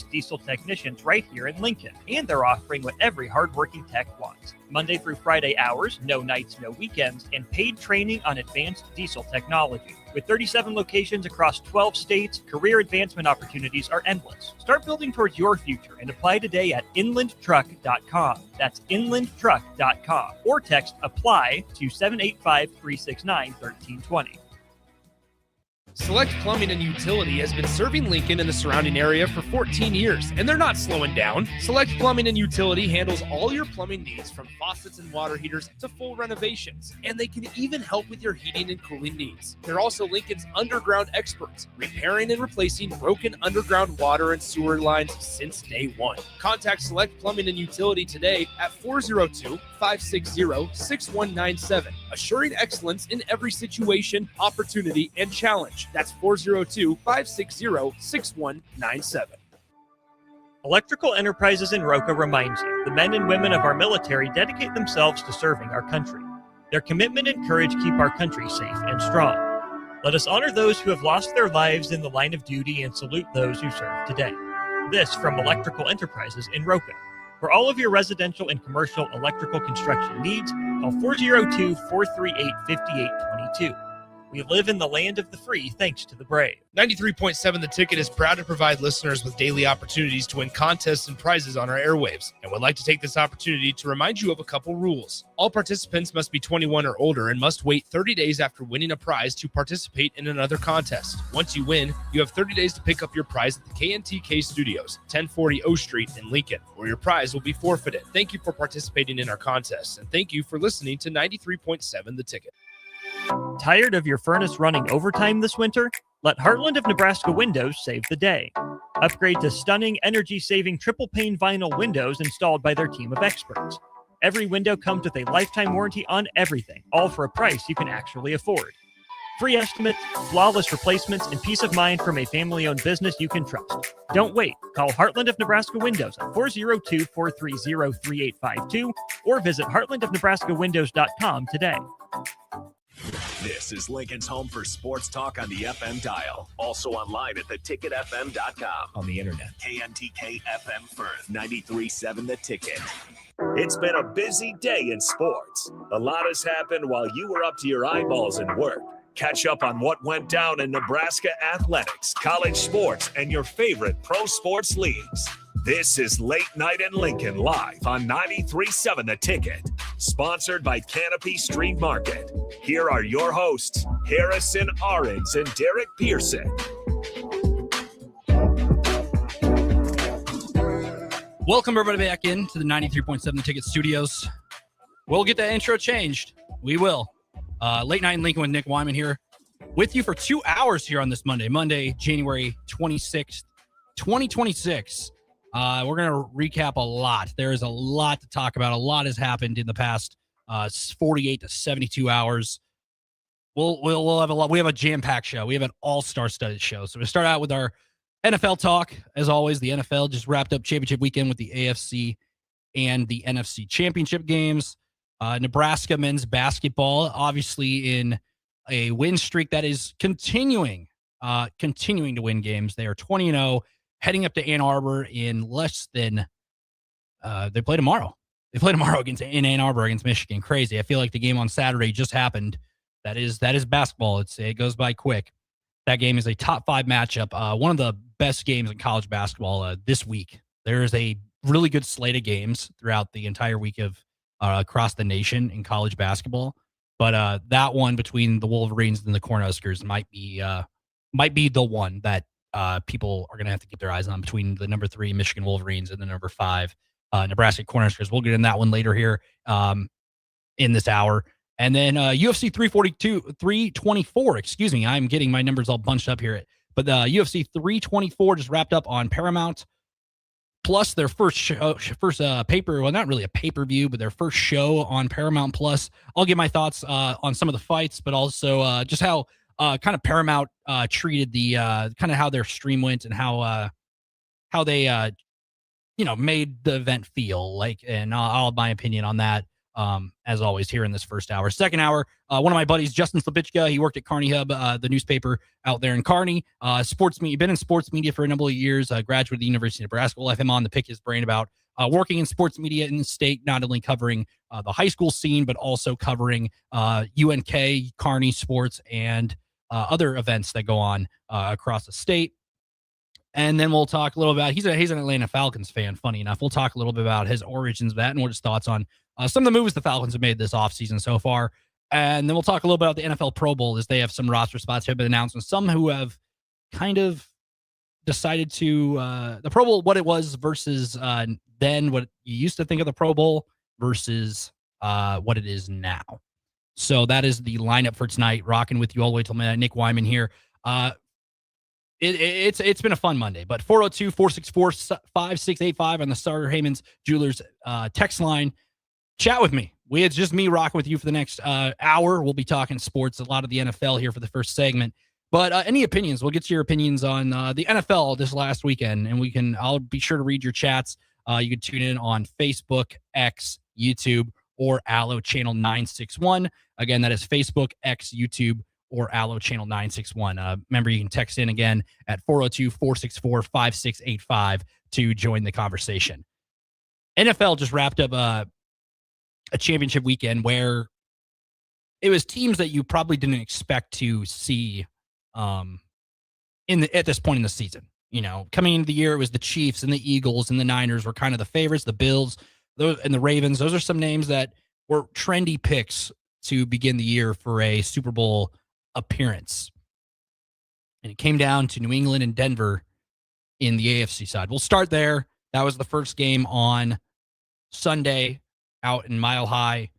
diesel technicians right here in Lincoln, and they're offering what every hardworking tech wants. Monday through Friday hours, no nights, no weekends, and paid training on advanced diesel technology. With 37 locations across 12 states, career advancement opportunities are endless. Start building towards your future and apply today at inlandtruck.com. That's inlandtruck.com. Or text APPLY to 785-369-1320. Select Plumbing and Utility has been serving Lincoln and the surrounding area for 14 years, and they're not slowing down. Select Plumbing and Utility handles all your plumbing needs, from faucets and water heaters to full renovations, and they can even help with your heating and cooling needs. They're also Lincoln's underground experts, repairing and replacing broken underground water and sewer lines since day one. Contact Select Plumbing and Utility today at 402-560-6197, assuring excellence in every situation, opportunity, and challenge. That's 402-560-6197. Electrical Enterprises in Roca reminds you, the men and women of our military dedicate themselves to serving our country. Their commitment and courage keep our country safe and strong. Let us honor those who have lost their lives in the line of duty and salute those who serve today. This from Electrical Enterprises in Roca. For all of your residential and commercial electrical construction needs, call 402-438-5822. We live in the land of the free thanks to the brave. 93.7 The Ticket is proud to provide listeners with daily opportunities to win contests and prizes on our airwaves, and would like to take this opportunity to remind you of a couple rules. All participants must be 21 or older and must wait 30 days after winning a prize to participate in another contest. Once you win, you have 30 days to pick up your prize at the KNTK Studios, 1040 O Street in Lincoln, or your prize will be forfeited. Thank you for participating in our contests, and thank you for listening to 93.7 The Ticket. Tired of your furnace running overtime this winter? Let Heartland of Nebraska Windows save the day. Upgrade to stunning, energy-saving triple-pane vinyl windows installed by their team of experts. Every window comes with a lifetime warranty on everything, all for a price you can actually afford. Free estimates, flawless replacements, and peace of mind from a family-owned business you can trust. Don't wait. Call Heartland of Nebraska Windows at 402-430-3852 or visit heartlandofnebraskawindows.com today. This is Lincoln's home for sports talk on the FM dial. Also online at theticketfm.com. On the internet. KNTK FM Firth, 93.7 The Ticket. It's been a busy day in sports. A lot has happened while you were up to your eyeballs in work. Catch up on what went down in Nebraska athletics, college sports, and your favorite pro sports leagues. This is Late Night in Lincoln live on 93.7 The Ticket. Sponsored by Canopy Street Market. Here are your hosts, Harrison Ahrens and Derek Pearson. Welcome everybody back in to the 93.7 The Ticket studios. We'll get that intro changed. We will. Late Night in Lincoln with Nick Whyman here with you for 2 hours here on this Monday, January 26th, 2026. We're going to recap a lot. There is a lot to talk about. A lot has happened in the past 48 to 72 hours. We'll have a lot. We have a jam-packed show. We have an all-star studded show. So we start out with our NFL talk. As always, the NFL just wrapped up championship weekend with the AFC and the NFC championship games. Nebraska men's basketball, obviously in a win streak that is continuing to win games. They are 20-0, heading up to Ann Arbor in less than they play tomorrow. They play tomorrow in Ann Arbor against Michigan. Crazy. I feel like the game on Saturday just happened. That is basketball. It goes by quick. That game is a top 5 matchup. One of the best games in college basketball this week. There is a really good slate of games throughout the entire week of across the nation in college basketball. But that one between the Wolverines and the Cornhuskers might be the one that people are going to have to keep their eyes on, between the number 3 Michigan Wolverines and the number 5 Nebraska Cornhuskers. We'll get in that one later here in this hour. And then UFC 324, excuse me. I'm getting my numbers all bunched up here. But the UFC 324 just wrapped up on Paramount Plus, their first paper, well, not really a pay-per-view, but their first show on Paramount Plus. I'll give my thoughts on some of the fights, but also just how kind of Paramount treated the kind of how their stream went and how they made the event feel like, and I'll have my opinion on that. as always, here in this first hour. Second hour, one of my buddies, Justin Slabichka, he worked at Kearney Hub, the newspaper out there in Kearney. Sports media, been in sports media for a number of years, graduate of the University of Nebraska. We'll have him on to pick his brain about working in sports media in the state, not only covering the high school scene, but also covering UNK, Kearney sports, and other events that go on across the state. And then we'll talk a little about, he's an Atlanta Falcons fan, funny enough. We'll talk a little bit about his origins of that and what his thoughts on some of the moves the Falcons have made this offseason so far. And then we'll talk a little bit about the NFL Pro Bowl, as they have some roster spots have been announced, and some who have kind of decided to, the Pro Bowl, what it was versus then what you used to think of the Pro Bowl versus what it is now. So that is the lineup for tonight. Rocking with you all the way till midnight. Nick Whyman here. It's been a fun Monday, but 402-464-5685 on the Starter Heyman's Jewelers text line. Chat with me. It's just me rocking with you for the next hour. We'll be talking sports, a lot of the NFL here for the first segment. But any opinions? We'll get to your opinions on the NFL this last weekend, and I'll be sure to read your chats. You can tune in on Facebook, X, YouTube, or Allo Channel 961. Again, that is Facebook, X, YouTube, or Allo Channel 961. Remember, you can text in again at 402-464-5685 to join the conversation. NFL just wrapped up a championship weekend where it was teams that you probably didn't expect to see at this point in the season. You know, coming into the year, it was the Chiefs and the Eagles and the Niners were kind of the favorites, the Bills and the Ravens. Those are some names that were trendy picks to begin the year for a Super Bowl appearance. And it came down to New England and Denver in the AFC side. We'll start there. That was the first game on Sunday out in Mile High,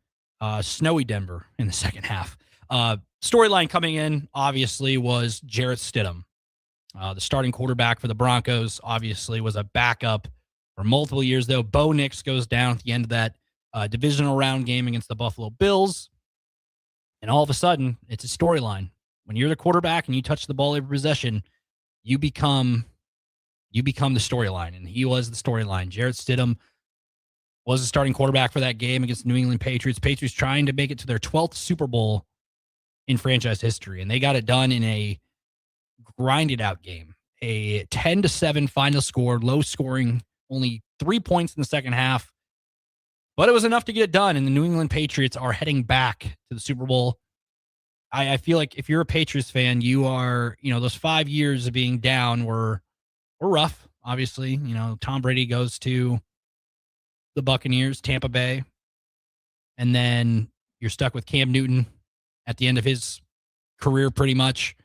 snowy Denver in the second half. Storyline coming in, obviously, was Jarrett Stidham. The starting quarterback for the Broncos, obviously, was a backup for multiple years, though. Bo Nix goes down at the end of that divisional round game against the Buffalo Bills. And all of a sudden, it's a storyline. When you're the quarterback and you touch the ball every possession, you become the storyline. And he was the storyline. Jarrett Stidham was the starting quarterback for that game against the New England Patriots. Patriots trying to make it to their 12th Super Bowl in franchise history. And they got it done in a grinded out game. A 10-7 final score, low scoring, only 3 points in the second half. But it was enough to get it done, and the New England Patriots are heading back to the Super Bowl. I feel like if you're a Patriots fan, you are, those 5 years of being down were rough, obviously. Tom Brady goes to the Buccaneers, Tampa Bay, and then you're stuck with Cam Newton at the end of his career pretty much.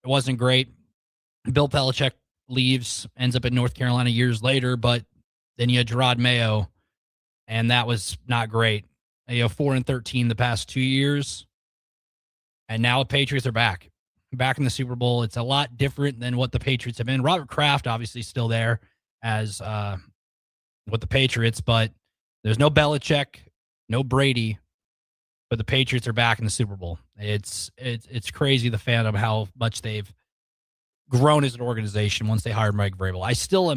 It wasn't great. Bill Belichick leaves, ends up in North Carolina years later, but then you had Gerard Mayo, and that was not great. 4-13 the past 2 years. And now the Patriots are back in the Super Bowl. It's a lot different than what the Patriots have been. Robert Kraft obviously still there as with the Patriots, but there's no Belichick, no Brady, but the Patriots are back in the Super Bowl. It's crazy, the fandom, how much they've grown as an organization once they hired Mike Vrabel. I still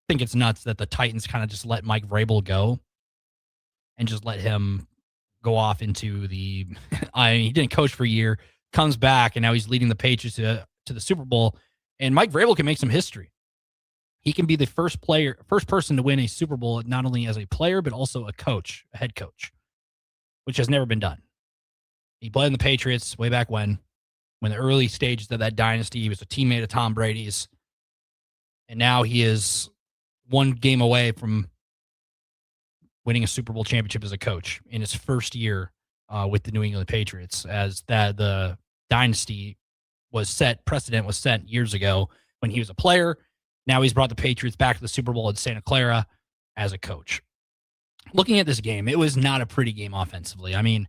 think it's nuts that the Titans kind of just let Mike Vrabel go and just let him go off into the he didn't coach for a year, comes back, and now he's leading the Patriots to the Super Bowl. And Mike Vrabel can make some history. He can be the first person to win a Super Bowl, not only as a player, but also a head coach, which has never been done. He played in the Patriots way back when the early stages of that dynasty. He was a teammate of Tom Brady's. And now he is one game away from winning a Super Bowl championship as a coach in his first year with the New England Patriots, as the dynasty precedent was set years ago when he was a player. Now he's brought the Patriots back to the Super Bowl at Santa Clara as a coach. Looking at this game, it was not a pretty game offensively. I mean,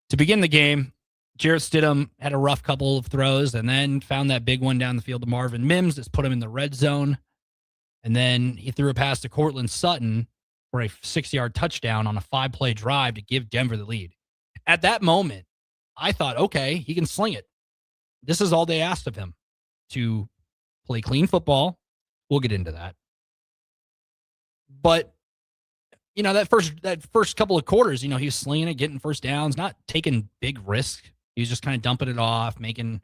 to begin the game, Jarrett Stidham had a rough couple of throws and then found that big one down the field to Marvin Mims that's put him in the red zone. And then he threw a pass to Cortland Sutton for a 6-yard touchdown on a 5-play drive to give Denver the lead. At that moment, I thought, okay, he can sling it. This is all they asked of him, to play clean football. We'll get into that. But, that first couple of quarters, he was slinging it, getting first downs, not taking big risks. He was just kind of dumping it off, making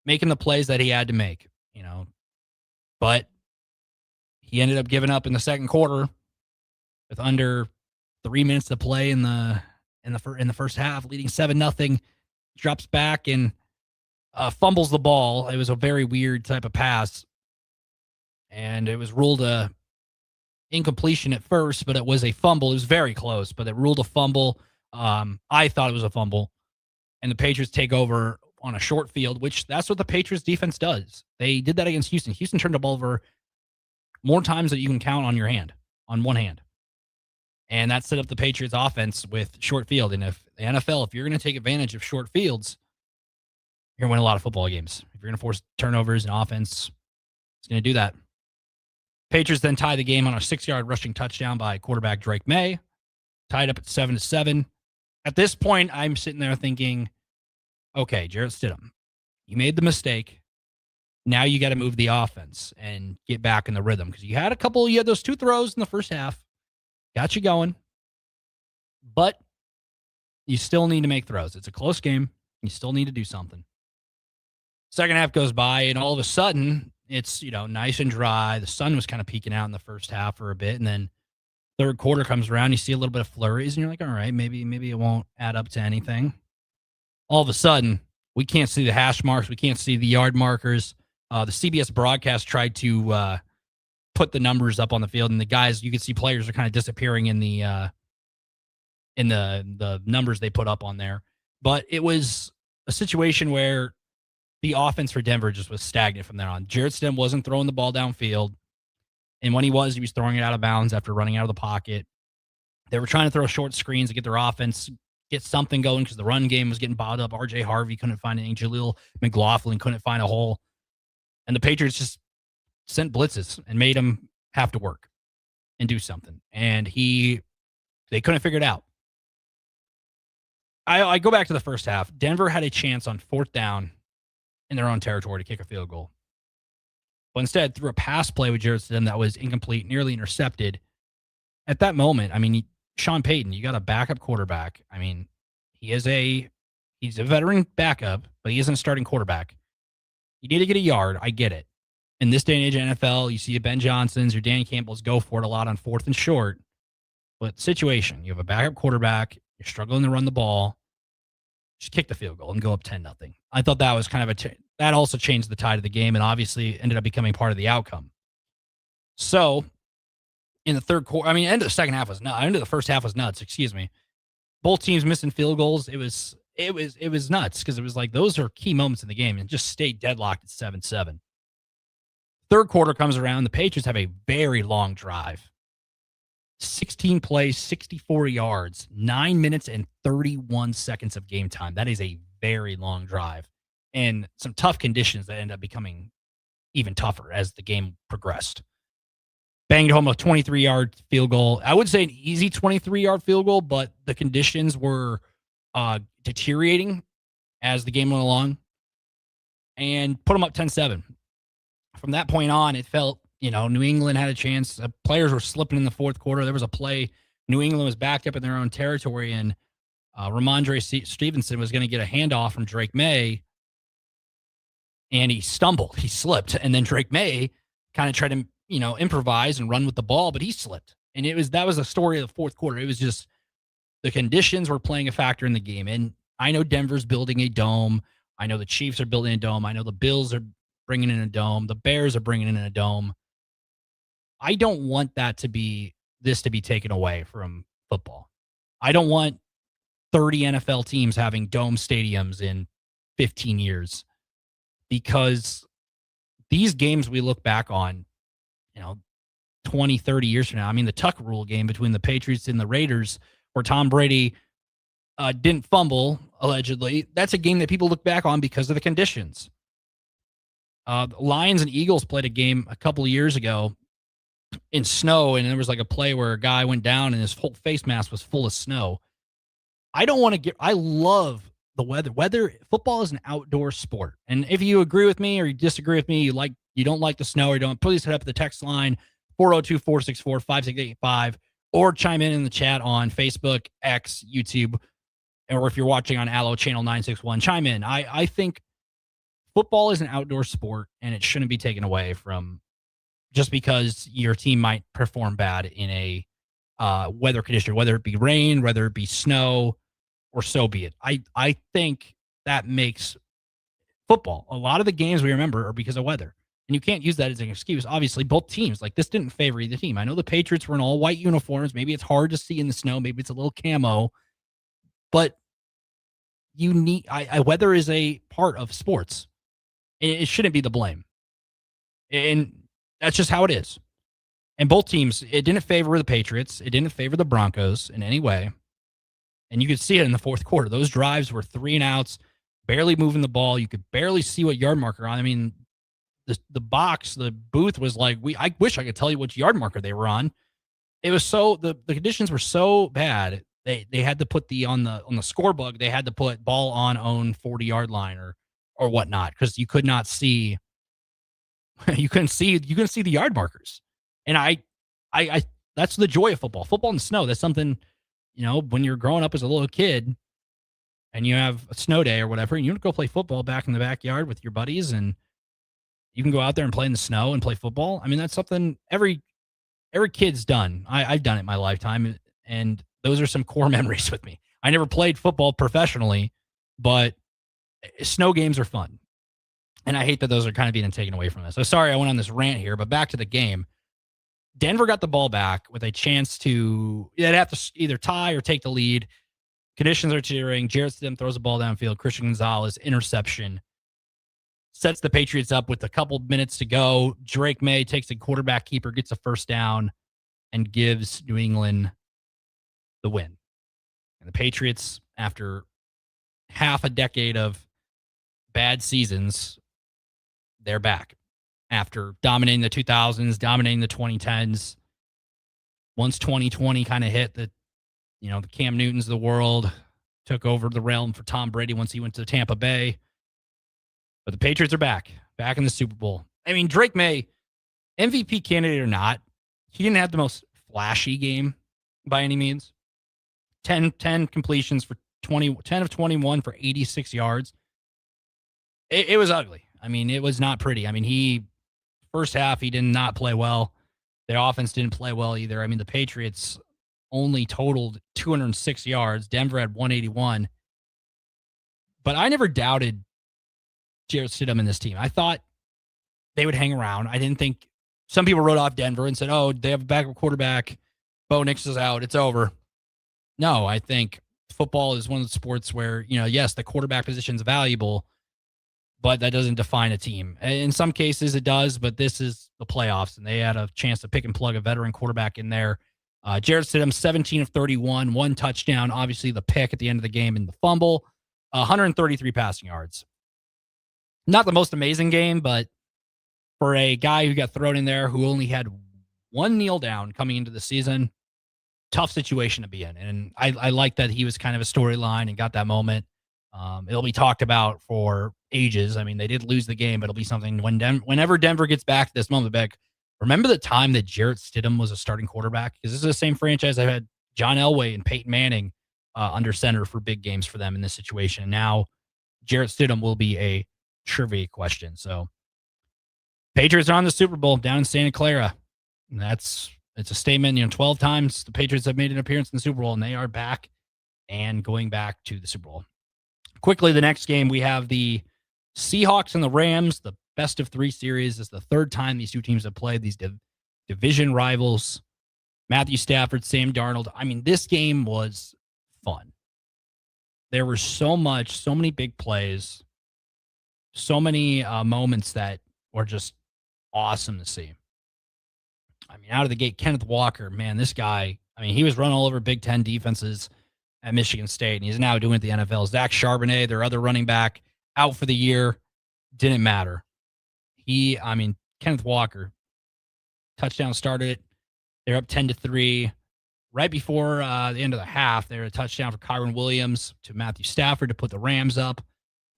the plays that he had to make, But he ended up giving up in the second quarter with under 3 minutes to play in the first half, leading 7-0. Drops back and fumbles the ball. It was a very weird type of pass, and it was ruled a incompletion at first, but it was a fumble. It was very close, but it ruled a fumble. I thought it was a fumble, and the Patriots take over on a short field, which that's what the Patriots defense does. They did that against Houston. Houston turned the ball over more times than you can count on one hand. And that set up the Patriots offense with short field. And if the NFL, if you're going to take advantage of short fields, you're going to win a lot of football games. If you're going to force turnovers and offense, it's going to do that. Patriots then tie the game on a 6-yard rushing touchdown by quarterback Drake May, tied up at 7-7. At this point, I'm sitting there thinking, okay, Jarrett Stidham, you made the mistake. Now you got to move the offense and get back in the rhythm, because you had those 2 throws in the first half, got you going, but you still need to make throws. It's a close game. You still need to do something. Second half goes by, and all of a sudden, it's, nice and dry. The sun was kind of peeking out in the first half for a bit, and then third quarter comes around, you see a little bit of flurries, and you're like, all right, maybe it won't add up to anything. All of a sudden, we can't see the hash marks. We can't see the yard markers. The CBS broadcast tried to put the numbers up on the field, and the guys, you could see players are kind of disappearing in the numbers they put up on there. But it was a situation where the offense for Denver just was stagnant from there on. Jarrett Stidham wasn't throwing the ball downfield, and when he was throwing it out of bounds after running out of the pocket. They were trying to throw short screens to get their offense, get something going, because the run game was getting bottled up. R.J. Harvey couldn't find anything. Jaleel McLaughlin couldn't find a hole. And the Patriots just sent blitzes and made him have to work and do something. And they couldn't figure it out. I go back to the first half. Denver had a chance on 4th down in their own territory to kick a field goal. But instead, threw a pass play with Jarrett Stidham that was incomplete, nearly intercepted. At that moment, Sean Payton, you got a backup quarterback. He's a veteran backup, but he isn't a starting quarterback. You need to get a yard. I get it. In this day and age of NFL, you see Ben Johnson's or Danny Campbell's go for it a lot on 4th and short. But situation, you have a backup quarterback, you're struggling to run the ball, just kick the field goal and go up 10-0. I thought that was kind of that also changed the tide of the game, and obviously ended up becoming part of the outcome. So in the third quarter, end of the second half was nuts. End of the first half was nuts, excuse me. Both teams missing field goals. It was nuts, because it was like those are key moments in the game, and just stayed deadlocked at 7-7. Third quarter comes around. The Patriots have a very long drive. 16 plays, 64 yards, 9 minutes and 31 seconds of game time. That is a very long drive, and some tough conditions that end up becoming even tougher as the game progressed. Banged home a 23-yard field goal. I would say an easy 23-yard field goal, but the conditions were deteriorating as the game went along, and put them up 10-7. From that point on, it felt, New England had a chance. Players were slipping in the fourth quarter. There was a play. New England was backed up in their own territory, and Ramondre Stevenson was going to get a handoff from Drake May, and he stumbled. He slipped, and then Drake May kind of tried to, improvise and run with the ball, but he slipped. And that was the story of the fourth quarter. It was just the conditions were playing a factor in the game. And I know Denver's building a dome. I know the Chiefs are building a dome. I know the Bills are bringing in a dome. The Bears are bringing in a dome. I don't want this to be taken away from football. I don't want 30 NFL teams having dome stadiums in 15 years, because these games we look back on, 20, 30 years from now. The Tuck Rule game between the Patriots and the Raiders, where Tom Brady didn't fumble, allegedly. That's a game that people look back on because of the conditions. The Lions and Eagles played a game a couple of years ago in snow, and there was like a play where a guy went down and his whole face mask was full of snow. I love the weather. Football is an outdoor sport. And if you agree with me or you disagree with me, you don't like the snow or you don't, please hit up the text line 402-464-5685, or chime in the chat on Facebook, X, YouTube, or if you're watching on Allo Channel 961, chime in. I think football is an outdoor sport, and it shouldn't be taken away from just because your team might perform bad in a weather condition, whether it be rain, whether it be snow, or so be it. I think that makes football. A lot of the games we remember are because of weather. And you can't use that as an excuse. Obviously, both teams, like this didn't favor either team. I know the Patriots were in all white uniforms. Maybe it's hard to see in the snow. Maybe it's a little camo. But you need weather is a part of sports. It shouldn't be the blame. And that's just how it is. And both teams, it didn't favor the Patriots. It didn't favor the Broncos in any way. And you could see it in the fourth quarter. Those drives were 3 and outs, barely moving the ball. You could barely see what yard marker on. I mean, the booth was like, I wish I could tell you which yard marker they were on. It was so, the conditions were so bad. They had to put on the scorebook, they had to put ball on own 40-yard line or whatnot, because you could not see, you couldn't see the yard markers. And I that's the joy of football. Football in the snow. That's something, when you're growing up as a little kid and you have a snow day or whatever, and you go play football back in the backyard with your buddies, and you can go out there and play in the snow and play football. I mean, that's something every kid's done. I've done it in my lifetime, and those are some core memories with me. I never played football professionally, but snow games are fun. And I hate that those are kind of being taken away from us. So sorry I went on this rant here, but back to the game. Denver got the ball back with a chance to, they'd have to either tie or take the lead. Conditions are teetering. Jarrett Stidham throws the ball downfield. Christian Gonzalez, interception. Sets the Patriots up with a couple minutes to go. Drake May takes a quarterback keeper, gets a first down, and gives New England the win. And the Patriots, after half a decade of bad seasons, they're back. After dominating the 2000s, dominating the 2010s, once 2020 kind of hit, the Cam Newtons of the world took over the realm for Tom Brady once he went to Tampa Bay. But the Patriots are back in the Super Bowl. I mean, Drake May, MVP candidate or not, he didn't have the most flashy game by any means. 10 completions for 10 of 21 for 86 yards. It was ugly. I mean, it was not pretty. I mean, first half, he did not play well. Their offense didn't play well either. I mean, the Patriots only totaled 206 yards. Denver had 181. But I never doubted Jarrett Stidham in this team. I thought they would hang around. I didn't think, some people wrote off Denver and said, oh, they have a backup quarterback. Bo Nix is out. It's over. No, I think football is one of the sports where, yes, the quarterback position is valuable, but that doesn't define a team. In some cases it does, but this is the playoffs, and they had a chance to pick and plug a veteran quarterback in there. Jarrett Stidham, 17 of 31, 1 touchdown, obviously the pick at the end of the game and the fumble, 133 passing yards. Not the most amazing game, but for a guy who got thrown in there who only had 1 kneel down coming into the season, tough situation to be in. And I like that he was kind of a storyline and got that moment. It'll be talked about for ages. I mean, they did lose the game, but it'll be something whenever Denver gets back to this moment back. Remember the time that Jarrett Stidham was a starting quarterback? Because this is the same franchise I've had John Elway and Peyton Manning under center for big games for them in this situation. Now, Jarrett Stidham will be a trivia question. So, Patriots are on the Super Bowl down in Santa Clara. And it's a statement. 12 times the Patriots have made an appearance in the Super Bowl, and they are back and going back to the Super Bowl. Quickly, the next game, we have the Seahawks and the Rams. The best of 3 series. Is the third time these two teams have played, these division rivals. Matthew Stafford, Sam Darnold. I mean, this game was fun. There were so many big plays, so many moments that were just awesome to see. I mean, out of the gate, Kenneth Walker, man, this guy, I mean, he was running all over Big Ten defenses at Michigan State, and he's now doing it at the NFL. Zach Charbonnet, their other running back, out for the year. Didn't matter. Kenneth Walker, touchdown started it. They're up 10-3. Right before the end of the half, they had a touchdown for Kyron Williams to Matthew Stafford to put the Rams up.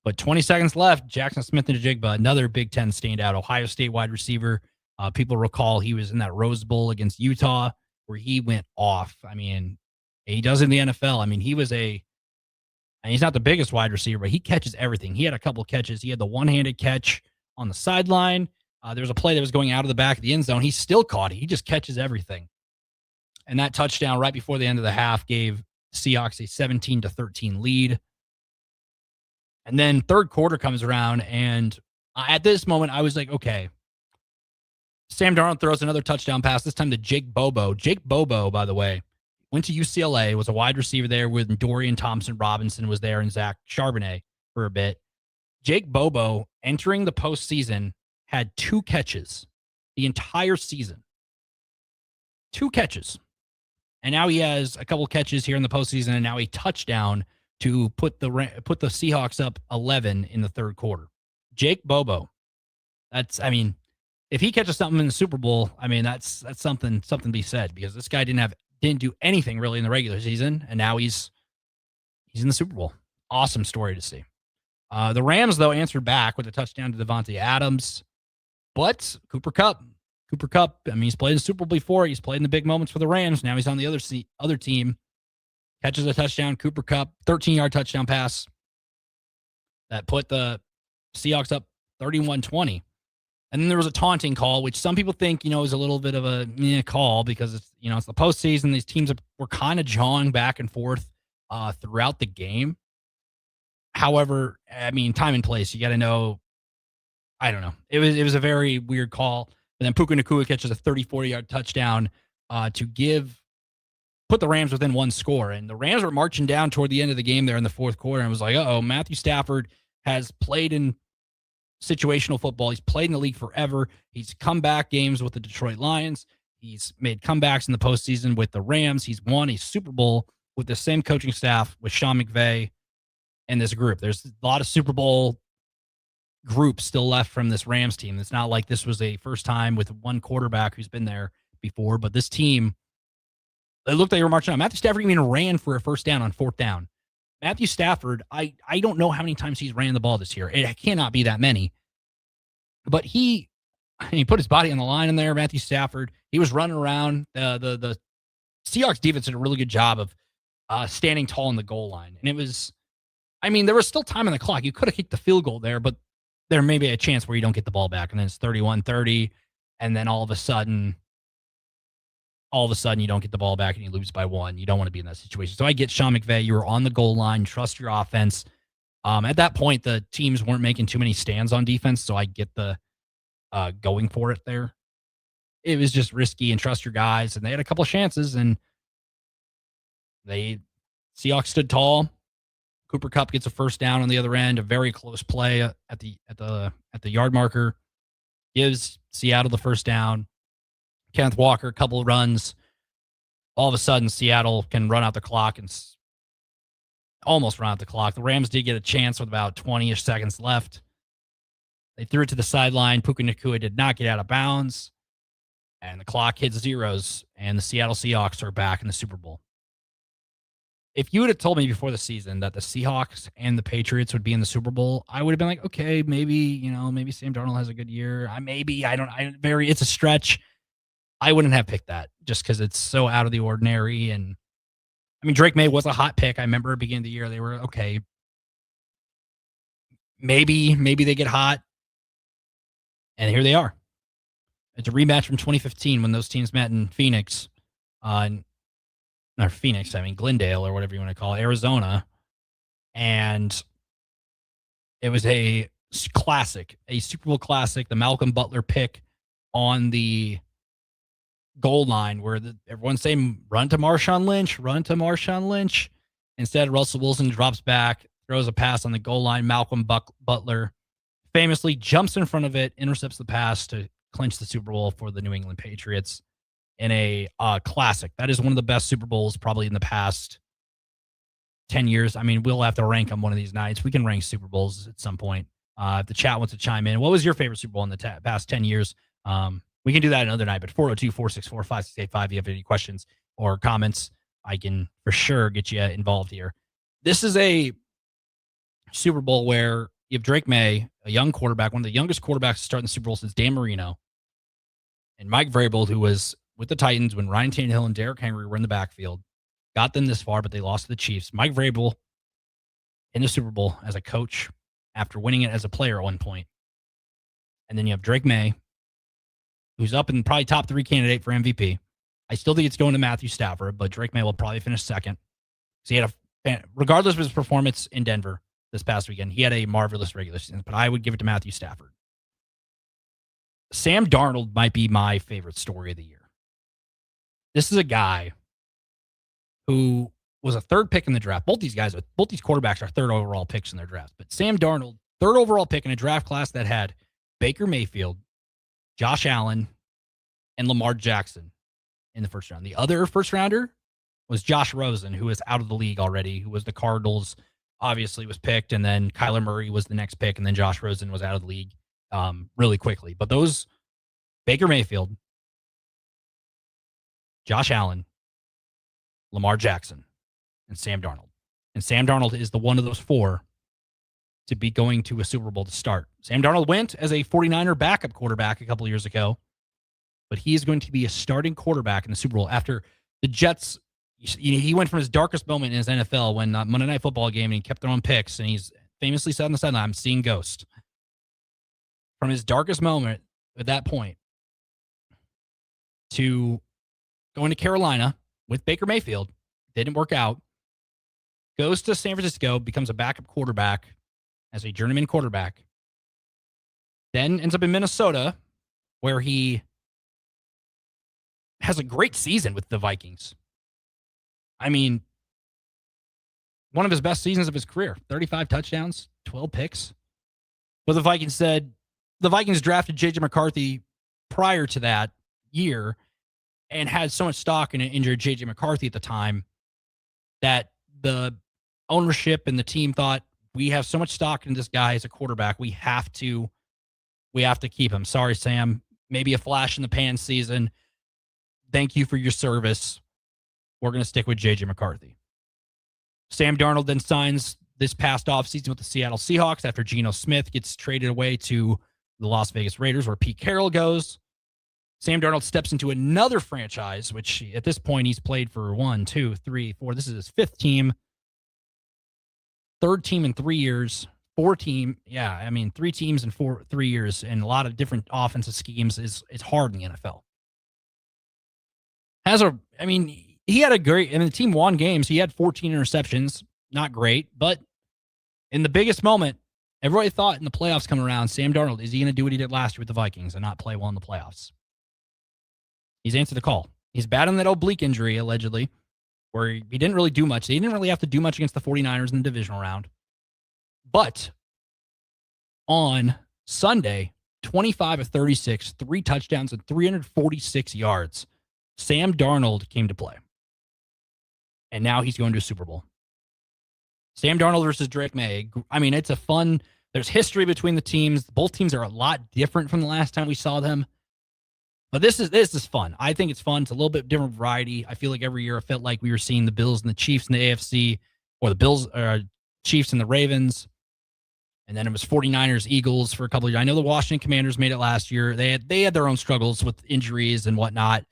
But 20 seconds left, Jackson Smith-Njigba, another Big Ten standout, Ohio State wide receiver. People recall he was in that Rose Bowl against Utah where he went off. I mean, he does in the NFL. I mean, and he's not the biggest wide receiver, but he catches everything. He had a couple catches. He had the one-handed catch on the sideline. There was a play that was going out of the back of the end zone. He still caught it. He just catches everything. And that touchdown right before the end of the half gave Seahawks a 17-13 lead. And then third quarter comes around, and at this moment, I was like, okay. Sam Darnold throws another touchdown pass, this time to Jake Bobo. Jake Bobo, by the way, went to UCLA, was a wide receiver there with Dorian Thompson-Robinson was there and Zach Charbonnet for a bit. Jake Bobo, entering the postseason, had 2 catches the entire season. 2 catches. And now he has a couple catches here in the postseason and now a touchdown to put the Seahawks up 11 in the third quarter. Jake Bobo. If he catches something in the Super Bowl, I mean, that's something to be said, because this guy didn't do anything really in the regular season, and now he's in the Super Bowl. Awesome story to see. The Rams, though, answered back with a touchdown to Devontae Adams. But Cooper Kupp, I mean, he's played in the Super Bowl before. He's played in the big moments for the Rams. Now he's on the other team. Catches a touchdown. Cooper Kupp, 13-yard touchdown pass that put the Seahawks up 31-20. And then there was a taunting call, which some people think, is a little bit of a call, because it's the postseason. These teams were kind of jawing back and forth throughout the game. However, I mean, time and place, you got to know. I don't know. It was a very weird call. And then Puka Nacua catches a 34-yard touchdown to put the Rams within 1 score. And the Rams were marching down toward the end of the game there in the fourth quarter, and it was like, Matthew Stafford has played in situational football. He's played in the league forever. He's come back games with the Detroit Lions. He's made comebacks in the postseason with the Rams. He's won a Super Bowl with the same coaching staff with Sean McVay and this group. There's a lot of Super Bowl groups still left from this Rams team. It's not like this was a first time with one quarterback who's been there before, but this team, it looked like they were marching on. Matthew Stafford even ran for a first down on 4th down. Matthew Stafford, I don't know how many times he's ran the ball this year. It cannot be that many. But he put his body on the line in there, Matthew Stafford. He was running around. The Seahawks defense did a really good job of standing tall in the goal line. And there was still time on the clock. You could have kicked the field goal there, but there may be a chance where you don't get the ball back. And then it's 31-30. And then all of a sudden you don't get the ball back and you lose by 1. You don't want to be in that situation. So I get Sean McVay. You were on the goal line. Trust your offense. At that point, the teams weren't making too many stands on defense, so I get the going for it there. It was just risky, and trust your guys. And they had a couple of chances, and Seahawks stood tall. Cooper Kupp gets a first down on the other end. A very close play at the yard marker gives Seattle the first down. Kenneth Walker, a couple of runs. All of a sudden, Seattle can run out the clock and almost run out the clock. The Rams did get a chance with about 20-ish seconds left. They threw it to the sideline. Puka Nacua did not get out of bounds. And the clock hits zeros, and the Seattle Seahawks are back in the Super Bowl. If you would have told me before the season that the Seahawks and the Patriots would be in the Super Bowl, I would have been like, okay, maybe Sam Darnold has a good year. It's a stretch. I wouldn't have picked that just because it's so out of the ordinary. And I mean, Drake May was a hot pick. I remember at the beginning of the year, they were okay. Maybe they get hot. And here they are. It's a rematch from 2015 when those teams met in Phoenix. Glendale or whatever you want to call it, Arizona. And it was a classic, a Super Bowl classic, the Malcolm Butler pick on the goal line where everyone's saying, run to Marshawn Lynch. Instead, Russell Wilson drops back, throws a pass on the goal line. Malcolm Butler famously jumps in front of it, intercepts the pass to clinch the Super Bowl for the New England Patriots in a classic. That is one of the best Super Bowls probably in the past 10 years. I mean, we'll have to rank them one of these nights. We can rank Super Bowls at some point. If the chat wants to chime in, what was your favorite Super Bowl in the past 10 years? We can do that another night, but 402-464-5685, if you have any questions or comments, I can for sure get you involved here. This is a Super Bowl where you have Drake May, a young quarterback, one of the youngest quarterbacks to start in the Super Bowl since Dan Marino, and Mike Vrabel, who was with the Titans when Ryan Tannehill and Derrick Henry were in the backfield. Got them this far, but they lost to the Chiefs. Mike Vrabel in the Super Bowl as a coach after winning it as a player at one point. And then you have Drake May, who's up in probably top 3 candidate for MVP. I still think it's going to Matthew Stafford, but Drake May will probably finish second. So he had regardless of his performance in Denver this past weekend, he had a marvelous regular season, but I would give it to Matthew Stafford. Sam Darnold might be my favorite story of the year. This is a guy who was a 3rd pick in the draft. Both these quarterbacks are 3rd overall picks in their drafts. But Sam Darnold, 3rd overall pick in a draft class that had Baker Mayfield, Josh Allen, and Lamar Jackson in the first round. The other first rounder was Josh Rosen, who is out of the league already, who was the Cardinals, obviously was picked, and then Kyler Murray was the next pick, and then Josh Rosen was out of the league really quickly. But those, Baker Mayfield, Josh Allen, Lamar Jackson, and Sam Darnold. And Sam Darnold is the one of those 4 to be going to a Super Bowl to start. Sam Darnold went as a 49er backup quarterback a couple of years ago, but he is going to be a starting quarterback in the Super Bowl after the Jets. He went from his darkest moment in his NFL when Monday Night Football game, and he kept throwing picks, and he's famously said on the sideline, "I'm seeing ghosts." From his darkest moment at that point to going to Carolina with Baker Mayfield, didn't work out, goes to San Francisco, becomes a backup quarterback as a journeyman quarterback, then ends up in Minnesota, where he has a great season with the Vikings. I mean, one of his best seasons of his career, 35 touchdowns, 12 picks. But the Vikings drafted J.J. McCarthy prior to that year and had so much stock in an injured J.J. McCarthy at the time that the ownership and the team thought, we have so much stock in this guy as a quarterback, we have to keep him. Sorry, Sam. Maybe a flash in the pan season. Thank you for your service. We're going to stick with J.J. McCarthy. Sam Darnold then signs this past offseason with the Seattle Seahawks after Geno Smith gets traded away to the Las Vegas Raiders, where Pete Carroll goes. Sam Darnold steps into another franchise, which at this point he's played for 1, 2, 3, 4. This is his 5th team. 3rd team in 3 years. 4 team. Yeah, I mean, 3 teams in 3 years and a lot of different offensive schemes is hard in the NFL. He had a great, and the team won games. He had 14 interceptions. Not great, but in the biggest moment, everybody thought in the playoffs coming around, Sam Darnold, is he going to do what he did last year with the Vikings and not play well in the playoffs? He's answered the call. He's battling that oblique injury, allegedly, where he didn't really do much. He didn't really have to do much against the 49ers in the divisional round. But on Sunday, 25 of 36, 3 touchdowns and 346 yards. Sam Darnold came to play. And now he's going to a Super Bowl. Sam Darnold versus Drake May. I mean, it's a fun, there's history between the teams. Both teams are a lot different from the last time we saw them. But this is fun. I think it's fun. It's a little bit different variety. I feel like every year it felt like we were seeing the Bills and the Chiefs in the AFC, or the Bills, Chiefs and the Ravens. And then it was 49ers, Eagles for a couple of years. I know the Washington Commanders made it last year. They had their own struggles with injuries and whatnot.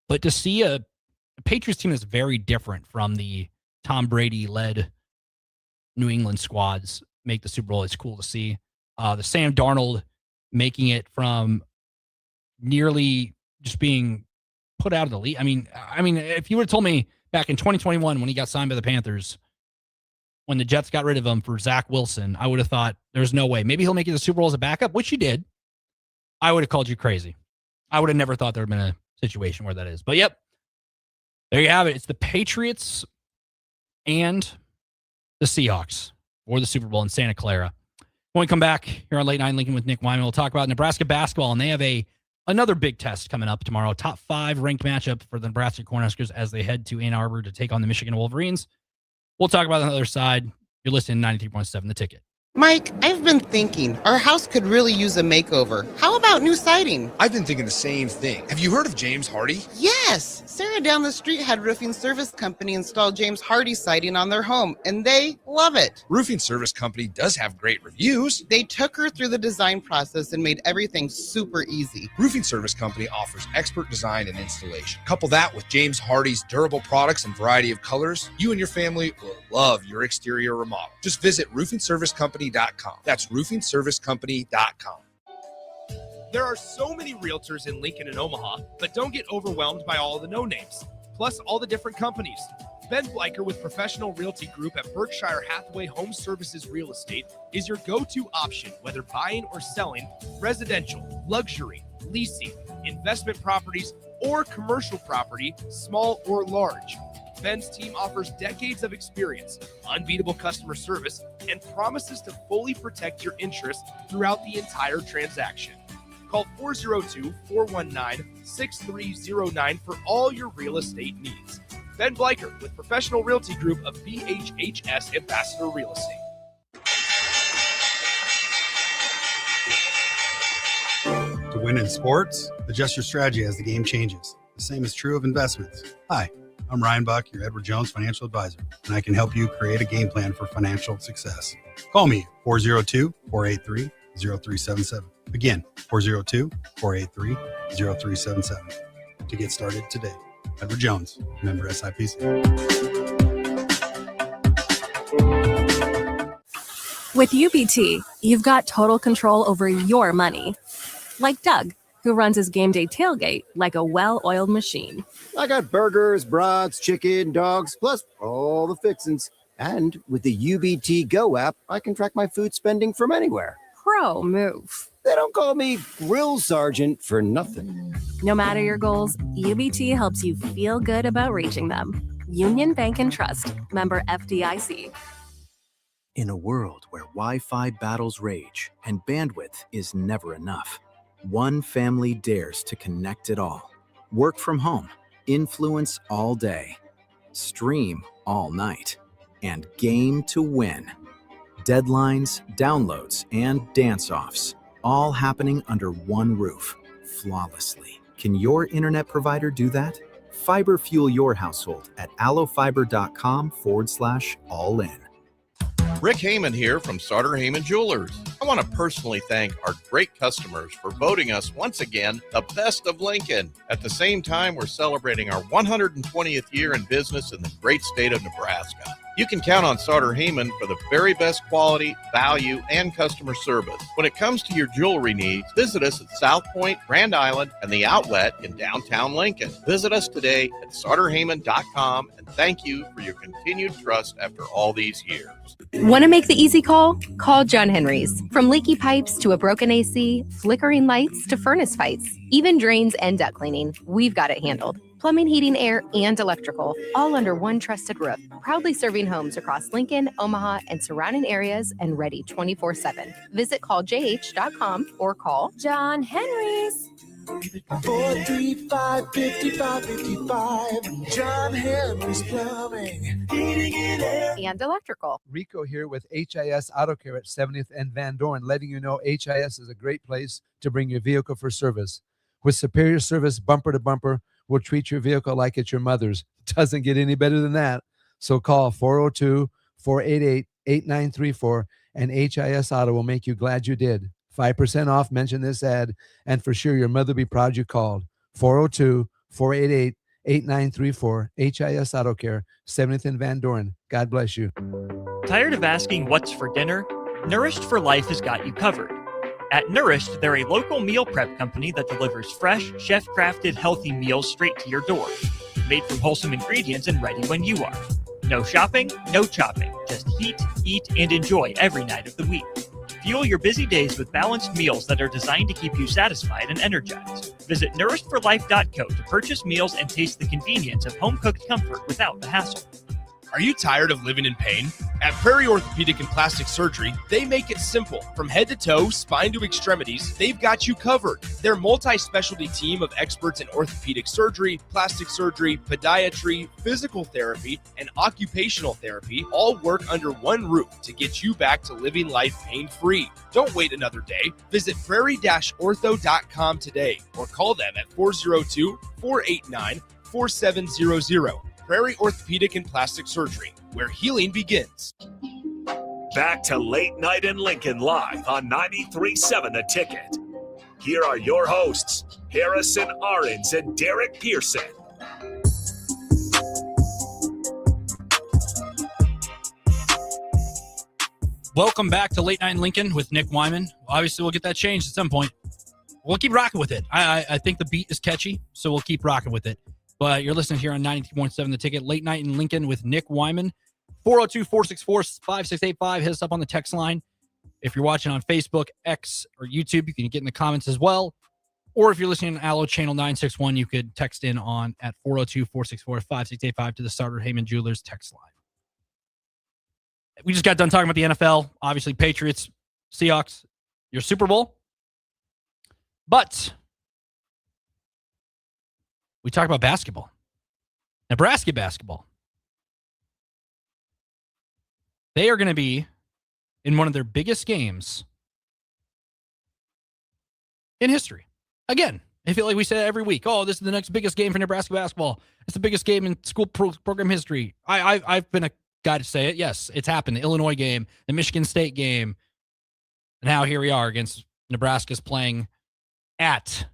But to see a Patriots team that's very different from the Tom Brady-led New England squads make the Super Bowl, it's cool to see. The Sam Darnold making it from nearly just being put out of the league. I mean, if you would have told me back in 2021 when he got signed by the Panthers, when the Jets got rid of him for Zach Wilson, I would have thought there's no way. Maybe he'll make it to the Super Bowl as a backup, which he did. I would have called you crazy. I would have never thought there would have been a situation where that is. But yep, there you have it. It's the Patriots and the Seahawks for the Super Bowl in Santa Clara. When we come back here on Late Night Lincoln with Nick Whyman, we'll talk about Nebraska basketball, and they have another big test coming up tomorrow. Top 5 ranked matchup for the Nebraska Cornhuskers as they head to Ann Arbor to take on the Michigan Wolverines. We'll talk about it on the other side. You're listening to 93.7 The Ticket. Mike, I've been thinking, our house could really use a makeover. How about new siding? I've been thinking the same thing. Have you heard of James Hardy? Yeah, Yes, Sarah down the street had Roofing Service Company install James Hardy siding on their home, and they love it. Roofing Service Company does have great reviews. They took her through the design process and made everything super easy. Roofing Service Company offers expert design and installation. Couple that with James Hardy's durable products and variety of colors, you and your family will love your exterior remodel. Just visit roofingservicecompany.com. That's roofingservicecompany.com. There are so many realtors in Lincoln and Omaha, but don't get overwhelmed by all the no-names, plus all the different companies. Ben Bleicher with Professional Realty Group at Berkshire Hathaway Home Services Real Estate is your go-to option, whether buying or selling residential, luxury, leasing, investment properties, or commercial property, small or large. Ben's team offers decades of experience, unbeatable customer service, and promises to fully protect your interests throughout the entire transaction. Call 402-419-6309 for all your real estate needs. Ben Bleicher with Professional Realty Group of BHHS Ambassador Real Estate. To win in sports, adjust your strategy as the game changes. The same is true of investments. Hi, I'm Ryan Buck, your Edward Jones financial advisor, and I can help you create a game plan for financial success. Call me at 402-483-0377. Again, 402-483-0377 to get started today. Edward Jones, member SIPC. With UBT, you've got total control over your money. Like Doug, who runs his game day tailgate like a well-oiled machine. I got burgers, brats, chicken, dogs, plus all the fixins. And with the UBT Go app, I can track my food spending from anywhere. Pro move. They don't call me Grill Sergeant for nothing. No matter your goals, UBT helps you feel good about reaching them. Union Bank and Trust, member FDIC. In a world where Wi-Fi battles rage and bandwidth is never enough, one family dares to connect it all. Work from home, influence all day, stream all night, and game to win. Deadlines, downloads, and dance-offs, all happening under one roof, flawlessly. Can your internet provider do that? Fiber fuel your household at allofiber.com/all-in. Rick Heyman here from Sauter Heyman Jewelers. I want to personally thank our great customers for voting us once again the best of Lincoln. At the same time, we're celebrating our 120th year in business in the great state of Nebraska. You can count on Sauter Heyman for the very best quality, value, and customer service. When it comes to your jewelry needs, visit us at South Point, Grand Island, and the Outlet in downtown Lincoln. Visit us today at sauterheyman.com, and thank you for your continued trust after all these years. Want to make the easy call? Call John Henry's. From leaky pipes to a broken AC, flickering lights to furnace fights, even drains and duct cleaning, we've got it handled. Plumbing, heating, air, and electrical, all under one trusted roof. Proudly serving homes across Lincoln, Omaha, and surrounding areas, and ready 24/7. Visit calljh.com or call John Henry's. 435-5555. John Henry's Plumbing, Heating and Air. and electrical. Rico here with HIS Auto Care at 70th and Van Dorn, letting you know HIS is a great place to bring your vehicle for service. With superior service bumper to bumper, we'll treat your vehicle like it's your mother's. Doesn't get any better than that. So call 402-488-8934 and HIS Auto will make you glad you did. 5% off, mention this ad, and for sure your mother will be proud you called. 402-488-8934, HIS Auto Care, 70th and Van Dorn. God bless you. Tired of asking what's for dinner? Nourished for Life has got you covered. At Nourished, they're a local meal prep company that delivers fresh, chef-crafted, healthy meals straight to your door. Made from wholesome ingredients and ready when you are. No shopping, no chopping. Just heat, eat, and enjoy every night of the week. Fuel your busy days with balanced meals that are designed to keep you satisfied and energized. Visit nourishedforlife.co to purchase meals and taste the convenience of home-cooked comfort without the hassle. Are you tired of living in pain? At Prairie Orthopedic and Plastic Surgery, they make it simple. From head to toe, spine to extremities, they've got you covered. Their multi-specialty team of experts in orthopedic surgery, plastic surgery, podiatry, physical therapy, and occupational therapy all work under one roof to get you back to living life pain-free. Don't wait another day. Visit prairie-ortho.com today or call them at 402-489-5600. 4700. Prairie Orthopedic and Plastic Surgery, where healing begins. Back to Late Night in Lincoln live on 93.7 The Ticket. Here are your hosts, Harrison Arons and Derek Pearson. Welcome back to Late Night in Lincoln with Nick Whyman. Obviously, we'll get that changed at some point. We'll keep rocking with it. I think the beat is catchy, so we'll keep rocking with it. But you're listening here on 92.7 The Ticket, Late Night in Lincoln with Nick Whyman. 402-464-5685. Hit us up on the text line. If you're watching on Facebook, X, or YouTube, you can get in the comments as well. Or if you're listening on Allo Channel 961, you could text in on at 402-464-5685 to the Starter Heyman Jewelers text line. We just got done talking about the NFL. Obviously, Patriots, Seahawks, your Super Bowl. But we talk about basketball. Nebraska basketball. They are going to be in one of their biggest games in history. Again, I feel like we say every week, oh, this is the next biggest game for Nebraska basketball. It's the biggest game in school program history. I've been a guy to say it. Yes, it's happened. The Illinois game, the Michigan State game. And now here we are against Nebraska's playing at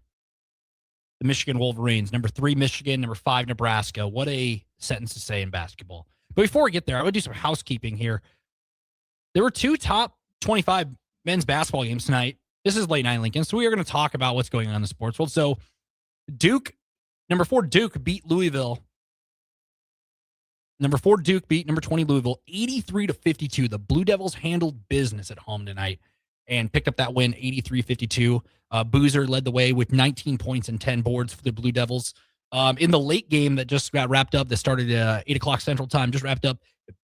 the Michigan Wolverines. Number 3, Michigan. Number 5, Nebraska. What a sentence to say in basketball. But before we get there, I would do some housekeeping here. There were 2 top 25 men's basketball games tonight. This is Late Night Lincoln, so we are going to talk about what's going on in the sports world. So Duke, number 4 Duke beat Louisville. Number 4 Duke beat number 20 Louisville 83-52. The Blue Devils handled business at home tonight and picked up that win 83-52. Boozer led the way with 19 points and 10 boards for the Blue Devils. In the late game that just got wrapped up, that started at 8 o'clock Central Time, just wrapped up,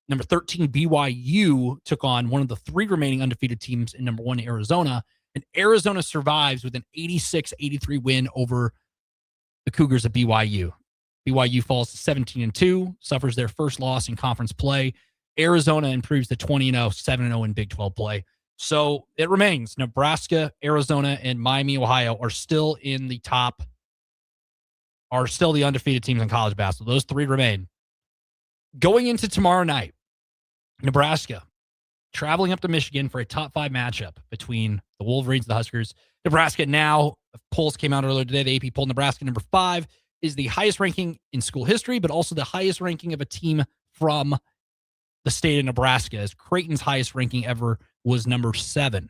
number 13 BYU took on one of the 3 remaining undefeated teams in number 1 Arizona, and Arizona survives with an 86-83 win over the Cougars of BYU. BYU falls to 17-2, suffers their first loss in conference play. Arizona improves to 20-0, 7-0 in Big 12 play. So it remains Nebraska, Arizona, and Miami, Ohio are still in the top, are still the undefeated teams in college basketball. Those 3 remain. Going into tomorrow night, Nebraska traveling up to Michigan for a top 5 matchup between the Wolverines and the Huskers. Nebraska now, polls came out earlier today, the AP poll, Nebraska number 5 is the highest ranking in school history, but also the highest ranking of a team from the state of Nebraska, as Creighton's highest ranking ever was number 7,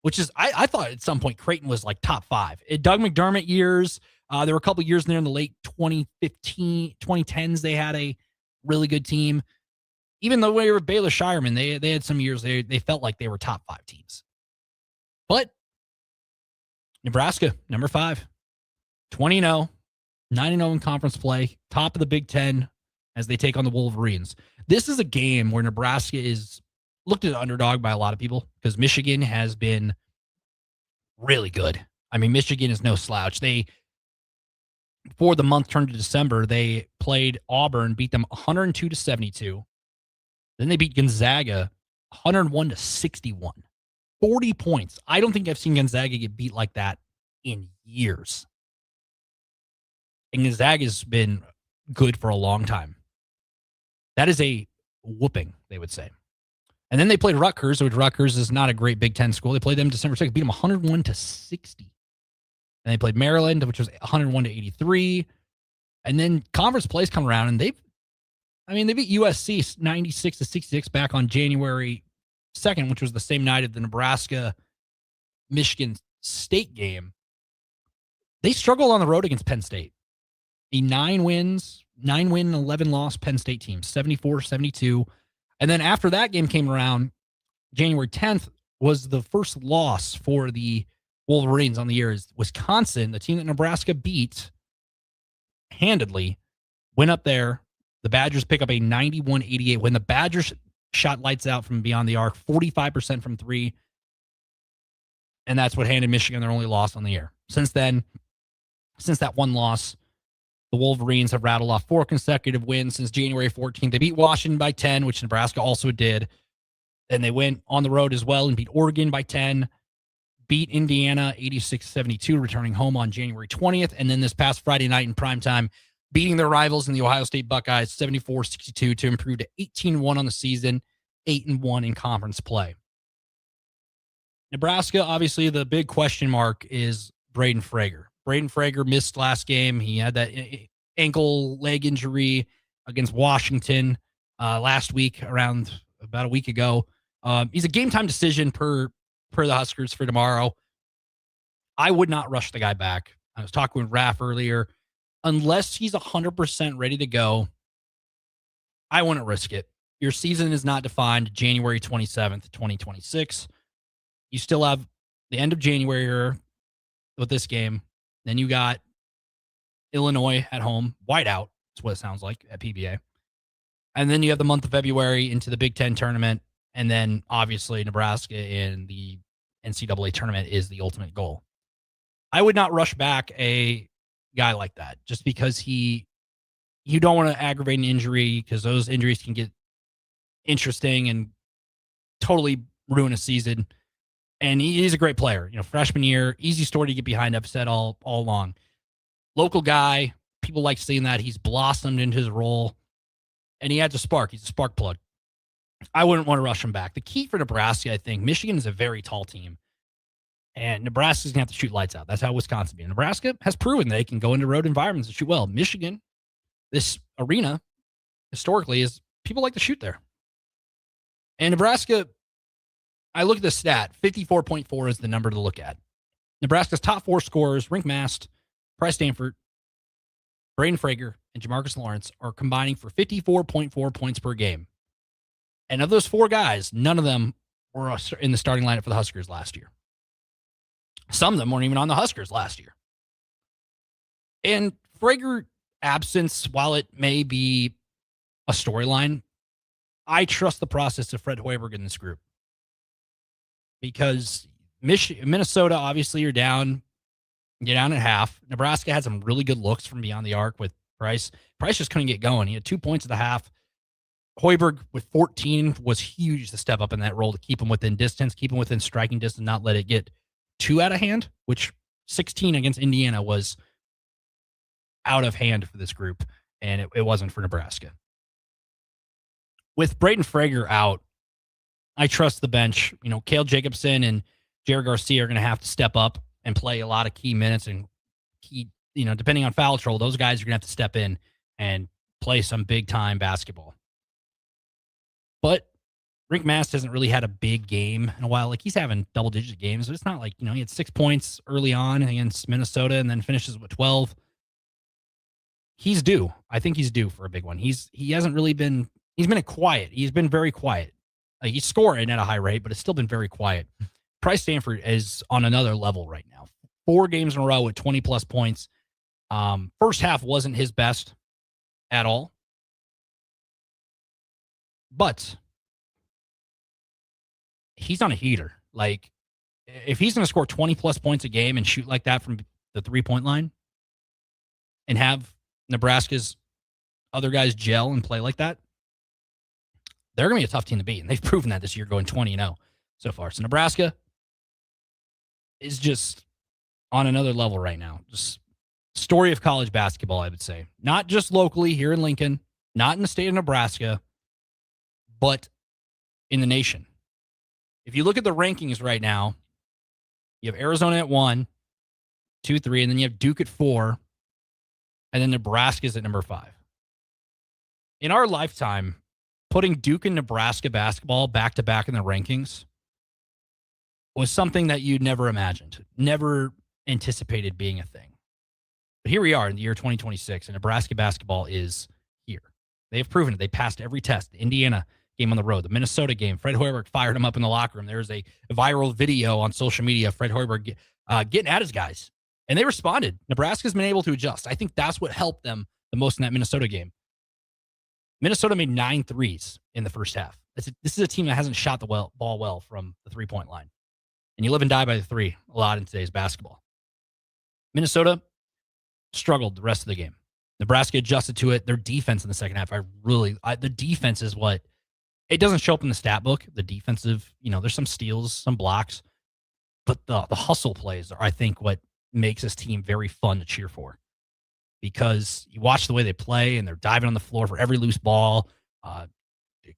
which is, I thought at some point Creighton was like top 5. At Doug McDermott years, there were a couple years in there in the late 2010s, they had a really good team. Even though they were Baylor Shireman, they had some years they felt like they were top 5 teams. But Nebraska, number 5, 20-0, 9-0 in conference play, top of the Big Ten as they take on the Wolverines. This is a game where Nebraska is looked at an underdog by a lot of people because Michigan has been really good. I mean, Michigan is no slouch. Before the month turned to December, they played Auburn, beat them 102-72. Then they beat Gonzaga 101-61. 40 points. I don't think I've seen Gonzaga get beat like that in years. And Gonzaga's been good for a long time. That is a whooping, they would say. And then they played Rutgers, which Rutgers is not a great Big Ten school. They played them December 6th, beat them 101-60. And they played Maryland, which was 101-83. And then conference plays come around, and they beat USC 96-66 back on January 2nd, which was the same night of the Nebraska-Michigan State game. They struggled on the road against Penn State. A 9-win, 11-loss Penn State team, 74-72. And then after that game came around, January 10th was the first loss for the Wolverines on the year. Is Wisconsin, the team that Nebraska beat handedly, went up there. The Badgers pick up a 91-88 win. The Badgers shot lights out from beyond the arc, 45% from 3. And that's what handed Michigan their only loss on the year. Since then, since that one loss, the Wolverines have rattled off 4 consecutive wins since January 14th. They beat Washington by 10, which Nebraska also did. And they went on the road as well and beat Oregon by 10, beat Indiana 86-72, returning home on January 20th. And then this past Friday night in primetime, beating their rivals in the Ohio State Buckeyes 74-62 to improve to 18-1 on the season, 8-1 in conference play. Nebraska, obviously, the big question mark is Braden Frager. Braden Frager missed last game. He had that ankle leg injury against Washington last week, around about a week ago. He's a game time decision per the Huskers for tomorrow. I would not rush the guy back. I was talking with Raph earlier. Unless he's 100% ready to go, I wouldn't risk it. Your season is not defined January 27th, 2026. You still have the end of January with this game. Then you got Illinois at home, whiteout. That's what it sounds like at PBA. And then you have the month of February into the Big Ten tournament. And then obviously Nebraska in the NCAA tournament is the ultimate goal. I would not rush back a guy like that just because you don't want to aggravate an injury, because those injuries can get interesting and totally ruin a season. And he's a great player. Freshman year, easy story to get behind. I've said all along. Local guy, people like seeing that. He's blossomed into his role, and he adds a spark. He's a spark plug. I wouldn't want to rush him back. The key for Nebraska, I think, Michigan is a very tall team, and Nebraska's going to have to shoot lights out. That's how Wisconsin be. Nebraska has proven they can go into road environments and shoot well. Michigan, this arena, historically, is people like to shoot there. And Nebraska, I look at the stat, 54.4 is the number to look at. Nebraska's top four scorers, Rink Mast, Price Stanford, Braden Frager, and Jamarcus Lawrence are combining for 54.4 points per game. And of those four guys, none of them were in the starting lineup for the Huskers last year. Some of them weren't even on the Huskers last year. And Frager absence, while it may be a storyline, I trust the process of Fred Hoiberg in this group. Because Minnesota, obviously, you're down at half. Nebraska had some really good looks from beyond the arc with Price. Price just couldn't get going. He had 2 points at the half. Hoiberg with 14 was huge to step up in that role to keep him within distance, keep him within striking distance, not let it get too out of hand, which 16 against Indiana was out of hand for this group, and it wasn't for Nebraska. With Braden Frager out, I trust the bench. Cale Jacobson and Jared Garcia are going to have to step up and play a lot of key minutes, and key, depending on foul trouble, those guys are going to have to step in and play some big time basketball. But Rink Mast hasn't really had a big game in a while. Like, he's having double-digit games, but it's not like, he had 6 points early on against Minnesota and then finishes with 12. He's due. I think he's due for a big one. He hasn't really been – he's been quiet. He's been very quiet. He's scoring at a high rate, but it's still been very quiet. Price Stanford is on another level right now. 4 games in a row with 20-plus points. First half wasn't his best at all. But he's on a heater. Like, if he's going to score 20-plus points a game and shoot like that from the three-point line and have Nebraska's other guys gel and play like that, they're going to be a tough team to beat. And they've proven that this year, going 20-0 so far. So Nebraska is just on another level right now. Just story of college basketball, I would say. Not just locally here in Lincoln, not in the state of Nebraska, but in the nation. If you look at the rankings right now, you have Arizona at 1, 2, 3, and then you have Duke at 4, and then Nebraska's at number 5. In our lifetime, putting Duke and Nebraska basketball back-to-back in the rankings was something that you'd never imagined, never anticipated being a thing. But here we are in the year 2026, and Nebraska basketball is here. They've proven it. They passed every test. The Indiana game on the road, the Minnesota game, Fred Hoiberg fired him up in the locker room. There's a viral video on social media of Fred Hoiberg getting at his guys, and they responded. Nebraska's been able to adjust. I think that's what helped them the most in that Minnesota game. Minnesota made 9 threes in the first half. This is a team that hasn't shot the ball well from the three-point line. And you live and die by the three a lot in today's basketball. Minnesota struggled the rest of the game. Nebraska adjusted to it. Their defense in the second half, the defense is what, it doesn't show up in the stat book. The defensive, there's some steals, some blocks, but the hustle plays are, I think, what makes this team very fun to cheer for. because you watch the way they play and they're diving on the floor for every loose ball.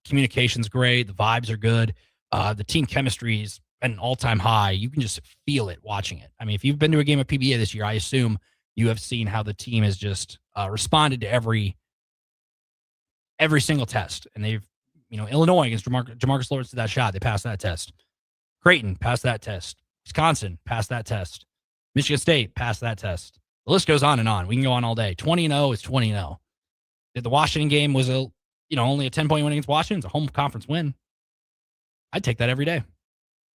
Communication's great. The vibes are good. The team chemistry is at an all-time high. You can just feel it watching it. I mean, if you've been to a game of PBA this year, I assume you have seen how the team has just responded to every single test. And they've, Illinois against Jamarcus Lawrence did that shot. They passed that test. Creighton passed that test. Wisconsin passed that test. Michigan State passed that test. The list goes on and on. We can go on all day. 20-0 is 20-0. The Washington game was only a 10-point win against Washington. It's a home conference win. I'd take that every day.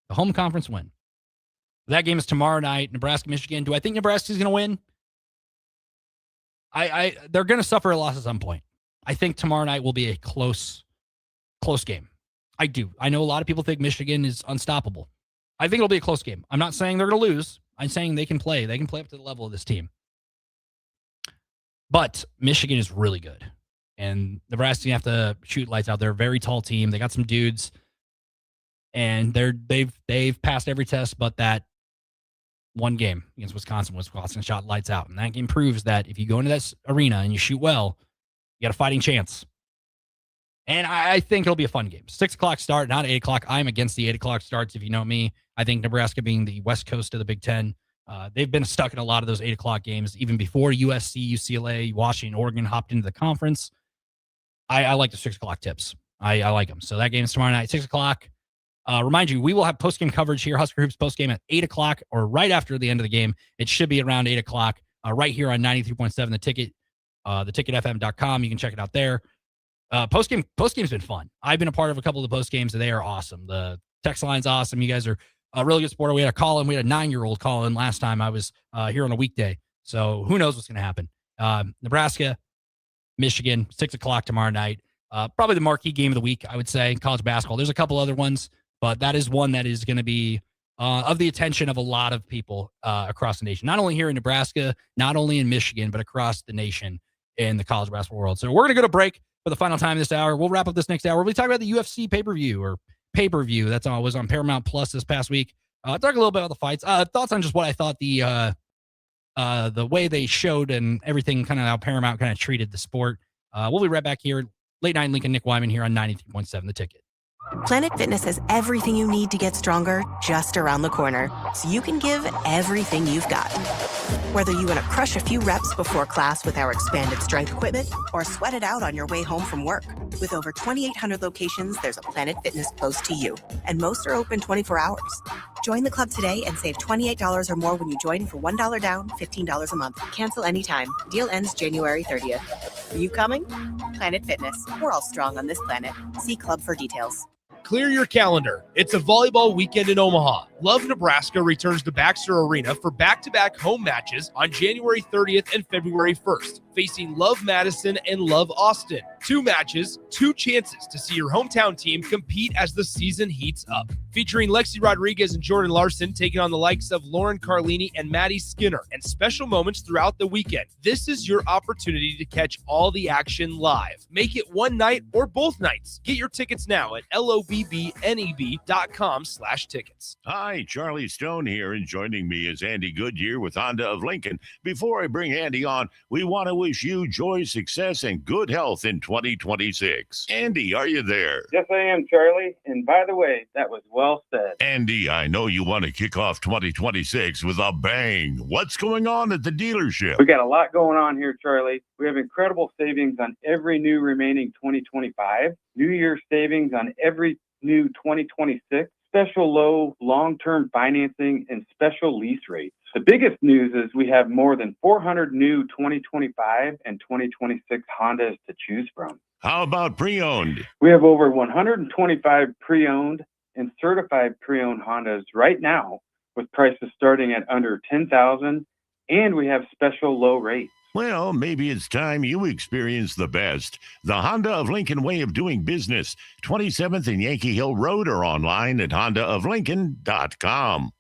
The home conference win. That game is tomorrow night, Nebraska, Michigan. Do I think Nebraska's going to win? They're going to suffer a loss at some point. I think tomorrow night will be a close game. I do. I know a lot of people think Michigan is unstoppable. I think it'll be a close game. I'm not saying they're going to lose. I'm saying they can play. They can play up to the level of this team. But Michigan is really good. And Nebraska's going to have to shoot lights out. They're a very tall team. They got some dudes. And they've passed every test but that one game against Wisconsin. Wisconsin shot lights out. And that game proves that if you go into that arena and you shoot well, you got a fighting chance. And I think it'll be a fun game. 6 o'clock start, not 8 o'clock. I'm against the 8 o'clock starts, if you know me. I think Nebraska being the West Coast of the Big Ten, they've been stuck in a lot of those 8 o'clock games, even before USC, UCLA, Washington, Oregon hopped into the conference. I like the 6 o'clock tips. I like them. So that game is tomorrow night, 6 o'clock. Remind you, we will have post-game coverage here, Husker Hoops post-game at 8 o'clock or right after the end of the game. It should be around 8 o'clock right here on 93.7 The Ticket, theticketfm.com. You can check it out there. Post-game's been fun. I've been a part of a couple of the post-games, and they are awesome. The text line's awesome. You guys are a really good supporter. We had a call-in. We had a 9-year-old call-in last time I was here on a weekday. So who knows what's going to happen. Nebraska, Michigan, 6 o'clock tomorrow night. Probably the marquee game of the week, I would say, college basketball. There's a couple other ones, but that is one that is going to be of the attention of a lot of people across the nation. Not only here in Nebraska, not only in Michigan, but across the nation in the college basketball world. So we're going to go to break for the final time this hour. We'll wrap up this next hour. We'll be talking about the UFC pay-per-view. That's was on Paramount Plus this past week. Talk a little bit about the fights. Thoughts on just what I thought the way they showed and everything, kind of how Paramount kind of treated the sport. We'll be right back here. Late Night Lincoln, Nick Whyman here on 93.7 The Ticket. Planet Fitness has everything you need to get stronger just around the corner, so you can give everything you've got. Whether you want to crush a few reps before class with our expanded strength equipment or sweat it out on your way home from work. With over 2,800 locations, there's a Planet Fitness close to you, and most are open 24 hours. Join the club today and save $28 or more when you join for $1 down, $15 a month. Cancel anytime. Deal ends January 30th. Are you coming? Planet Fitness. We're all strong on this planet. See club for details. Clear your calendar. It's a volleyball weekend in Omaha. Love Nebraska returns to Baxter Arena for back-to-back home matches on January 30th and February 1st, facing Love Madison and Love Austin. 2 matches, 2 chances to see your hometown team compete as the season heats up. Featuring Lexi Rodriguez and Jordan Larson taking on the likes of Lauren Carlini and Maddie Skinner, and special moments throughout the weekend. This is your opportunity to catch all the action live. Make it one night or both nights. Get your tickets now at lobbneb.com/tickets. Hi, Charlie Stone here, and joining me is Andy Goodyear with Honda of Lincoln. Before I bring Andy on, we want to wish you joy, success, and good health in 2026. Andy, are you there? Yes, I am, Charlie. And by the way, that was well said. Andy, I know you want to kick off 2026 with a bang. What's going on at the dealership? We got a lot going on here, Charlie. We have incredible savings on every new remaining 2025, New Year's savings on every new 2026, special low long-term financing, and special lease rates. The biggest news is we have more than 400 new 2025 and 2026 Hondas to choose from. How about pre-owned? We have over 125 pre-owned and certified pre-owned Hondas right now with prices starting at under $10,000, and we have special low rates. Well, maybe it's time you experience the best. The Honda of Lincoln way of doing business. 27th and Yankee Hill Road, or online at hondaoflincoln.com.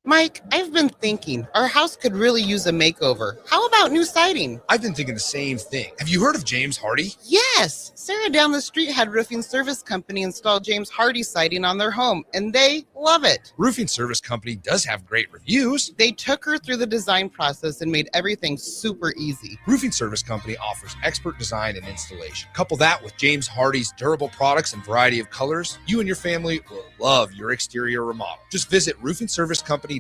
Mike, I've been thinking our house could really use a makeover. How about new siding? I've been thinking the same thing. Have you heard of James Hardy? Yes! Sarah down the street had Roofing Service Company install James Hardy siding on their home, and they love it. Roofing Service Company does have great reviews. They took her through the design process and made everything super easy. Roofing Service Company offers expert design and installation. Couple that with James Hardy's durable products and variety of colors, you and your family will love your exterior remodel. Just visit roofingservicecompany.com.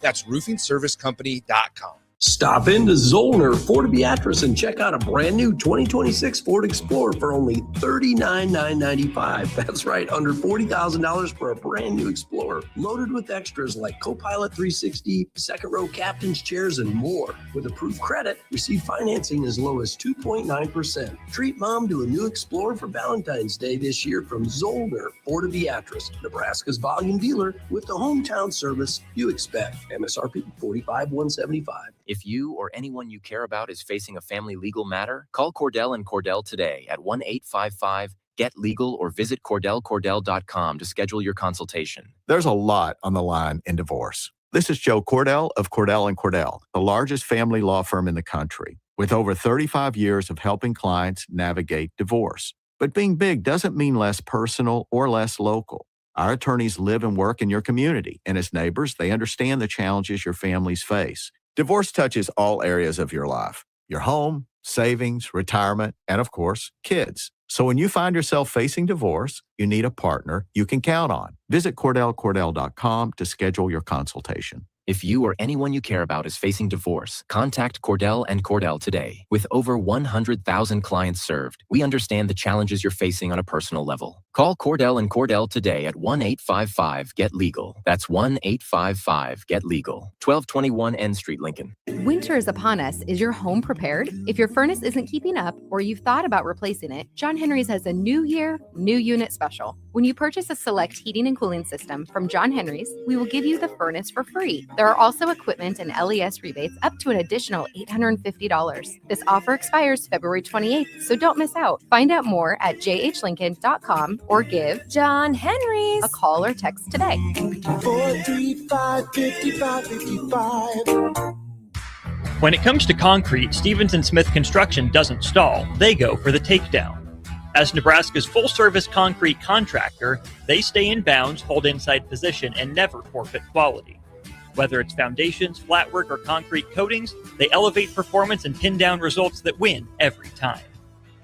That's roofingservicecompany.com. Stop into Zollner Ford Beatrice and check out a brand new 2026 Ford Explorer for only $39,995. That's right, under $40,000 for a brand new Explorer, loaded with extras like Copilot 360, second row captain's chairs, and more. With approved credit, receive financing as low as 2.9%. Treat mom to a new Explorer for Valentine's Day this year from Zollner Ford Beatrice, Nebraska's volume dealer with the hometown service you expect. MSRP $45,175. If you or anyone you care about is facing a family legal matter, call Cordell and Cordell today at 1-855-GET-LEGAL or visit CordellCordell.com to schedule your consultation. There's a lot on the line in divorce. This is Joe Cordell of Cordell & Cordell, the largest family law firm in the country, with over 35 years of helping clients navigate divorce. But being big doesn't mean less personal or less local. Our attorneys live and work in your community, and as neighbors, they understand the challenges your families face. Divorce touches all areas of your life, your home, savings, retirement, and of course, kids. So when you find yourself facing divorce, you need a partner you can count on. Visit CordellCordell.com to schedule your consultation. If you or anyone you care about is facing divorce, contact Cordell and Cordell today. With over 100,000 clients served, we understand the challenges you're facing on a personal level. Call Cordell and Cordell today at 1-855-GET-LEGAL. That's 1-855-GET-LEGAL. 1221 N Street, Lincoln. Winter is upon us. Is your home prepared? If your furnace isn't keeping up or you've thought about replacing it, John Henry's has a new year, new unit special. When you purchase a select heating and cooling system from John Henry's, we will give you the furnace for free. There are also equipment and LES rebates up to an additional $850. This offer expires February 28th, so don't miss out. Find out more at jhlincoln.com or give John Henry's a call or text today. 435-5555. When it comes to concrete, Stevens & Smith Construction doesn't stall. They go for the takedown. As Nebraska's full-service concrete contractor, they stay in bounds, hold inside position, and never forfeit quality. Whether it's foundations, flatwork, or concrete coatings, they elevate performance and pin down results that win every time.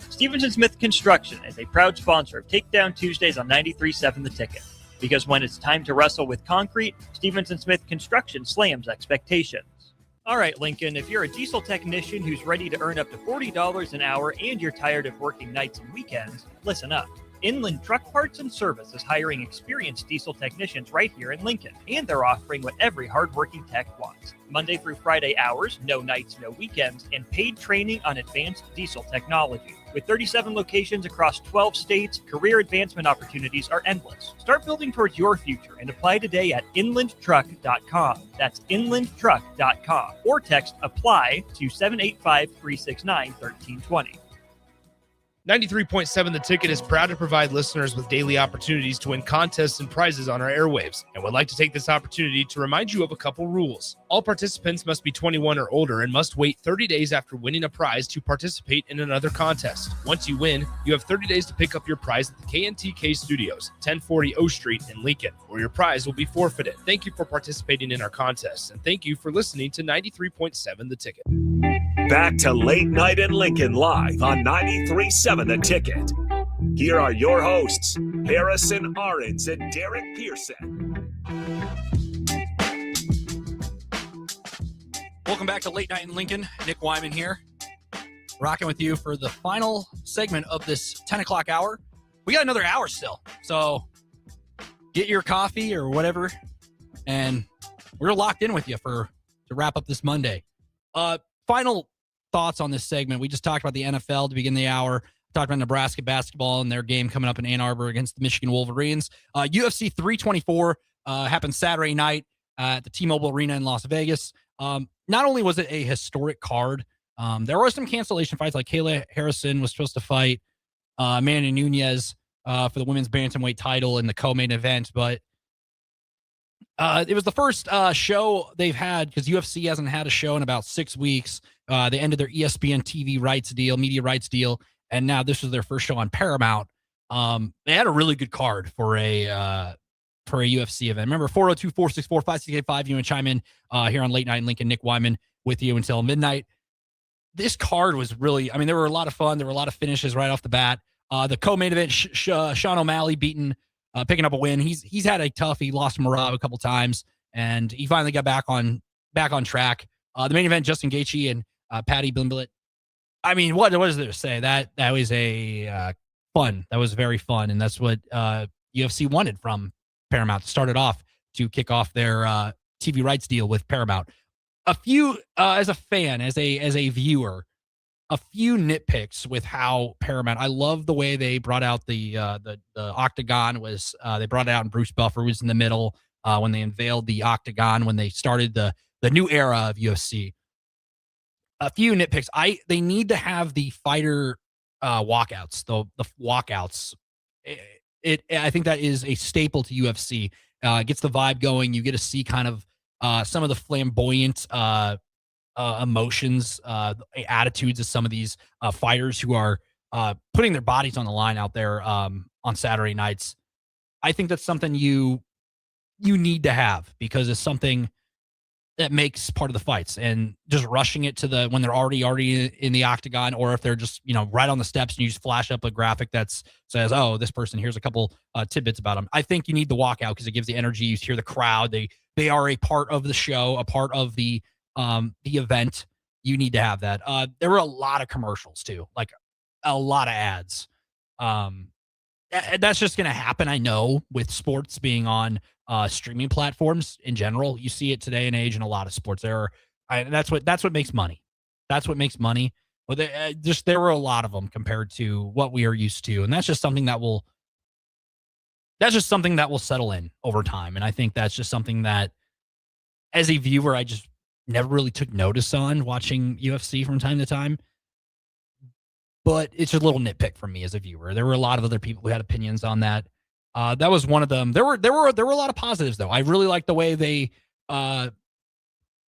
Stevens & Smith Construction is a proud sponsor of Takedown Tuesdays on 93.7 The Ticket. Because when it's time to wrestle with concrete, Stevens & Smith Construction slams expectations. All right, Lincoln, if you're a diesel technician who's ready to earn up to $40 an hour and you're tired of working nights and weekends, listen up. Inland Truck Parts and Service is hiring experienced diesel technicians right here in Lincoln, and they're offering what every hardworking tech wants. Monday through Friday hours, no nights, no weekends, and paid training on advanced diesel technology. With 37 locations across 12 states, career advancement opportunities are endless. Start building towards your future and apply today at inlandtruck.com. That's inlandtruck.com. Or text APPLY to 785-369-1320. 93.7 The Ticket is proud to provide listeners with daily opportunities to win contests and prizes on our airwaves, and would like to take this opportunity to remind you of a couple rules. All participants must be 21 or older and must wait 30 days after winning a prize to participate in another contest. Once you win, you have 30 days to pick up your prize at the KNTK Studios, 1040 O Street in Lincoln, or your prize will be forfeited. Thank you for participating in our contests, and thank you for listening to 93.7 The Ticket. Back to Late Night in Lincoln live on 93.7 The Ticket. Here are your hosts, Harrison Arons and Derek Pearson. Welcome back to Late Night in Lincoln. Nick Whyman here, rocking with you for the final segment of this 10 o'clock hour. We got another hour still, so get your coffee or whatever, and we're locked in with you to wrap up this Monday. Final thoughts on this segment. We just talked about the NFL to begin the hour. Talked about Nebraska basketball and their game coming up in Ann Arbor against the Michigan Wolverines. UFC 324 happened Saturday night at the T-Mobile Arena in Las Vegas. Not only was it a historic card, there were some cancellation fights, like Kayla Harrison was supposed to fight Amanda Nunes for the women's bantamweight title in the co-main event, but It was the first show they've had because UFC hasn't had a show in about 6 weeks. They ended their ESPN TV rights deal, media rights deal, and now this was their first show on Paramount. They had a really good card for a UFC event. Remember, 402-464-5685. You want to chime in here on Late Night Lincoln. Nick Whyman with you until midnight. This card was really, I mean, there were a lot of fun. There were a lot of finishes right off the bat. The co-main event, Sean O'Malley picking up a win. He's had a tough. He lost to Murad a couple times, and he finally got back on track. The main event, Justin Gaethje and Paddy Pimblett. I mean, what is there to say? That was a fun. That was very fun, and that's what UFC wanted from Paramount to start it off, to kick off their TV rights deal with Paramount. A few, as a fan, as a viewer, a few nitpicks with how Paramount. I love the way they brought out the Octagon. They brought it out, and Bruce Buffer was in the middle when they unveiled the Octagon, when they started the new era of UFC. A few nitpicks. They need to have the fighter walkouts. The walkouts. I think that is a staple to UFC. Gets the vibe going. You get to see kind of some of the flamboyant emotions, attitudes of some of these fighters who are putting their bodies on the line out there on Saturday nights. I think that's something you need to have, because it's something that makes part of the fights, and just rushing it to when they're already in the octagon, or if they're just, right on the steps and you just flash up a graphic that says, oh, this person, here's a couple tidbits about them. I think you need the walkout because it gives the energy. You hear the crowd. They are a part of the show, a part of the event. You need to have that. There were a lot of commercials too, like a lot of ads. That's just going to happen. I know, with sports being on streaming platforms in general, you see it today and age in a lot of sports. That's what makes money. That's what makes money. But there were a lot of them compared to what we are used to, and that's just something that will settle in over time. And I think that's just something that, as a viewer, I just never really took notice on watching UFC from time to time. But it's a little nitpick from me as a viewer. There were a lot of other people who had opinions on that. That was one of them. There were a lot of positives though. I really liked the way they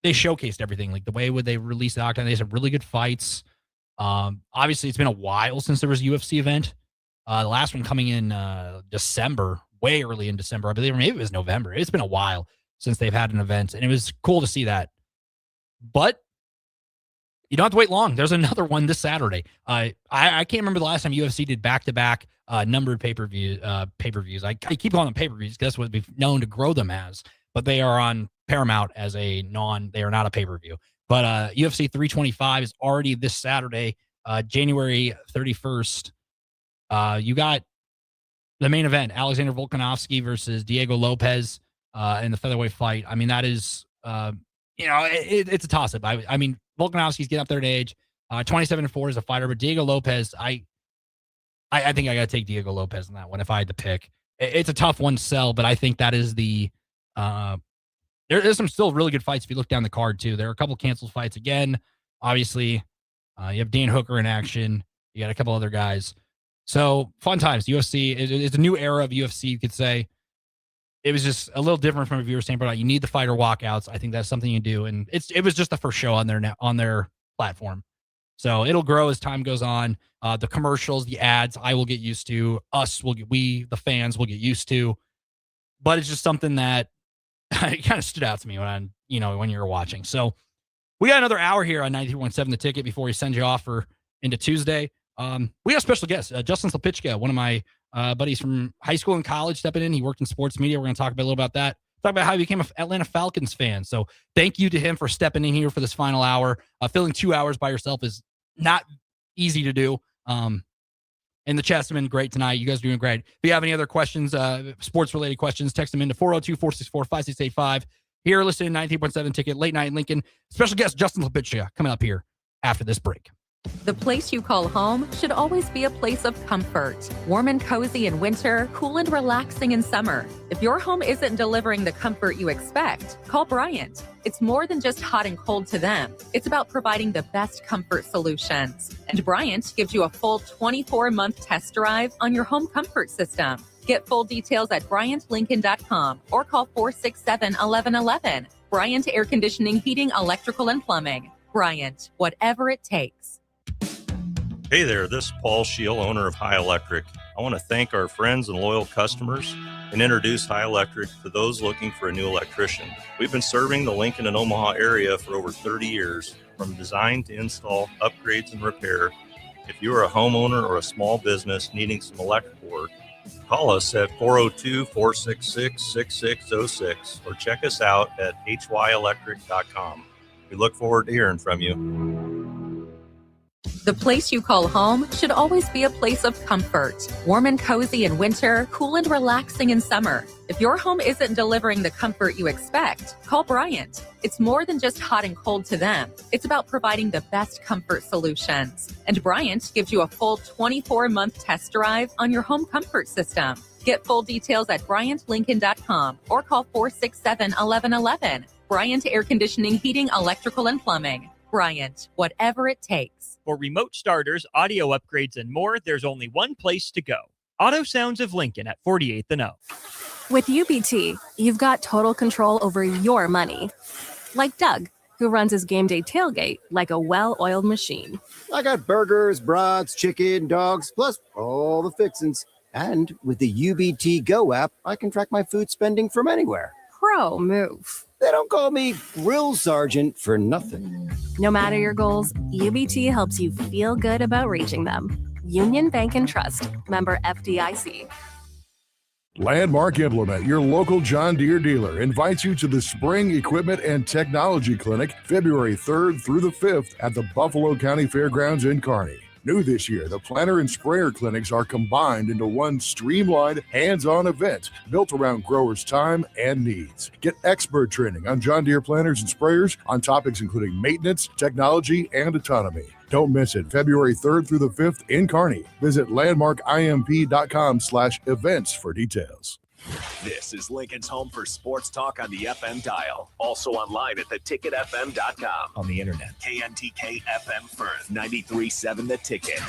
showcased everything, like the way they released the Octagon. They had some really good fights. Obviously, it's been a while since there was a UFC event. The last one coming in December, way early in December, I believe, or maybe it was November. It's been a while since they've had an event, and it was cool to see that. But you don't have to wait long. There's another one this Saturday. I can't remember the last time UFC did back-to-back numbered pay-per-views. I keep calling them pay-per-views because that's what we've known to grow them as. But they are on Paramount as they are not a pay-per-view. But UFC 325 is already this Saturday, January 31st. You got the main event, Alexander Volkanovski versus Diego Lopez in the featherweight fight. I mean, that is, it's a toss-up. I mean, Volkanovski's getting up there in age. 27-4 as a fighter, but Diego Lopez, I think I got to take Diego Lopez in that one if I had to pick. It's a tough one to sell, but I think that is there's some still really good fights if you look down the card too. There are a couple canceled fights again. Obviously, you have Dan Hooker in action. You got a couple other guys. So fun times. UFC it's a new era of UFC, you could say. It was just a little different from a viewer standpoint. You need the fighter walkouts. I think that's something you do, and it was just the first show on their platform. So it'll grow as time goes on. The commercials, the ads, I will get used to. The fans will get used to. But it's just something that it kind of stood out to me when you're watching. So we got another hour here on 93.7 The Ticket before we send you off into Tuesday. We got a special guest, Justin Slapitchka, one of my buddies from high school and college, stepping in. He worked in sports media. We're going to talk a little about that. Talk about how he became an Atlanta Falcons fan. So thank you to him for stepping in here for this final hour. Filling 2 hours by yourself is not easy to do. And the chat's been great tonight. You guys are doing great. If you have any other questions, sports-related questions, text them into 402-464-5685. Here, listening to 19.7 Ticket, Late Night Lincoln. Special guest Justin Slapitchka coming up here after this break. The place you call home should always be a place of comfort. Warm and cozy in winter, cool and relaxing in summer. If your home isn't delivering the comfort you expect, call Bryant. It's more than just hot and cold to them. It's about providing the best comfort solutions. And Bryant gives you a full 24-month test drive on your home comfort system. Get full details at BryantLincoln.com or call 467-1111. Bryant Air Conditioning, Heating, Electrical, and Plumbing. Bryant, whatever it takes. Hey there, this is Paul Scheel, owner of High Electric. I want to thank our friends and loyal customers and introduce High Electric to those looking for a new electrician. We've been serving the Lincoln and Omaha area for over 30 years, from design to install, upgrades, and repair. If you are a homeowner or a small business needing some electrical work, call us at 402-466-6606 or check us out at hyelectric.com. We look forward to hearing from you. The place you call home should always be a place of comfort. Warm and cozy in winter, cool and relaxing in summer. If your home isn't delivering the comfort you expect, call Bryant. It's more than just hot and cold to them. It's about providing the best comfort solutions. And Bryant gives you a full 24-month test drive on your home comfort system. Get full details at BryantLincoln.com or call 467-1111. Bryant Air Conditioning, Heating, Electrical, and Plumbing. Bryant, whatever it takes. For remote starters, audio upgrades, and more, there's only one place to go. Auto Sounds of Lincoln at 48th and O. With UBT, you've got total control over your money. Like Doug, who runs his game day tailgate like a well-oiled machine. I got burgers, brats, chicken, dogs, plus all the fixins. And with the UBT Go app, I can track my food spending from anywhere. Pro move. They don't call me Grill Sergeant for nothing. No matter your goals, UBT helps you feel good about reaching them. Union Bank and Trust. Member FDIC. Landmark Implement, your local John Deere dealer, invites you to the Spring Equipment and Technology Clinic, February 3rd through the 5th at the Buffalo County Fairgrounds in Kearney. New this year, the planter and sprayer clinics are combined into one streamlined, hands-on event built around growers' time and needs. Get expert training on John Deere planters and sprayers on topics including maintenance, technology, and autonomy. Don't miss it, February 3rd through the 5th in Kearney. Visit landmarkimp.com/events for details. This is Lincoln's home for sports talk on the FM dial. Also online at theticketfm.com. On the internet. KNTK FM Firth, 93.7 The Ticket.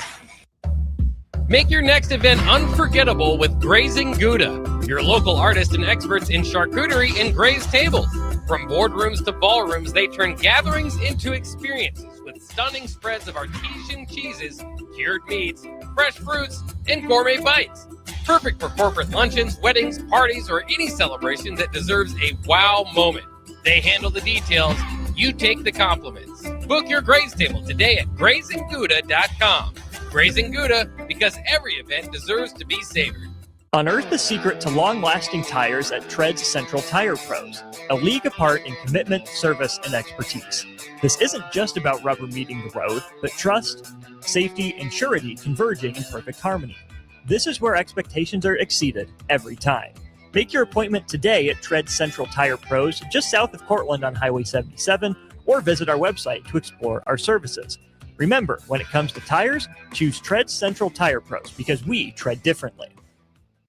Make your next event unforgettable with Grazing Gouda, your local artists and experts in charcuterie and grazed tables. From boardrooms to ballrooms, they turn gatherings into experiences with stunning spreads of artesian cheeses, cured meats, fresh fruits, and gourmet bites. Perfect for corporate luncheons, weddings, parties, or any celebration that deserves a wow moment. They handle the details. You take the compliments. Book your graze table today at GrazingGouda.com. Grazing Gouda, because every event deserves to be savored. Unearth the secret to long-lasting tires at Tread's Central Tire Pros, a league apart in commitment, service, and expertise. This isn't just about rubber meeting the road, but trust, safety, and surety converging in perfect harmony. This is where expectations are exceeded every time. Make your appointment today at Tread Central Tire Pros, just south of Cortland on Highway 77, or visit our website to explore our services. Remember, when it comes to tires, choose Tread Central Tire Pros because we tread differently.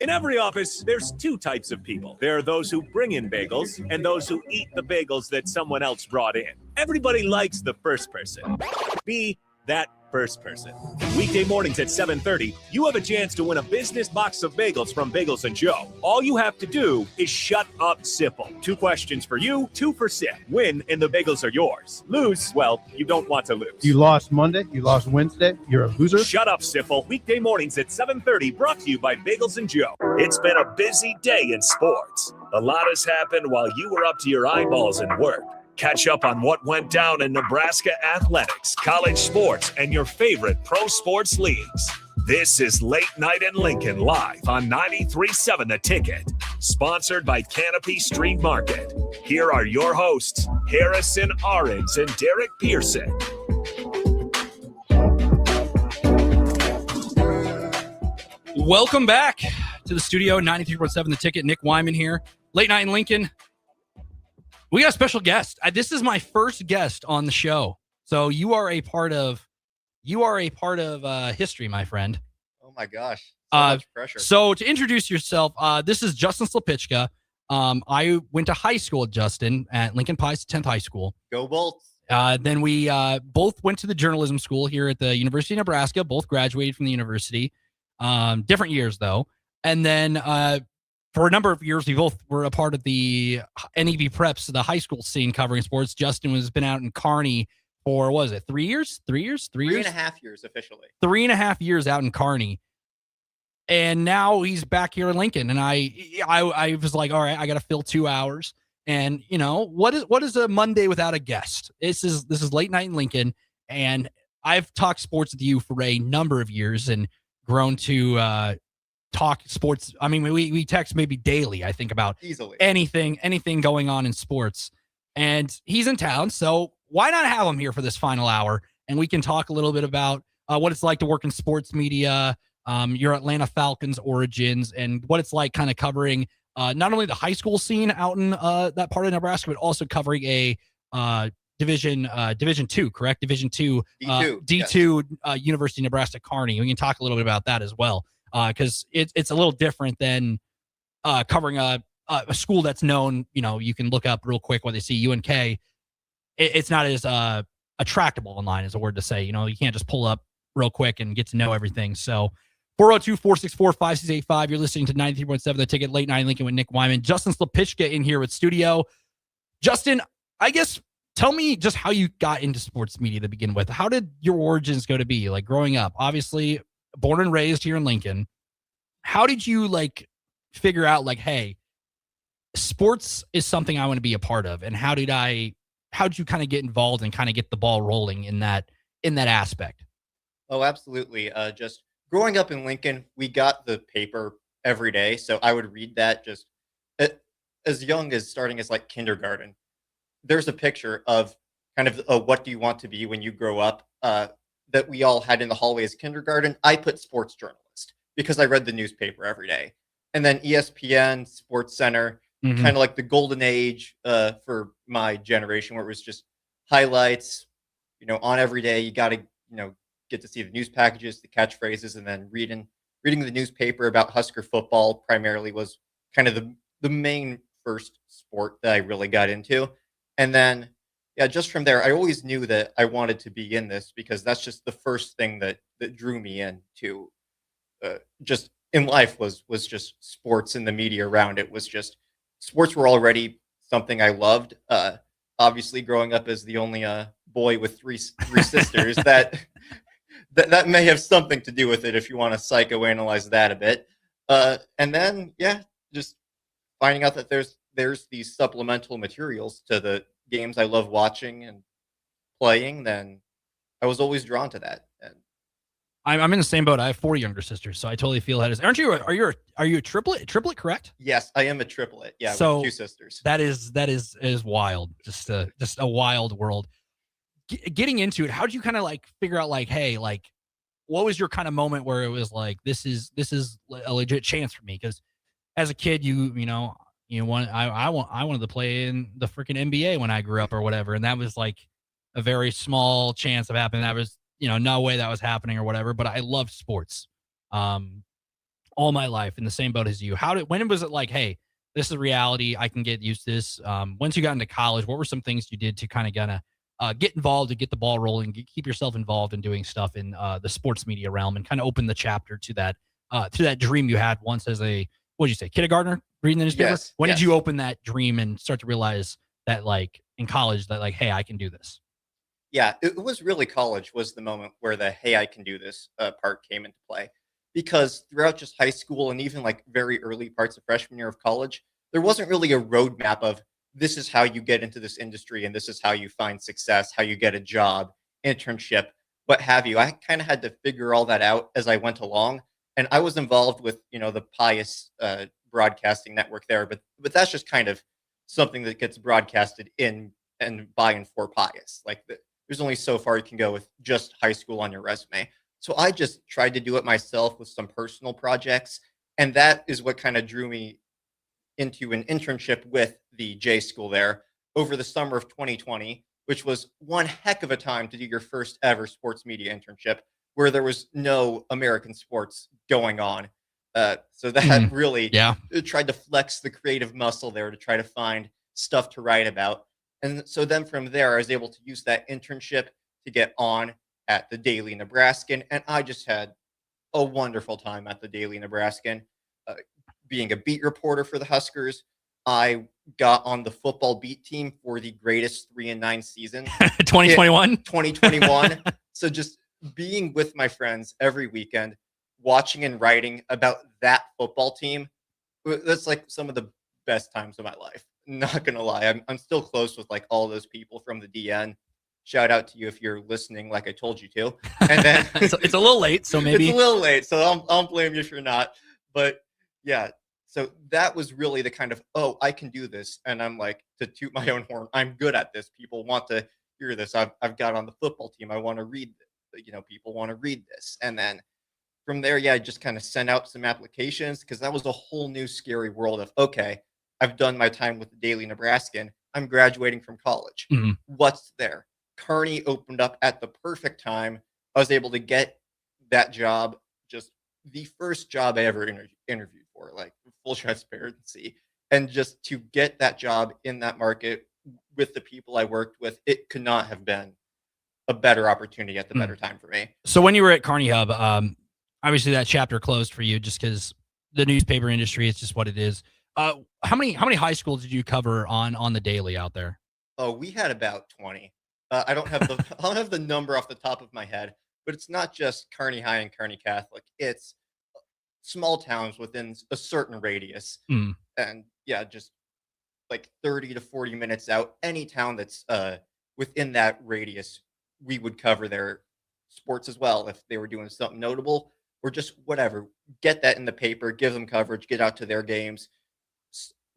In every office, there's two types of people. There are those who bring in bagels and those who eat the bagels that someone else brought in. Everybody likes the first person. Be that first person. Weekday mornings at 7:30, you have a chance to win a business box of bagels from Bagels & Joe. All you have to do is shut up, Sipple. 2 questions for you, 2 for Sip. Win, and the bagels are yours. Lose, well, you don't want to lose. You lost Monday, you lost Wednesday, you're a loser. Shut up, Sipple. Weekday mornings at 7:30, brought to you by Bagels & Joe. It's been a busy day in sports. A lot has happened while you were up to your eyeballs in work. Catch up on what went down in Nebraska athletics, college sports, and your favorite pro sports leagues. This is Late Night in Lincoln, live on 93.7 The Ticket. Sponsored by Canopy Street Market. Here are your hosts, Harrison Arens and Derek Pearson. Welcome back to the studio, 93.7 The Ticket. Nick Whyman here. Late Night in Lincoln. We got a special guest. This is my first guest on the show. So you are a part of history, my friend. Oh my gosh. So much pressure. So to introduce yourself, this is Justin Slapitchka. I went to high school with Justin at Lincoln Pies 10th High School. Go Bolts. Then we both went to the journalism school here at the University of Nebraska, both graduated from the university. Different years, though. And then for a number of years, we both were a part of the NEB Preps, the high school scene covering sports. Justin has been out in Kearney for, what was it, 3 years? 3 years? 3 years? 3.5 years officially. 3.5 years out in Kearney. And now he's back here in Lincoln. And I was like, all right, I got to fill 2 hours. And, you know, what is a Monday without a guest? This is late night in Lincoln. And I've talked sports with you for a number of years and grown to talk sports. I mean, we text maybe daily, I think, about easily anything going on in sports. And he's in town, so why not have him here for this final hour? And we can talk a little bit about what it's like to work in sports media, your Atlanta Falcons origins, and what it's like kind of covering not only the high school scene out in that part of Nebraska, but also covering a Division 2, correct? Division 2, D2, yes. University of Nebraska Kearney. We can talk a little bit about that as well. Because it's a little different than covering a school that's known. You know, you can look up real quick when they see UNK. It's not as attractable online is a word to say. You know, you can't just pull up real quick and get to know everything. So 402-464-5685. You're listening to 93.7 The Ticket, Late Night Lincoln with Nick Whyman. Justin Slapitchka in here with studio. Justin, I guess tell me just how you got into sports media to begin with. How did your origins go to be? Like growing up, obviously born and raised here in Lincoln. How did you like figure out like, hey, sports is something I want to be a part of? And how did you kind of get involved and kind of get the ball rolling in that aspect? Oh, absolutely. Just growing up in Lincoln, we got the paper every day. So I would read that just as young as starting as like kindergarten. There's a picture of kind of what do you want to be when you grow up that we all had in the hallway as kindergarten. I put sports journalist because I read the newspaper every day. And then ESPN, Sports Center, kind of like the golden age for my generation, where it was just highlights, you know, on every day. You got to, you know, get to see the news packages, the catchphrases, and then reading the newspaper about Husker football primarily was kind of the main first sport that I really got into. And then, yeah, just from there, I always knew that I wanted to be in this because that's just the first thing that drew me into just in life was just sports, and the media around it was just sports were already something I loved. Obviously, growing up as the only boy with three sisters, that may have something to do with it if you want to psychoanalyze that a bit. And then, yeah, just finding out that there's these supplemental materials to the games I love watching and playing, then I was always drawn to that. And I'm in the same boat. I have 4 younger sisters, so I totally feel that. Aren't you? Are you a triplet? Triplet, correct? Yes, I am a triplet. Yeah, so with 2 sisters. That is wild. Just a wild world. Getting into it, how did you kind of like figure out like, hey, like, what was your kind of moment where it was like, this is a legit chance for me? Because as a kid, I wanted to play in the freaking NBA when I grew up or whatever. And that was like a very small chance of happening. That was, no way that was happening or whatever, but I loved sports, all my life, in the same boat as you. When was it like, hey, this is reality, I can get used to this? Once you got into college, what were some things you did to kind of get involved and get the ball rolling, keep yourself involved in doing stuff in the sports media realm, and kind of open the chapter to that dream you had once as a, what'd you say, kindergartner, reading the newspaper? Yes, when yes. did you open that dream and start to realize that, like, in college, that, like, hey, I can do this? Yeah, it was really college was the moment where the hey, I can do this part came into play. Because throughout just high school and even like very early parts of freshman year of college, there wasn't really a roadmap of this is how you get into this industry and this is how you find success, how you get a job, internship, what have you. I kind of had to figure all that out as I went along. And I was involved with, the Pius broadcasting network there, but that's just kind of something that gets broadcasted in and by and for Pius. There's only so far you can go with just high school on your resume. So I just tried to do it myself with some personal projects. And that is what kind of drew me into an internship with the J School there over the summer of 2020, which was one heck of a time to do your first ever sports media internship where there was no American sports going on. So that really tried to flex the creative muscle there to try to find stuff to write about. And so then from there, I was able to use that internship to get on at the Daily Nebraskan. And I just had a wonderful time at the Daily Nebraskan. being a beat reporter for the Huskers. I got on the football beat team for the greatest 3-9 season. 2021? 2021. So just being with my friends every weekend, watching and writing about that football team, that's like some of the best times of my life. Not gonna lie. I'm still close with like all those people from the DN. Shout out to you if you're listening, like I told you to. And then it's a little late, so maybe it's a little late, so I'll blame you if you're not. But yeah, so that was really the kind of, oh, I can do this, and I'm like, to toot my own horn, I'm good at this. People want to hear this. I've got on the football team. I want to read, people want to read this, and then from there, yeah, I just kind of sent out some applications because that was a whole new scary world of, okay, I've done my time with the Daily Nebraskan. I'm graduating from college. Mm-hmm. What's there? Kearney opened up at the perfect time. I was able to get that job, just the first job I ever interviewed for, like full transparency. And just to get that job in that market with the people I worked with, it could not have been a better opportunity at the better time for me. So when you were at Kearney Hub, obviously that chapter closed for you just because the newspaper industry, it's just what it is. How many high schools did you cover on the daily out there? Oh, we had about 20. I don't have the number off the top of my head, but it's not just Kearney High and Kearney Catholic. It's small towns within a certain radius. And yeah, just like 30 to 40 minutes out, any town that's within that radius, we would cover their sports as well if they were doing something notable or just whatever. Get that in the paper, give them coverage, get out to their games.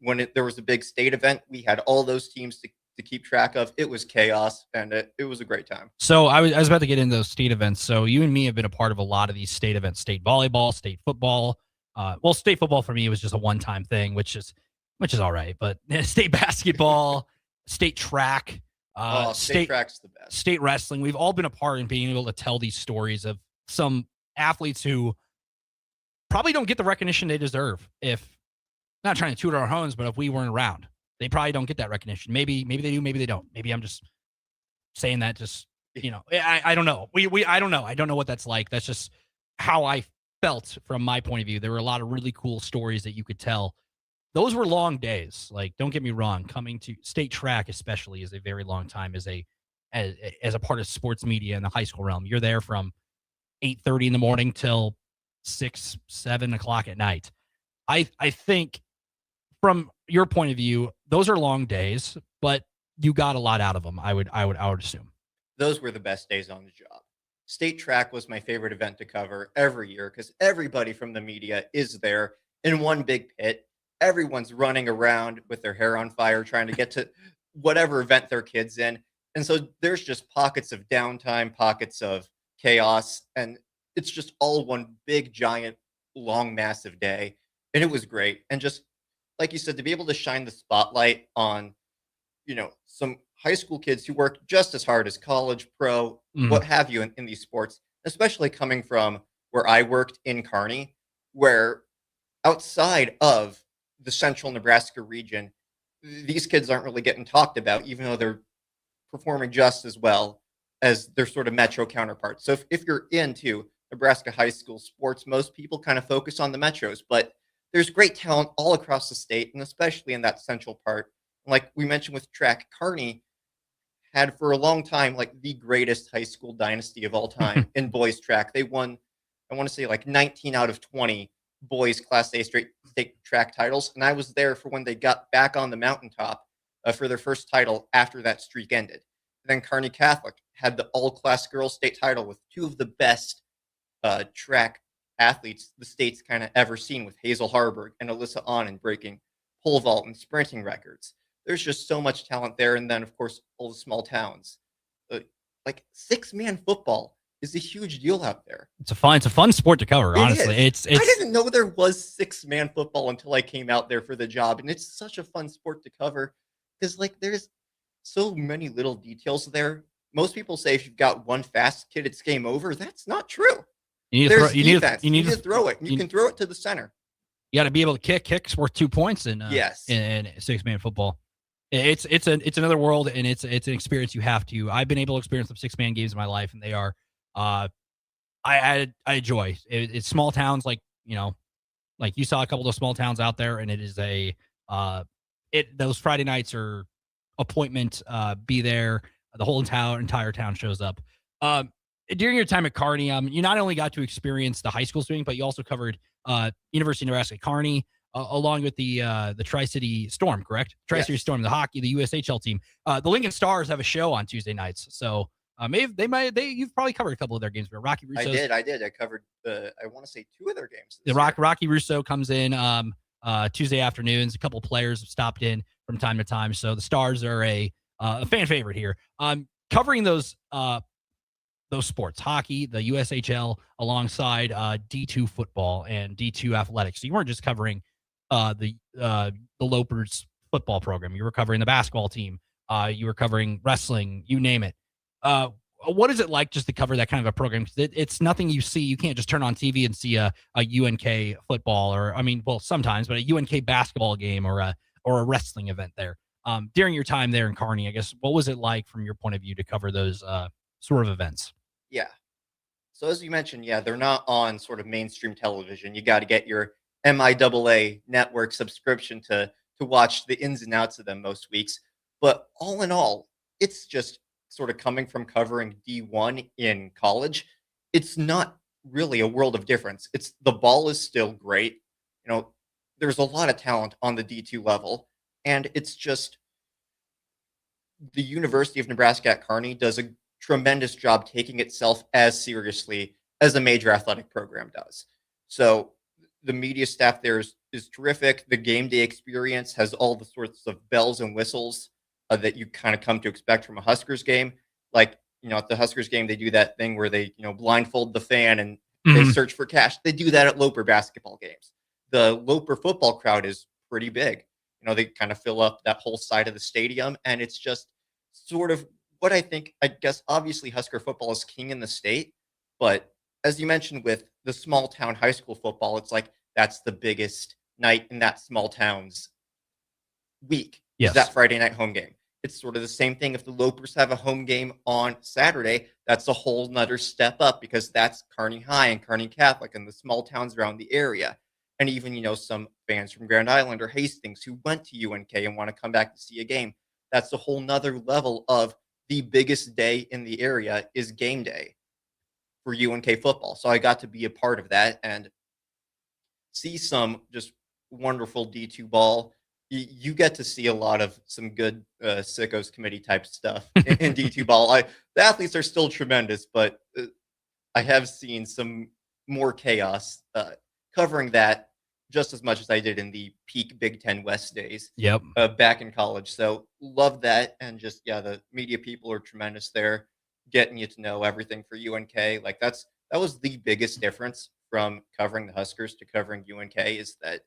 When there was a big state event, we had all those teams to keep track of. It was chaos, and it was a great time. So I was about to get into those state events. So you and me have been a part of a lot of these state events: state volleyball, state football. Well, state football for me was just a one-time thing, which is all right. But state basketball, state track, state track's the best. State wrestling. We've all been a part in being able to tell these stories of some athletes who probably don't get the recognition they deserve. If not trying to toot our horns, but if we weren't around, they probably don't get that recognition. Maybe they do, maybe they don't. Maybe I'm just saying that just, I don't know. I don't know. I don't know what that's like. That's just how I felt from my point of view. There were a lot of really cool stories that you could tell. Those were long days. Like, don't get me wrong. Coming to state track, especially, is a very long time as a part of sports media in the high school realm. You're there from 8:30 in the morning till 6, 7 o'clock at night. I think from your point of view, those are long days, but you got a lot out of them. I would assume. Those were the best days on the job. State track was my favorite event to cover every year because everybody from the media is there in one big pit. Everyone's running around with their hair on fire trying to get to whatever event their kid's in. And so there's just pockets of downtime, pockets of chaos, and it's just all one big, giant, long, massive day. And it was great. And just like you said, to be able to shine the spotlight on, some high school kids who work just as hard as college, pro, what have you in these sports, especially coming from where I worked in Kearney, where outside of the central Nebraska region, these kids aren't really getting talked about, even though they're performing just as well as their sort of metro counterparts. So if you're into Nebraska high school sports, most people kind of focus on the metros, but there's great talent all across the state, and especially in that central part. Like we mentioned with track, Kearney had for a long time like the greatest high school dynasty of all time in boys track. They won, I want to say, like 19 out of 20 boys Class A state track titles, and I was there for when they got back on the mountaintop for their first title after that streak ended. And then Kearney Catholic had the all-class girls state title with two of the best track athletes the state's kind of ever seen, with Hazel Harburg and Alyssa Onnen breaking pole vault and sprinting records. There's just so much talent there. And then, of course, all the small towns. Like 6-man football is a huge deal out there. It's a fun sport to cover, honestly. It's I didn't know there was 6-man football until I came out there for the job. And it's such a fun sport to cover because, like, there's so many little details there. Most people say if you've got one fast kid, it's game over. That's not true. You need to throw it. You can throw it to the center. You got to be able to kick. Kick's worth 2 points in yes. in 6-man football. It's another world, and it's an experience you have to. I've been able to experience some 6-man games in my life, and they are I enjoy. It's small towns like Like you saw a couple of small towns out there, and it is those Friday nights are appointment, be there. The whole entire town shows up. During your time at Kearney, you not only got to experience the high school swimming, but you also covered University of Nebraska Kearney, along with the Tri-City Storm, correct? Tri-City Storm, the hockey, the USHL team. The Lincoln Stars have a show on Tuesday nights, so you've probably covered a couple of their games. But Rocky Russo, I did. I covered I want to say 2 of their games. The Rocky Russo comes in Tuesday afternoons. A couple of players have stopped in from time to time, so the Stars are a fan favorite here. Covering those sports, hockey, the USHL, alongside D2 football and D2 athletics. So you weren't just covering the Lopers football program. You were covering the basketball team. You were covering wrestling, you name it. What is it like just to cover that kind of a program? It's nothing you see. You can't just turn on TV and see a UNK football sometimes, but a UNK basketball game or a wrestling event there. During your time there in Kearney, I guess, what was it like from your point of view to cover those sort of events? Yeah. So as you mentioned, they're not on sort of mainstream television. You got to get your MIAA network subscription to watch the ins and outs of them most weeks. But all in all, it's just sort of coming from covering D1 in college. It's not really a world of difference. The ball is still great. There's a lot of talent on the D2 level, and it's just the University of Nebraska at Kearney does a tremendous job taking itself as seriously as a major athletic program does. So the media staff there is terrific. The game day experience has all the sorts of bells and whistles that you kind of come to expect from a Huskers game. Like, at the Huskers game, they do that thing where they, blindfold the fan and they search for cash. They do that at Loper basketball games. The Loper football crowd is pretty big. They kind of fill up that whole side of the stadium, and it's just sort of what I guess, obviously Husker football is king in the state, but as you mentioned with the small town high school football, it's like that's the biggest night in that small town's week. Yes. Is that Friday night home game. It's sort of the same thing. If the Lopers have a home game on Saturday, that's a whole nother step up because that's Kearney High and Kearney Catholic and the small towns around the area. And even, some fans from Grand Island or Hastings who went to UNK and want to come back to see a game. That's a whole nother level of the biggest day in the area is game day for UNK football. So I got to be a part of that and see some just wonderful D2 ball. You get to see a lot of some good sickos committee type stuff in D2 ball. The athletes are still tremendous, but I have seen some more chaos covering that just as much as I did in the peak Big Ten West days. Yep. Back in college. So love that. And just, the media people are tremendous there, getting you to know everything for UNK. Like that was the biggest difference from covering the Huskers to covering UNK is that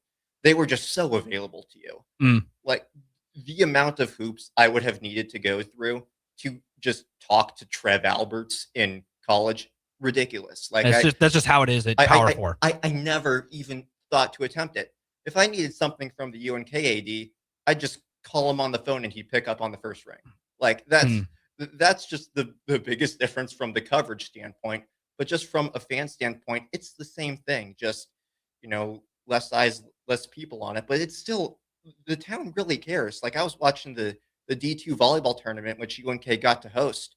they were just so available to you. Like the amount of hoops I would have needed to go through to just talk to Trev Alberts in college, ridiculous. Like that's just how it is at Power 4. I never even thought to attempt it. If I needed something from the UNK AD, I'd just call him on the phone and he'd pick up on the first ring. Like that's just the biggest difference from the coverage standpoint. But just from a fan standpoint, it's the same thing. Just, less eyes, less people on it. But it's still, the town really cares. Like I was watching the D2 volleyball tournament, which UNK got to host.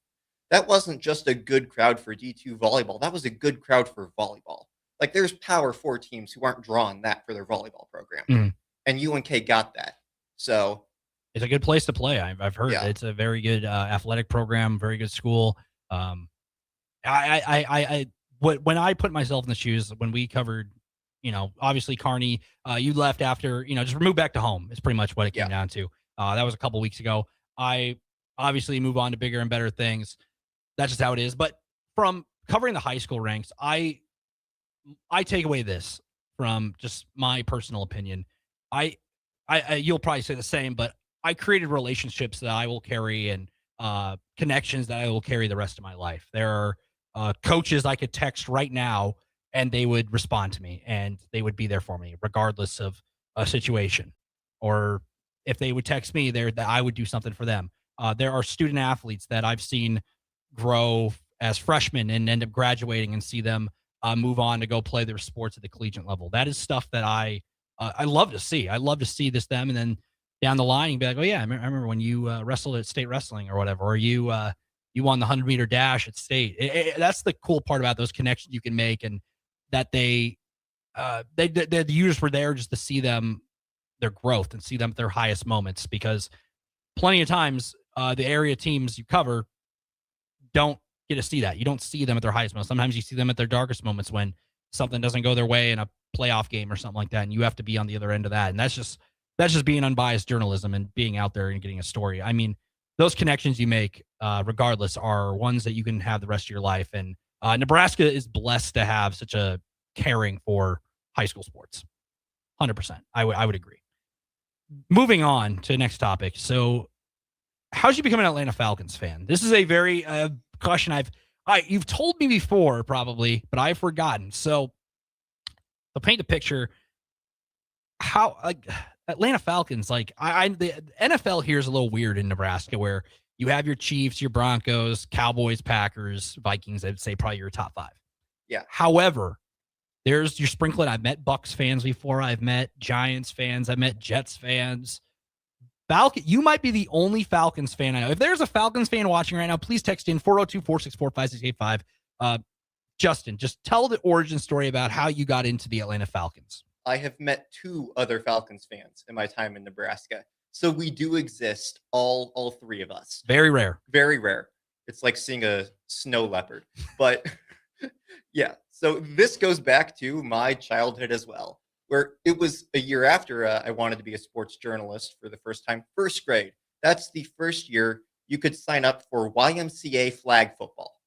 That wasn't just a good crowd for D2 volleyball. That was a good crowd for volleyball. Like there's Power 4 teams who aren't drawing that for their volleyball program. And UNK got that. So it's a good place to play. I've heard it's a very good athletic program, very good school. When I put myself in the shoes, when we covered, obviously Kearney, you left after, just move back to home is pretty much what it came down to. That was a couple weeks ago. I obviously move on to bigger and better things. That's just how it is. But from covering the high school ranks, I take away this from just my personal opinion. You'll probably say the same, but I created relationships that I will carry and connections that I will carry the rest of my life. There are coaches I could text right now and they would respond to me and they would be there for me regardless of a situation. Or if they would text me that I would do something for them. There are student athletes that I've seen grow as freshmen and end up graduating and see them move on to go play their sports at the collegiate level. That is stuff that I love to see. I love to see them, and then down the line, you'd be like, oh yeah, I remember when you wrestled at state wrestling or whatever, or you won the 100-meter dash at state. That's the cool part about those connections you can make, and that the users were there just to see them, their growth, and see them at their highest moments, because plenty of times the area teams you cover don't get to see that. You don't see them at their highest moments. Sometimes you see them at their darkest moments when something doesn't go their way in a playoff game or something like that, and you have to be on the other end of that. And that's just being unbiased journalism and being out there and getting a story. I mean, those connections you make, regardless, are ones that you can have the rest of your life. And Nebraska is blessed to have such a caring for high school sports. 100%. I would agree. Moving on to the next topic. So, how'd you become an Atlanta Falcons fan? This is a very question you've told me before, probably, but I've forgotten. So, to paint a picture, how Atlanta Falcons, the NFL here is a little weird in Nebraska, where you have your Chiefs, your Broncos, Cowboys, Packers, Vikings. I'd say probably your top 5. Yeah. However, there's your sprinkling. I've met Bucks fans before. I've met Giants fans. I've met Jets fans. You might be the only Falcons fan I know. If there's a Falcons fan watching right now, please text in 402-464-5685. Justin, just tell the origin story about how you got into the Atlanta Falcons. I have met 2 other Falcons fans in my time in Nebraska. So we do exist, all 3 of us. Very rare. Very rare. It's like seeing a snow leopard. But yeah, so this goes back to my childhood as well, where it was a year after I wanted to be a sports journalist for the first time, first grade. That's the first year you could sign up for YMCA flag football.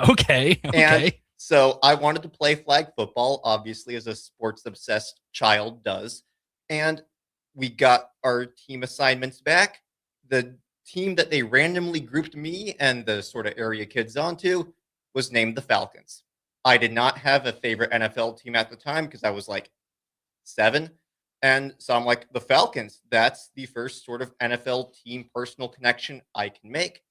Okay. And so I wanted to play flag football, obviously, as a sports-obsessed child does. And we got our team assignments back. The team that they randomly grouped me and the sort of area kids onto was named the Falcons. I did not have a favorite NFL team at the time because I was like 7. And so I'm like, the Falcons, that's the first sort of NFL team personal connection I can make.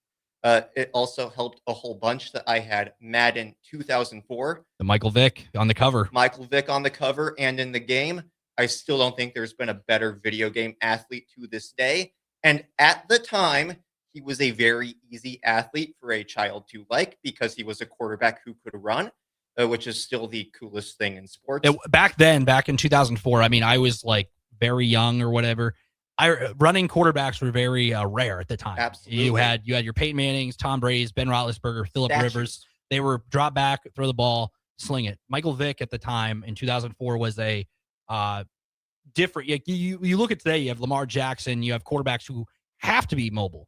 It also helped a whole bunch that I had Madden 2004. The Michael Vick on the cover. Michael Vick on the cover and in the game. I still don't think there's been a better video game athlete to this day. And at the time, he was a very easy athlete for a child to like because he was a quarterback who could run, which is still the coolest thing in sports. Back in 2004, I mean, I was like very young or whatever. Running quarterbacks were very rare at the time. Absolutely. You had your Peyton Mannings, Tom Brady's, Ben Roethlisberger, Phillip Rivers. They were drop back, throw the ball, sling it. Michael Vick at the time in 2004 was a different. You look at today, you have Lamar Jackson, you have quarterbacks who have to be mobile.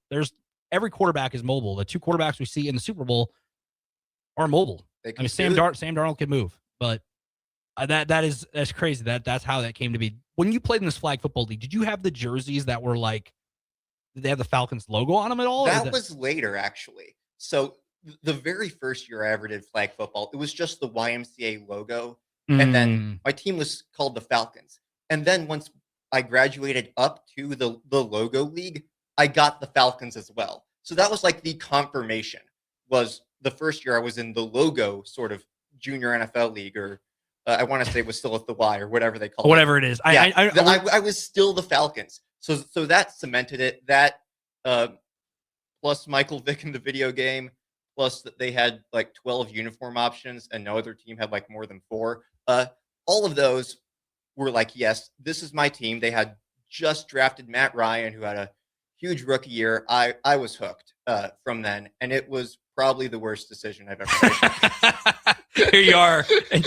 Every quarterback is mobile. The 2 quarterbacks we see in the Super Bowl are mobile. I mean, Sam Darnold can move, but that's crazy. That's how that came to be. When you played in this flag football league, did you have the jerseys that were like, did they have the Falcons logo on them at all? That was later, actually. So the very first year I ever did flag football, it was just the YMCA logo. And then my team was called the Falcons. And then once I graduated up to the logo league, I got the Falcons as well. So that was like the confirmation, was the first year I was in the logo sort of junior NFL league, or I want to say it was still at the Y or whatever they call it. Whatever it is. Yeah, I was still the Falcons. So that cemented it. That plus Michael Vick in the video game, plus that they had like 12 uniform options and no other team had like more than 4. All of those were like, yes, this is my team. They had just drafted Matt Ryan, who had a huge rookie year. I was hooked from then, and it was probably the worst decision I've ever made. Here you are, and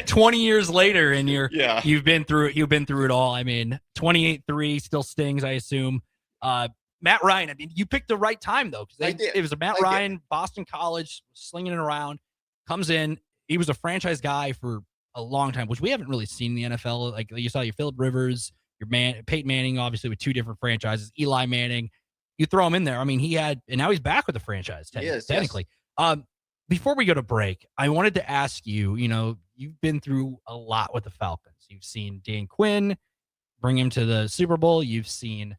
20 years later, and you've been through it all. I mean, 28-3 still stings, I assume. Matt Ryan, I mean, you picked the right time though, because it was a Matt Ryan, Boston College, slinging it around, comes in. He was a franchise guy for a long time, which we haven't really seen in the NFL. Like you saw your Phillip Rivers, your Peyton Manning, obviously with 2 different franchises, Eli Manning. You throw him in there. I mean, and now he's back with the franchise, technically. Yes. Before we go to break, I wanted to ask you, you've been through a lot with the Falcons. You've seen Dan Quinn bring him to the Super Bowl. You've seen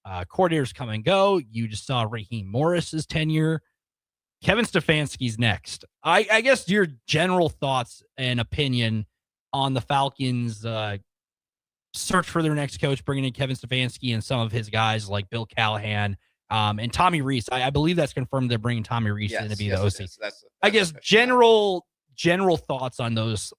coordinators come and go. You just saw Raheem Morris's tenure. Kevin Stefanski's next. I guess your general thoughts and opinion on the Falcons' search for their next coach, bringing in Kevin Stefanski and some of his guys like Bill Callahan and Tommy Rees. I believe that's confirmed they're bringing Tommy Rees in to be the OC. I guess general thoughts on those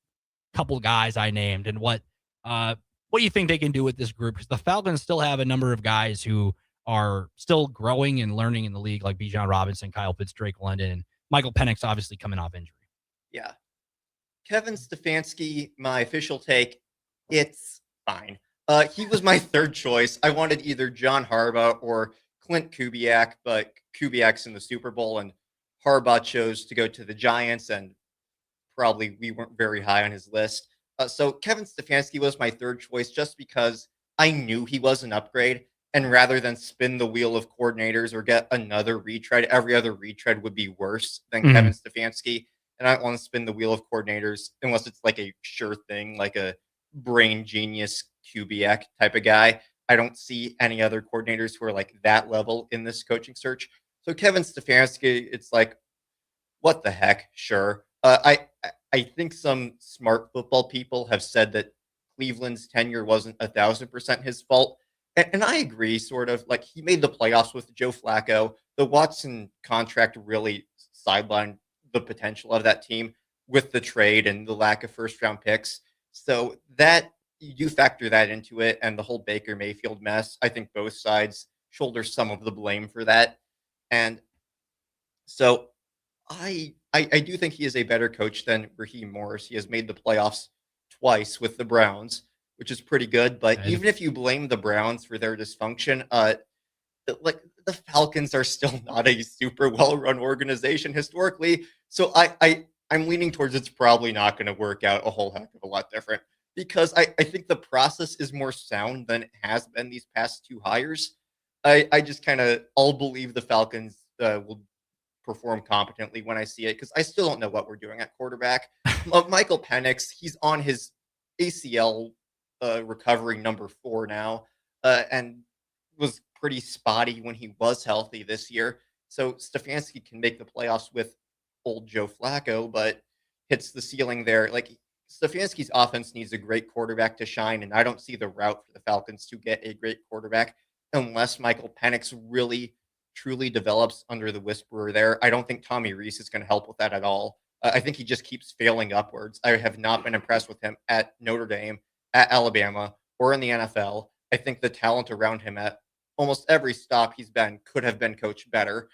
couple guys I named and what you think they can do with this group, because the Falcons still have a number of guys who are still growing and learning in the league, like Bijan Robinson, Kyle Pitts, Drake London, and Michael Penix obviously coming off injury. Yeah. Kevin Stefanski, my official take, it's fine. He was my third choice. I wanted either John Harbaugh or Clint Kubiak, but Kubiak's in the Super Bowl, and Harbaugh chose to go to the Giants, and probably we weren't very high on his list. So Kevin Stefanski was my third choice just because I knew he was an upgrade. And rather than spin the wheel of coordinators or get another retread, every other retread would be worse than Kevin Stefanski. And I don't want to spin the wheel of coordinators unless it's like a sure thing, like a brain genius Kubiak type of guy. I don't see any other coordinators who are like that level in this coaching search. So Kevin Stefanski, it's like, what the heck? Sure. I think some smart football people have said that Cleveland's tenure wasn't 1,000% his fault. And I agree, sort of. Like, he made the playoffs with Joe Flacco. The Watson contract really sidelined the potential of that team with the trade and the lack of first-round picks. So that, you factor that into it, and the whole Baker Mayfield mess, I think both sides shoulder some of the blame for that. And so I do think he is a better coach than Raheem Morris. He has made the playoffs twice with the Browns, which is pretty good. But even if you blame the Browns for their dysfunction, like, the Falcons are still not a super well-run organization historically. So I'm leaning towards it's probably not going to work out a whole heck of a lot different, because I think the process is more sound than it has been these past two hires. I just I'll believe the Falcons will perform competently when I see it, because I still don't know what we're doing at quarterback. Michael Penix, he's on his ACL recovery number 4 now, and was pretty spotty when he was healthy this year. So Stefanski can make the playoffs with old Joe Flacco, but hits the ceiling there. Like, Stefanski's offense needs a great quarterback to shine, and I don't see the route for the Falcons to get a great quarterback unless Michael Penix really, truly develops under the whisperer there. I don't think Tommy Rees is going to help with that at all. I think he just keeps failing upwards. I have not been impressed with him at Notre Dame, at Alabama, or in the NFL. I think the talent around him at almost every stop he's been could have been coached better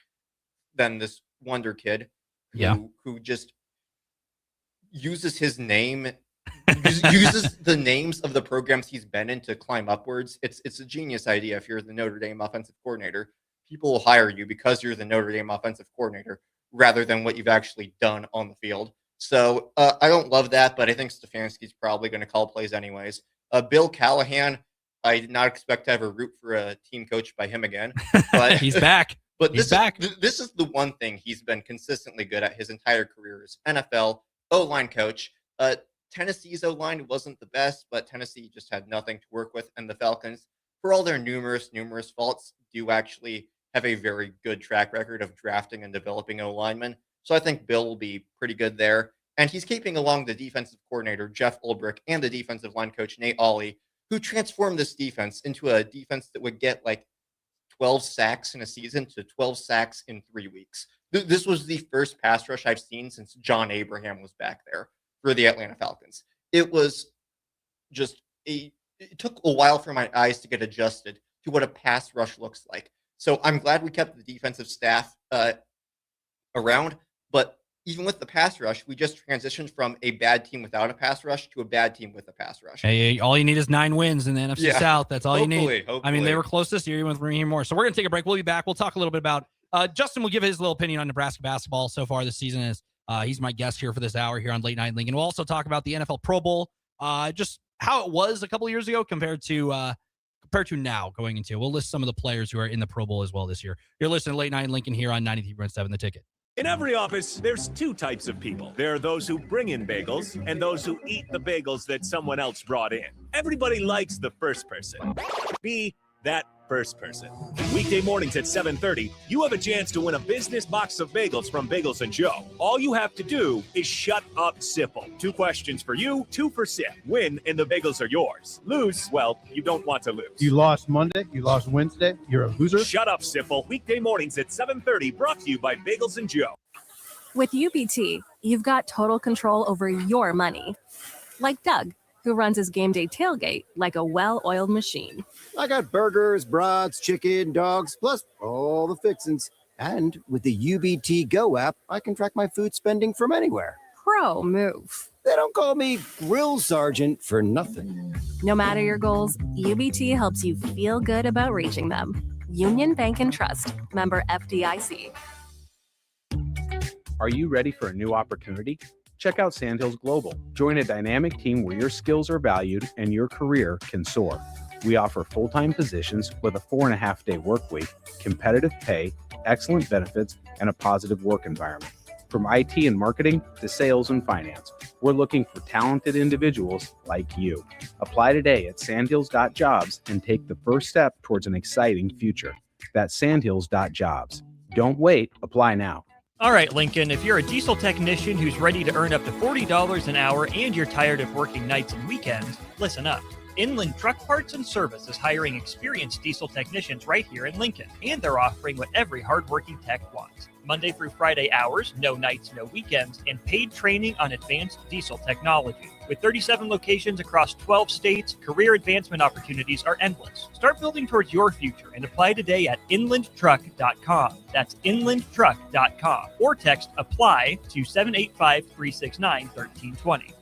than this wonder kid who just uses his name, uses the names of the programs he's been in to climb upwards. It's a genius idea. If you're the Notre Dame offensive coordinator, people will hire you because you're the Notre Dame offensive coordinator rather than what you've actually done on the field. So I don't love that, but I think Stefanski's probably going to call plays anyways. Bill Callahan, I did not expect to ever root for a team coached by him again. But he's back. But this is the one thing he's been consistently good at his entire career is NFL O-line coach. Tennessee's O-line wasn't the best, but Tennessee just had nothing to work with. And the Falcons, for all their numerous faults, do actually have a very good track record of drafting and developing O-linemen. So I think Bill will be pretty good there. And he's keeping along the defensive coordinator, Jeff Ulbrich, and the defensive line coach, Nate Ollie, who transformed this defense into a defense that would get like 12 sacks in a season to 12 sacks in 3 weeks. This was the first pass rush I've seen since John Abraham was back there for the Atlanta Falcons. It was just it took a while for my eyes to get adjusted to what a pass rush looks like. So I'm glad we kept the defensive staff around, but even with the pass rush, we just transitioned from a bad team without a pass rush to a bad team with a pass rush. Hey, all you need is 9 wins in the NFC South. That's all you need. Hopefully. I mean, they were close this year with Raheem Morris. So we're going to take a break. We'll be back. We'll talk a little bit about Justin will give his little opinion on Nebraska basketball so far this season. As he's my guest here for this hour here on Late Night Lincoln. We'll also talk about the NFL Pro Bowl, just how it was a couple of years ago compared to now going into. We'll list some of the players who are in the Pro Bowl as well this year. You're listening to Late Night Lincoln here on 93.7 The Ticket. In every office, there's 2 types of people. There are those who bring in bagels and those who eat the bagels that someone else brought in. Everybody likes the first person. Be that first person. Weekday mornings at 7:30, you have a chance to win a business box of bagels from Bagels and Joe. All you have to do is shut up, Sipple. 2 questions for you, 2 for Sip. Win, and the bagels are yours. Lose, well, you don't want to lose. You lost Monday, you lost Wednesday, you're a loser. Shut up, Sipple. Weekday mornings at 7:30, brought to you by Bagels and Joe. With UBT, you've got total control over your money. Like Doug, who runs his game day tailgate like a well-oiled machine. I got burgers, brats, chicken, dogs, plus all the fixins. And with the UBT Go app, I can track my food spending from anywhere. Pro move. They don't call me Grill Sergeant for nothing. No matter your goals, UBT helps you feel good about reaching them. Union Bank and Trust. Member FDIC. Are you ready for a new opportunity? Check out Sandhills Global. Join a dynamic team where your skills are valued and your career can soar. We offer full-time positions with a 4.5-day work week, competitive pay, excellent benefits, and a positive work environment. From IT and marketing to sales and finance, we're looking for talented individuals like you. Apply today at sandhills.jobs and take the first step towards an exciting future. That's sandhills.jobs. Don't wait, apply now. All right, Lincoln, if you're a diesel technician who's ready to earn up to $40 an hour and you're tired of working nights and weekends, listen up. Inland Truck Parts and Service is hiring experienced diesel technicians right here in Lincoln, and they're offering what every hardworking tech wants. Monday through Friday hours, no nights, no weekends, and paid training on advanced diesel technology. With 37 locations across 12 states, career advancement opportunities are endless. Start building towards your future and apply today at inlandtruck.com. That's inlandtruck.com. Or text APPLY to 785-369-1320.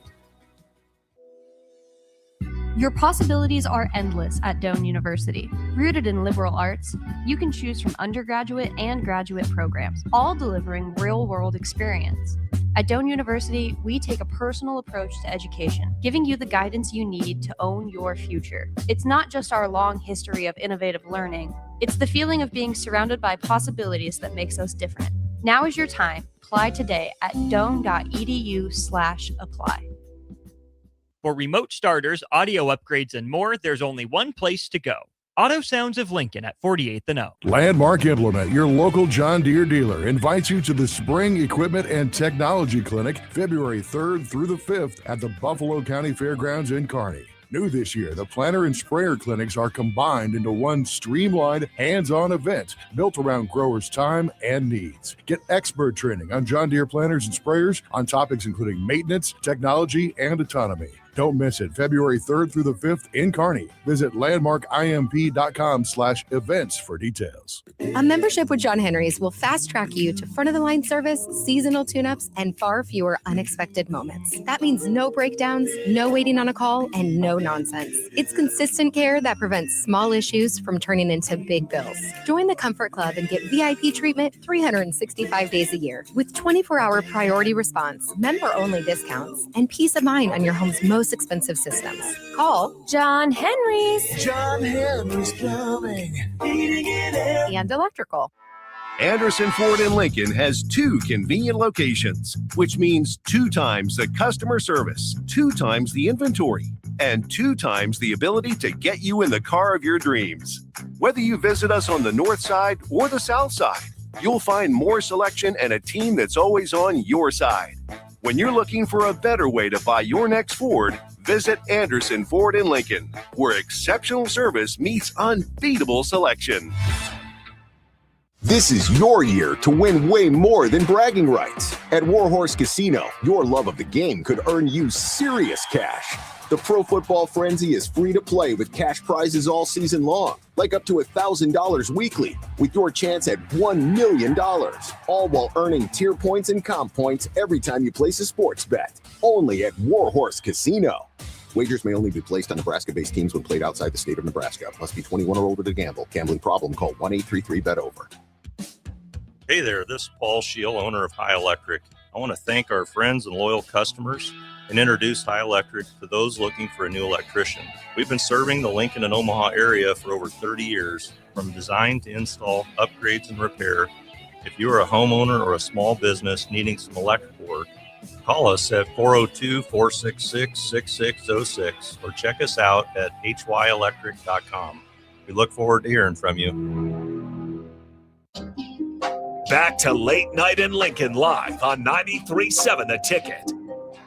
Your possibilities are endless at Doane University. Rooted in liberal arts, you can choose from undergraduate and graduate programs, all delivering real-world experience. At Doane University, we take a personal approach to education, giving you the guidance you need to own your future. It's not just our long history of innovative learning, it's the feeling of being surrounded by possibilities that makes us different. Now is your time. Apply today at doane.edu/apply. For remote starters, audio upgrades, and more, there's only one place to go. Auto Sounds of Lincoln at 48th and O. Landmark Implement, your local John Deere dealer, invites you to the Spring Equipment and Technology Clinic, February 3rd through the 5th at the Buffalo County Fairgrounds in Kearney. New this year, the planter and sprayer clinics are combined into one streamlined, hands-on event built around growers' time and needs. Get expert training on John Deere planters and sprayers on topics including maintenance, technology, and autonomy. Don't miss it. February 3rd through the 5th in Kearney. Visit landmarkimp.com/events for details. A membership with John Henry's will fast track you to front of the line service, seasonal tune-ups, and far fewer unexpected moments. That means no breakdowns, no waiting on a call, and no nonsense. It's consistent care that prevents small issues from turning into big bills. Join the Comfort Club and get VIP treatment 365 days a year with 24-hour priority response, member-only discounts, and peace of mind on your home's most expensive systems. Call John Henry's. John Henry's Plumbing, Heating and Air. And Electrical. Anderson Ford in Lincoln has 2 convenient locations, which means 2 times the customer service, 2 times the inventory, and 2 times the ability to get you in the car of your dreams. Whether you visit us on the north side or the south side, you'll find more selection and a team that's always on your side. When you're looking for a better way to buy your next Ford, visit Anderson Ford in Lincoln, where exceptional service meets unbeatable selection. This is your year to win way more than bragging rights. At Warhorse Casino, your love of the game could earn you serious cash. The Pro Football Frenzy is free to play with cash prizes all season long, like up to $1,000 weekly, with your chance at $1 million, all while earning tier points and comp points every time you place a sports bet. Only at Warhorse Casino. Wagers may only be placed on Nebraska-based teams when played outside the state of Nebraska. Must be 21 or older to gamble. Gambling problem? Call 1-833-BET-OVER. Hey there, this is Paul Scheel, owner of High Electric. I want to thank our friends and loyal customers and introduce High Electric to those looking for a new electrician. We've been serving the Lincoln and Omaha area for over 30 years, from design to install, upgrades, and repair. If you are a homeowner or a small business needing some electrical work, call us at 402-466-6606 or check us out at hyelectric.com. We look forward to hearing from you. Back to Late Night in Lincoln live on 93.7 The Ticket.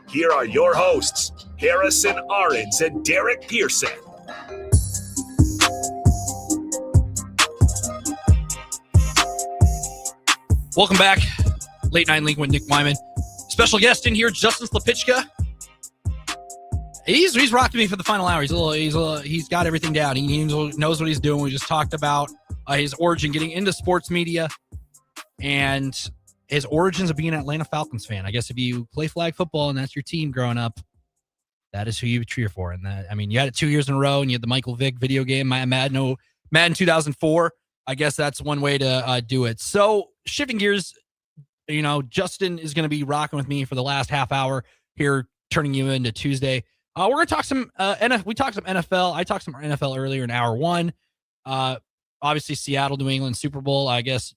Here are your hosts, Harrison Arons and Derek Pearson. Welcome back. Late Night in Lincoln with Nick Whyman. Special guest in here, Justin Slipichka. He's rocking me for the final hour. He's got everything down. He knows what he's doing. We just talked about his origin, getting into sports media, and his origins of being an Atlanta Falcons fan. I guess if you play flag football and that's your team growing up, that is who you cheer for. And that, I mean, you had it 2 years in a row, and you had the Michael Vick video game, Madden 2004. I guess that's one way to do it. So shifting gears, Justin is going to be rocking with me for the last half hour here, turning you into Tuesday. We're going to talk some we talked some NFL. I talked some NFL earlier in hour one. Obviously, Seattle, New England, Super Bowl. I guess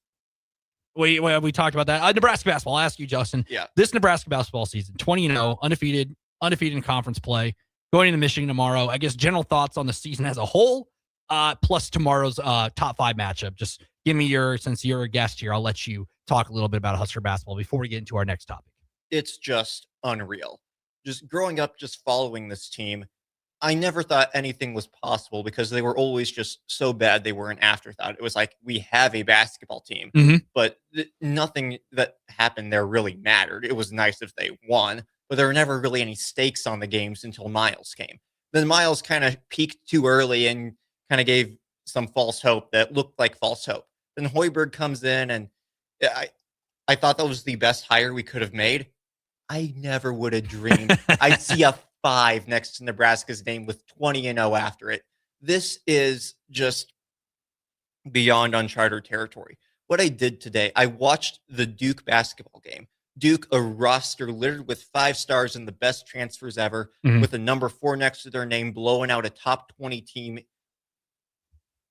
we talked about that. Nebraska basketball. I'll ask you, Justin. Yeah. This Nebraska basketball season, 20-0, undefeated in conference play, going into Michigan tomorrow. I guess general thoughts on the season as a whole, plus tomorrow's top 5 matchup. Just give me since you're a guest here, I'll let you talk a little bit about Husker basketball before we get into our next topic. It's just unreal. Just growing up, just following this team, I never thought anything was possible because they were always just so bad they were an afterthought. It was like, we have a basketball team, but nothing that happened there really mattered. It was nice if they won, but there were never really any stakes on the games until Miles came. Then Miles kind of peaked too early and kind of gave some false hope that looked like false hope. Then Hoiberg comes in, and I thought that was the best hire we could have made. I never would have dreamed I'd see a 5 next to Nebraska's name with 20-0 after it. This is just beyond uncharted territory. What I did today, I watched the Duke basketball game. Duke, a roster littered with 5 stars and the best transfers ever, with a number 4 next to their name, blowing out a top 20 team.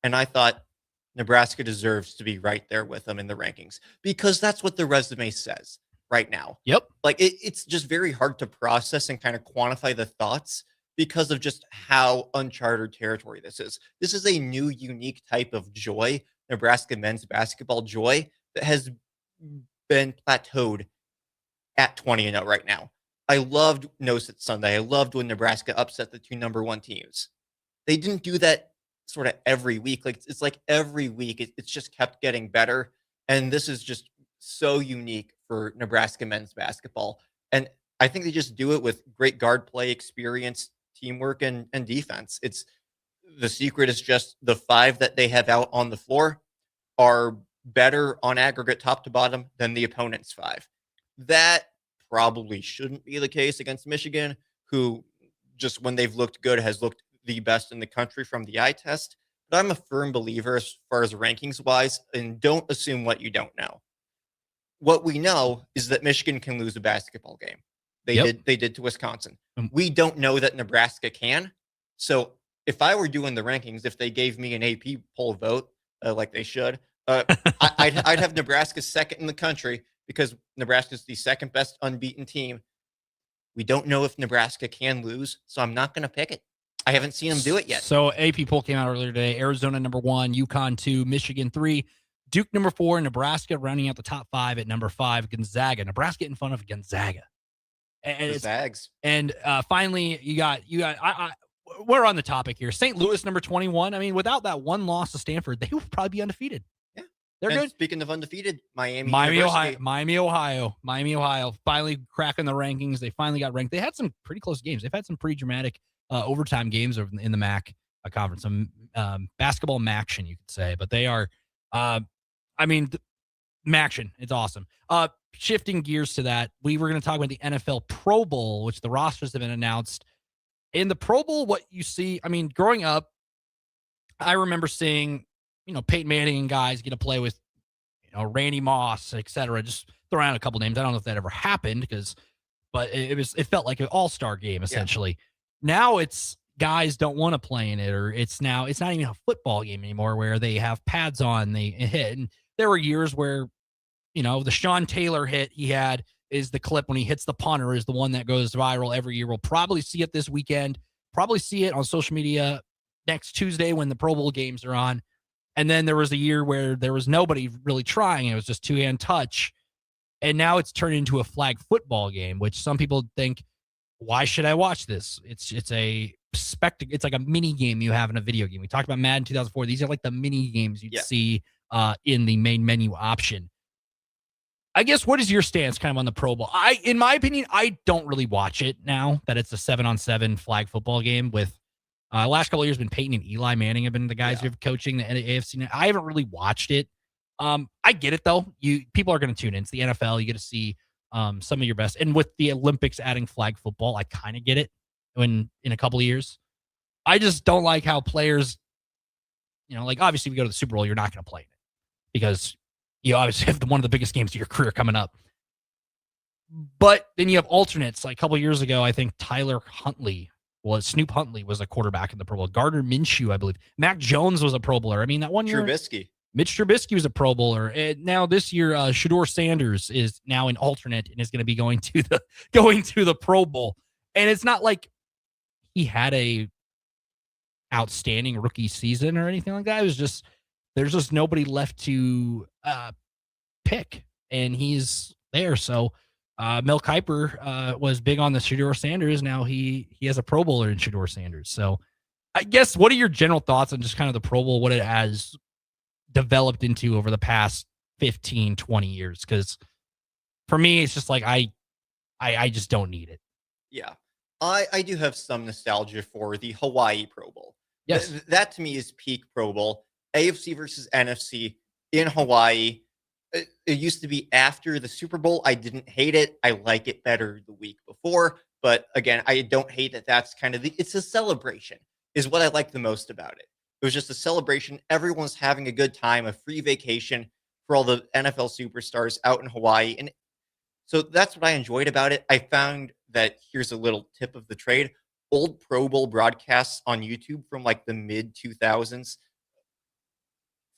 And I thought Nebraska deserves to be right there with them in the rankings because that's what the resume says right now. Yep. Like it's just very hard to process and kind of quantify the thoughts because of just how uncharted territory this is. This is a new, unique type of joy, Nebraska men's basketball joy, that has been plateaued at 20-0 right now. I loved Nose It Sunday. I loved when Nebraska upset the 2 number 1 teams. They didn't do that sort of every week. Like it's like every week it's just kept getting better. And this is just so unique for Nebraska men's basketball. And I think they just do it with great guard play, experience, teamwork, and defense. It's the secret is just the 5 that they have out on the floor are better on aggregate top to bottom than the opponent's 5. That probably shouldn't be the case against Michigan, who just when they've looked good has looked the best in the country from the eye test. But I'm a firm believer as far as rankings wise, and don't assume what you don't know. What we know is that Michigan can lose a basketball game. They did to Wisconsin. We don't know that Nebraska can. So if I were doing the rankings, if they gave me an AP poll vote, like they should, I'd have Nebraska second in the country because Nebraska's the second best unbeaten team. We don't know if Nebraska can lose, so I'm not going to pick it. I haven't seen them do it yet. So AP poll came out earlier today. Arizona number 1, UConn 2, Michigan 3, Duke number 4, Nebraska rounding out the top 5 at number 5, Gonzaga. Nebraska in front of Gonzaga. And the Zags. And finally, you got. We're on the topic here. St. Louis number 21. I mean, without that one loss to Stanford, they would probably be undefeated. Yeah, they're good. Speaking of undefeated, Miami, Ohio, finally cracking the rankings. They finally got ranked. They had some pretty close games. They've had some pretty dramatic overtime games in the MAC conference, some basketball MACtion, you could say. But they are, MACtion. It's awesome. Shifting gears to that, we were going to talk about the NFL Pro Bowl, which the rosters have been announced. In the Pro Bowl, what you see, I mean, growing up, I remember seeing, Peyton Manning and guys get to play with, Randy Moss, et cetera. Just throw out a couple names. I don't know if that ever happened but it felt like an all-star game essentially. Yeah. Now it's guys don't want to play in it, or it's not even a football game anymore where they have pads on, they hit. And there were years where, the Sean Taylor hit he had is the clip when he hits the punter is the one that goes viral every year. We'll probably see it this weekend, probably see it on social media next Tuesday when the Pro Bowl games are on. And then there was a year where there was nobody really trying. It was just two-hand touch. And now it's turned into a flag football game, which some people think, why should I watch this? It's a spectacle. It's like a mini game you have in a video game. We talked about Madden 2004. These are like the mini games you'd see in the main menu option. I guess, what is your stance kind of on the Pro Bowl? In my opinion, I don't really watch it now that it's a 7-on-7 flag football game with last couple of years been Peyton and Eli Manning have been the guys who have coaching the AFC. I haven't really watched it. I get it though. People are going to tune in. It's the NFL. You get to see some of your best. And with the Olympics adding flag football, I kind of get it in a couple of years. I just don't like how players, like obviously we go to the Super Bowl, you're not going to play in it because you obviously have one of the biggest games of your career coming up. But then you have alternates. Like a couple of years ago, I think Snoop Huntley was a quarterback in the Pro Bowl. Gardner Minshew, I believe. Mac Jones was a Pro Bowler. I mean, that one year. Mitch Trubisky was a Pro Bowler. And now this year, Shedeur Sanders is now an alternate and is going to be going to the Pro Bowl. And it's not like he had a outstanding rookie season or anything like that. It was just there's just nobody left to pick, and he's there. So Mel Kiper was big on the Shedeur Sanders. Now he has a Pro Bowler in Shedeur Sanders. So I guess, what are your general thoughts on just kind of the Pro Bowl, what it has developed into over the past 15, 20 years? Because for me, it's just like I just don't need it. Yeah. I do have some nostalgia for the Hawaii Pro Bowl. Yes. That to me is peak Pro Bowl. AFC versus NFC in Hawaii. It used to be after the Super Bowl. I didn't hate it. I like it better the week before. But again, I don't hate that. That's kind of it's a celebration is what I like the most about it. It was just a celebration. Everyone's having a good time, a free vacation for all the NFL superstars out in Hawaii. And so that's what I enjoyed about it. I found that, here's a little tip of the trade, old Pro Bowl broadcasts on YouTube from like the mid 2000s,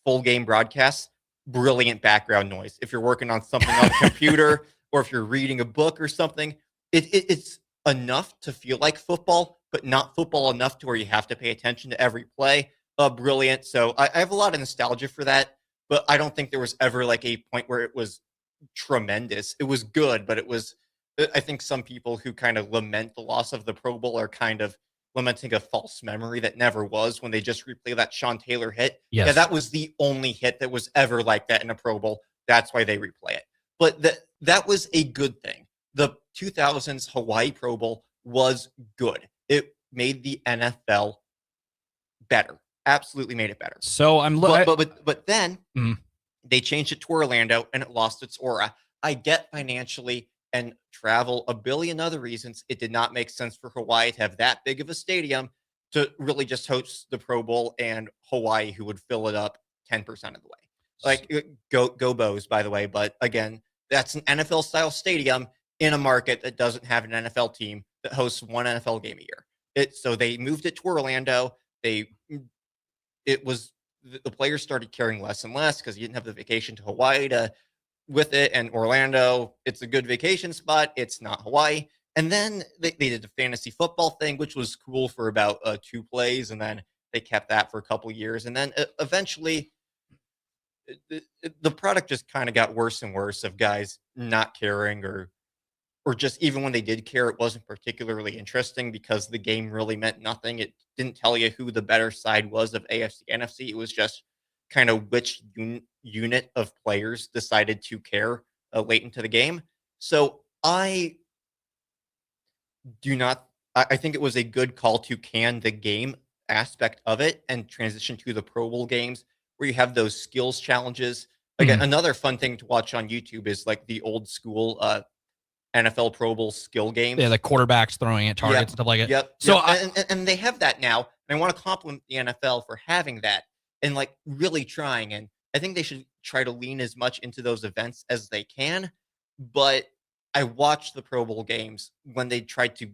full game broadcasts, brilliant background noise. If you're working on something on the computer or if you're reading a book or something, it's enough to feel like football, but not football enough to where you have to pay attention to every play. Brilliant. So I have a lot of nostalgia for that, but I don't think there was ever like a point where it was tremendous. It was good, but I think some people who kind of lament the loss of the Pro Bowl are kind of lamenting a false memory that never was when they just replay that Sean Taylor hit. Yes. Yeah, that was the only hit that was ever like that in a Pro Bowl. That's why they replay it. But that was a good thing. The 2000s Hawaii Pro Bowl was good. It made the NFL better. Absolutely made it better. So but then they changed it to Orlando and it lost its aura. I get financially and travel, a billion other reasons, it did not make sense for Hawaii to have that big of a stadium to really just host the Pro Bowl and Hawaii, who would fill it up 10% of the way. Like, go Bows, by the way. But again, that's an NFL style stadium in a market that doesn't have an NFL team that hosts one NFL game a year. So they moved it to Orlando. The players started caring less and less because you didn't have the vacation to Hawaii with it, and Orlando, it's a good vacation spot. It's not Hawaii. And then they did the fantasy football thing, which was cool for about 2 plays, and then they kept that for a couple years. And then eventually, the product just kind of got worse and worse of guys not caring, or just even when they did care, it wasn't particularly interesting because the game really meant nothing. It didn't tell you who the better side was of AFC, NFC. It was just kind of which unit of players decided to care late into the game. So I think it was a good call to can the game aspect of it and transition to the Pro Bowl games where you have those skills challenges. Again, another fun thing to watch on YouTube is like the old school NFL Pro Bowl skill games. Yeah, the quarterbacks throwing at targets and stuff like it. Yep. So and they have that now. And I want to compliment the NFL for having that and like really trying. And I think they should try to lean as much into those events as they can. But I watched the Pro Bowl games when they tried to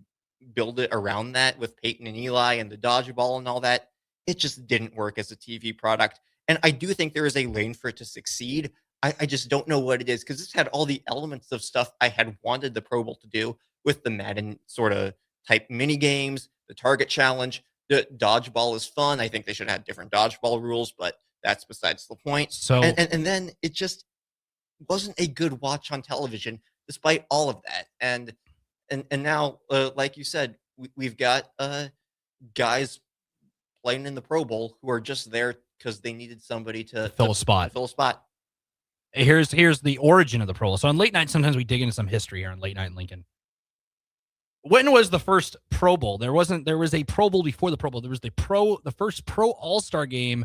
build it around that with Peyton and Eli and the dodgeball and all that. It just didn't work as a TV product. And I do think there is a lane for it to succeed. I just don't know what it is, because this had all the elements of stuff I had wanted the Pro Bowl to do with the Madden sort of type mini games, the target challenge, Dodgeball is fun. I think they should have different dodgeball rules, but that's besides the point. So and then it just wasn't a good watch on television, despite all of that. And now, like you said, we've got guys playing in the Pro Bowl who are just there because they needed somebody to fill a spot. Fill a spot. Here's the origin of the Pro Bowl. So on late night, sometimes we dig into some history here on Late Night in Lincoln. When was the first Pro Bowl? There was a Pro Bowl before the Pro Bowl. There was the first Pro All-Star game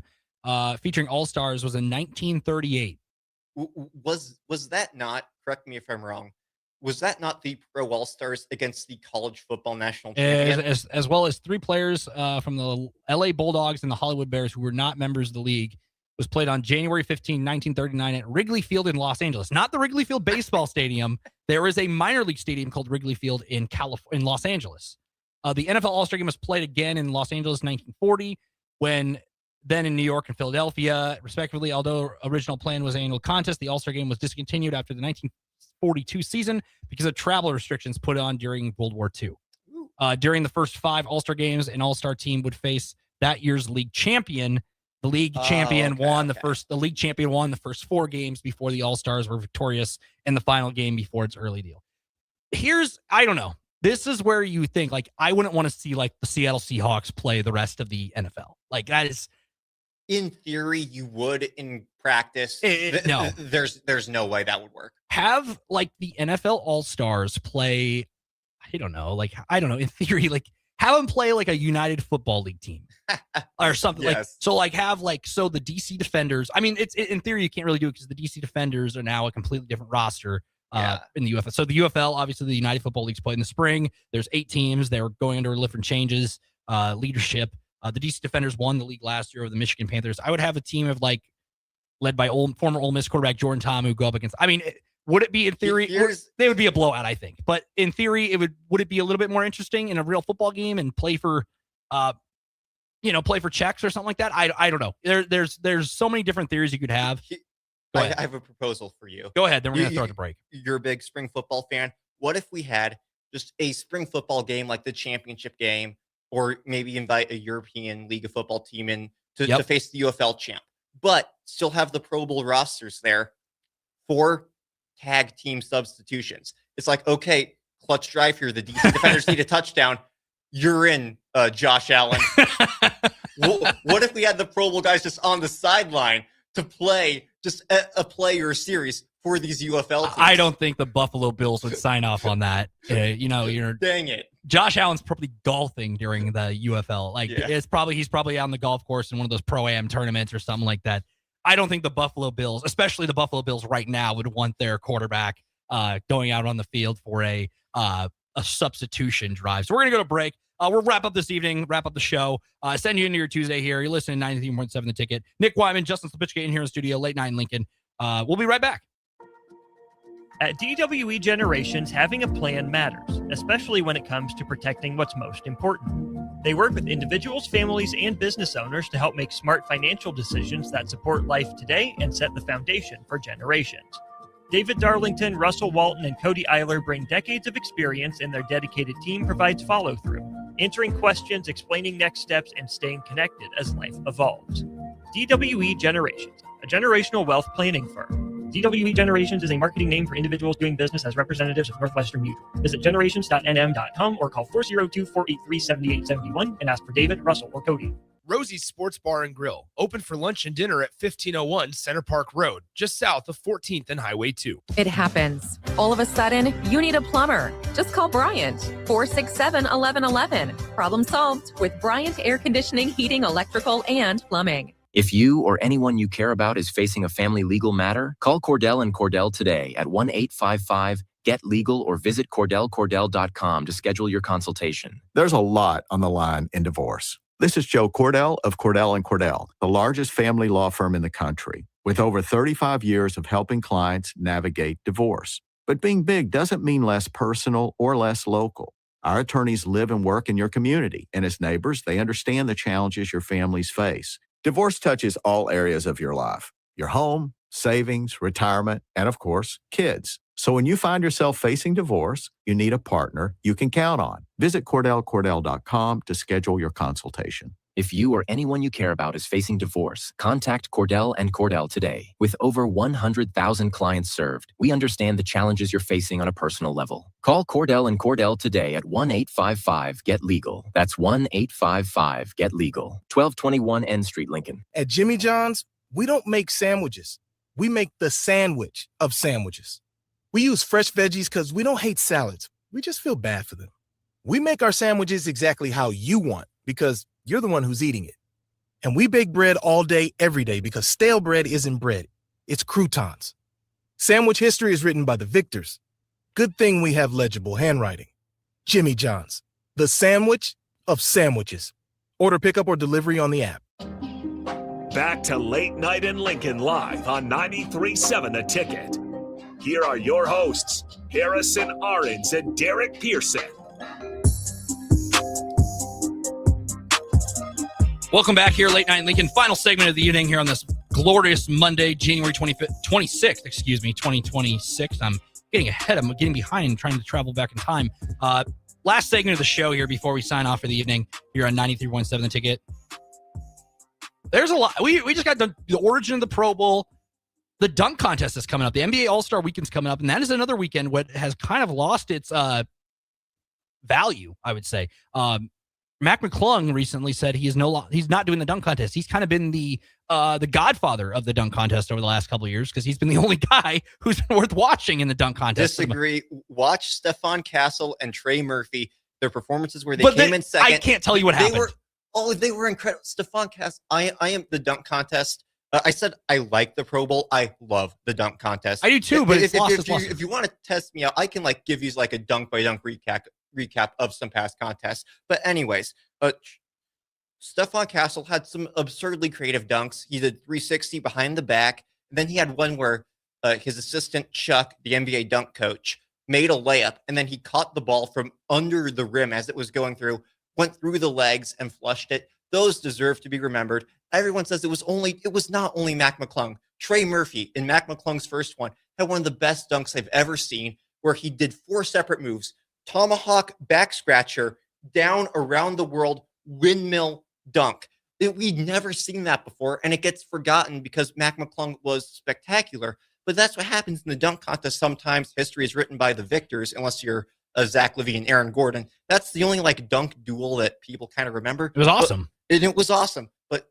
featuring All-Stars was in 1938. Was that not, correct me if I'm wrong, was that not the Pro All-Stars against the college football national champion? As well as 3 players from the LA Bulldogs and the Hollywood Bears who were not members of the league. Was played on January 15, 1939 at Wrigley Field in Los Angeles. Not the Wrigley Field baseball stadium. There is a minor league stadium called Wrigley Field in Los Angeles. The NFL All-Star Game was played again in Los Angeles in 1940, then in New York and Philadelphia, respectively. Although original plan was an annual contest, the All-Star Game was discontinued after the 1942 season because of travel restrictions put on during World War II. During the first 5 All-Star Games, an All-Star team would face that year's league champion. The league champion won the league champion won the first 4 games before the All-Stars were victorious in the final game before its early deal. I don't know. This is where you think, like, I wouldn't want to see, like, the Seattle Seahawks play the rest of the NFL. Like, that is... In theory, you would. In practice, no. There's no way that would work. Have, like, the NFL All-Stars play, in theory, like, have them play like a United Football League team or something. Yes. So the DC Defenders, I mean, it's in theory, you can't really do it because the DC Defenders are now a completely different roster in the UFL. So the UFL, obviously the United Football League's played in the spring. There's 8 teams. They're going under different changes, leadership. The DC Defenders won the league last year over the Michigan Panthers. I would have a team of led by former Ole Miss quarterback Jordan Tom who go up against, would it be in theory? They would be a blowout, I think. But in theory, would it be a little bit more interesting in a real football game and play for checks or something like that? I don't know. There's so many different theories you could have. I have a proposal for you. Go ahead. Then we're gonna throw the break. You're a big spring football fan. What if we had just a spring football game like the championship game, or maybe invite a European League of Football team in to face the UFL champ, but still have the Pro Bowl rosters there for tag team substitutions? It's like, okay, clutch drive here. The DC Defenders need a touchdown. You're in, Josh Allen. What if we had the Pro Bowl guys just on the sideline to play just a player series for these UFL teams? I don't think the Buffalo Bills would sign off on that. Dang it. Josh Allen's probably golfing during the UFL. He's probably out on the golf course in one of those Pro-Am tournaments or something like that. I don't think the Buffalo Bills, especially the Buffalo Bills right now, would want their quarterback going out on the field for a substitution drive. So we're going to go to break. We'll wrap up this evening, wrap up the show. Send you into your Tuesday here. You're listening to 93.7 The Ticket. Nick Whyman, Justin Slapitchka in here in the studio, Late Night in Lincoln. We'll be right back. At DWE Generations, having a plan matters, especially when it comes to protecting what's most important. They work with individuals, families, and business owners to help make smart financial decisions that support life today and set the foundation for generations. David Darlington, Russell Walton, and Cody Eiler bring decades of experience, and their dedicated team provides follow-through, answering questions, explaining next steps, and staying connected as life evolves. DWE Generations, a generational wealth planning firm. DWE Generations is a marketing name for individuals doing business as representatives of Northwestern Mutual. Visit generations.nm.com or call 402-483-7871 and ask for David, Russell, or Cody. Rosie's Sports Bar and Grill, open for lunch and dinner at 1501 Center Park Road, just south of 14th and Highway 2. It happens. All of a sudden, you need a plumber. Just call Bryant, 467-1111. Problem solved with Bryant Air Conditioning, Heating, Electrical, and Plumbing. If you or anyone you care about is facing a family legal matter, call Cordell and Cordell today at 1-855-GET-LEGAL or visit CordellCordell.com to schedule your consultation. There's a lot on the line in divorce. This is Joe Cordell of Cordell & Cordell, the largest family law firm in the country, with over 35 years of helping clients navigate divorce. But being big doesn't mean less personal or less local. Our attorneys live and work in your community, and as neighbors, they understand the challenges your families face. Divorce touches all areas of your life: your home, savings, retirement, and of course, kids. So when you find yourself facing divorce, you need a partner you can count on. Visit CordellCordell.com to schedule your consultation. If you or anyone you care about is facing divorce, contact Cordell and Cordell today. With over 100,000 clients served, we understand the challenges you're facing on a personal level. Call Cordell and Cordell today at 1-855-GET-LEGAL. That's 1-855-GET-LEGAL. 1221 N Street, Lincoln. At Jimmy John's, we don't make sandwiches. We make the sandwich of sandwiches. We use fresh veggies because we don't hate salads. We just feel bad for them. We make our sandwiches exactly how you want because you're the one who's eating it. And we bake bread all day, every day, because stale bread isn't bread. It's croutons. Sandwich history is written by the victors. Good thing we have legible handwriting. Jimmy John's, the sandwich of sandwiches. Order pickup or delivery on the app. Back to Late Night in Lincoln live on 93.7 The Ticket. Here are your hosts, Harrison Arons and Derek Pearson. Welcome back here, Late Night in Lincoln. Final segment of the evening here on this glorious Monday, January 26th, 2026. I'm getting ahead. I'm getting behind and trying to travel back in time. Last segment of the show here before we sign off for the evening here on 93.7 The Ticket. There's a lot. We just got the origin of the Pro Bowl. The dunk contest is coming up. The NBA All-Star Weekend's coming up, and that is another weekend what has kind of lost its value, I would say. Mac McClung recently said he's not doing the dunk contest. He's kind of been the godfather of the dunk contest over the last couple of years because he's been the only guy who's been worth watching in the dunk contest. Disagree. Watch Stephon Castle and Trey Murphy. Their performances where they came in second. I can't tell you what happened. They were incredible. Stephon Castle. I am the dunk contest. I said I like the Pro Bowl. I love the dunk contest. I do too. But if you want to test me out, I can give you a dunk by dunk recap of some past contests. But anyways, Stephon Castle had some absurdly creative dunks. He did 360 behind the back. And then he had one where his assistant Chuck, the NBA dunk coach, made a layup, and then he caught the ball from under the rim as it was going through, went through the legs and flushed it. Those deserve to be remembered. Everyone says it was not only Mac McClung. Trey Murphy in Mac McClung's first one had one of the best dunks I've ever seen, where he did 4 separate moves: tomahawk, back scratcher, down around the world, windmill dunk. We'd never seen that before, and it gets forgotten because Mac McClung was spectacular. But that's what happens in the dunk contest. Sometimes history is written by the victors, unless you're Zach LaVine and Aaron Gordon. That's the only dunk duel that people kind of remember. It was awesome. It was awesome. But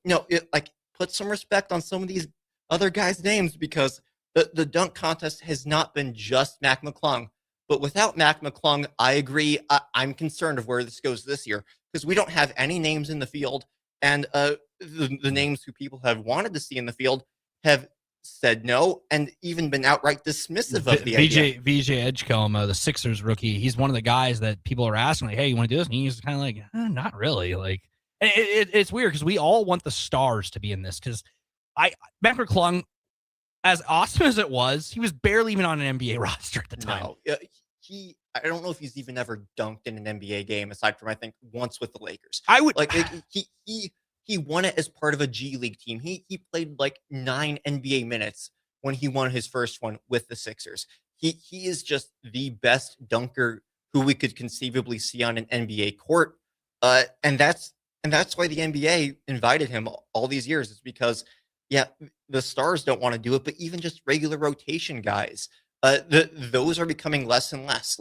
put some respect on some of these other guys' names, because the dunk contest has not been just Mac McClung. But without Mac McClung, I agree. I'm concerned of where this goes this year, because we don't have any names in the field, and the names who people have wanted to see in the field have said no, and even been outright dismissive of the idea. VJ Edgecombe, the Sixers rookie, he's one of the guys that people are asking, hey, you want to do this? And he's kind of not really. It's weird because we all want the stars to be in this, because Mac McClung, as awesome as it was, he was barely even on an NBA roster at the time. No, I don't know if he's even ever dunked in an NBA game, aside from I think once with the Lakers. I would he won it as part of a G League team. He played 9 NBA minutes when he won his first one with the Sixers. He is just the best dunker who we could conceivably see on an NBA court, and that's why the NBA invited him all these years. Is because the stars don't want to do it, but even just regular rotation guys, those are becoming less and less.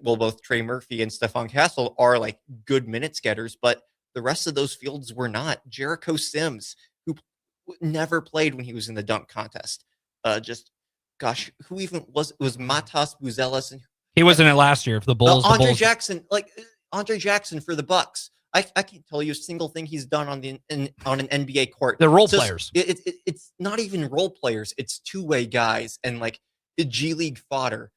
Both Trey Murphy and Stephon Castle are good minutes getters, but the rest of those fields were not. Jericho Sims, who never played when he was in the dunk contest. Who even was Matas Buzelis? And he was in it last year for the Bulls. Andre Jackson, Andre Jackson for the Bucks. I can't tell you a single thing he's done on an NBA court. They're role players. It's not even role players. It's two-way guys and G League fodder.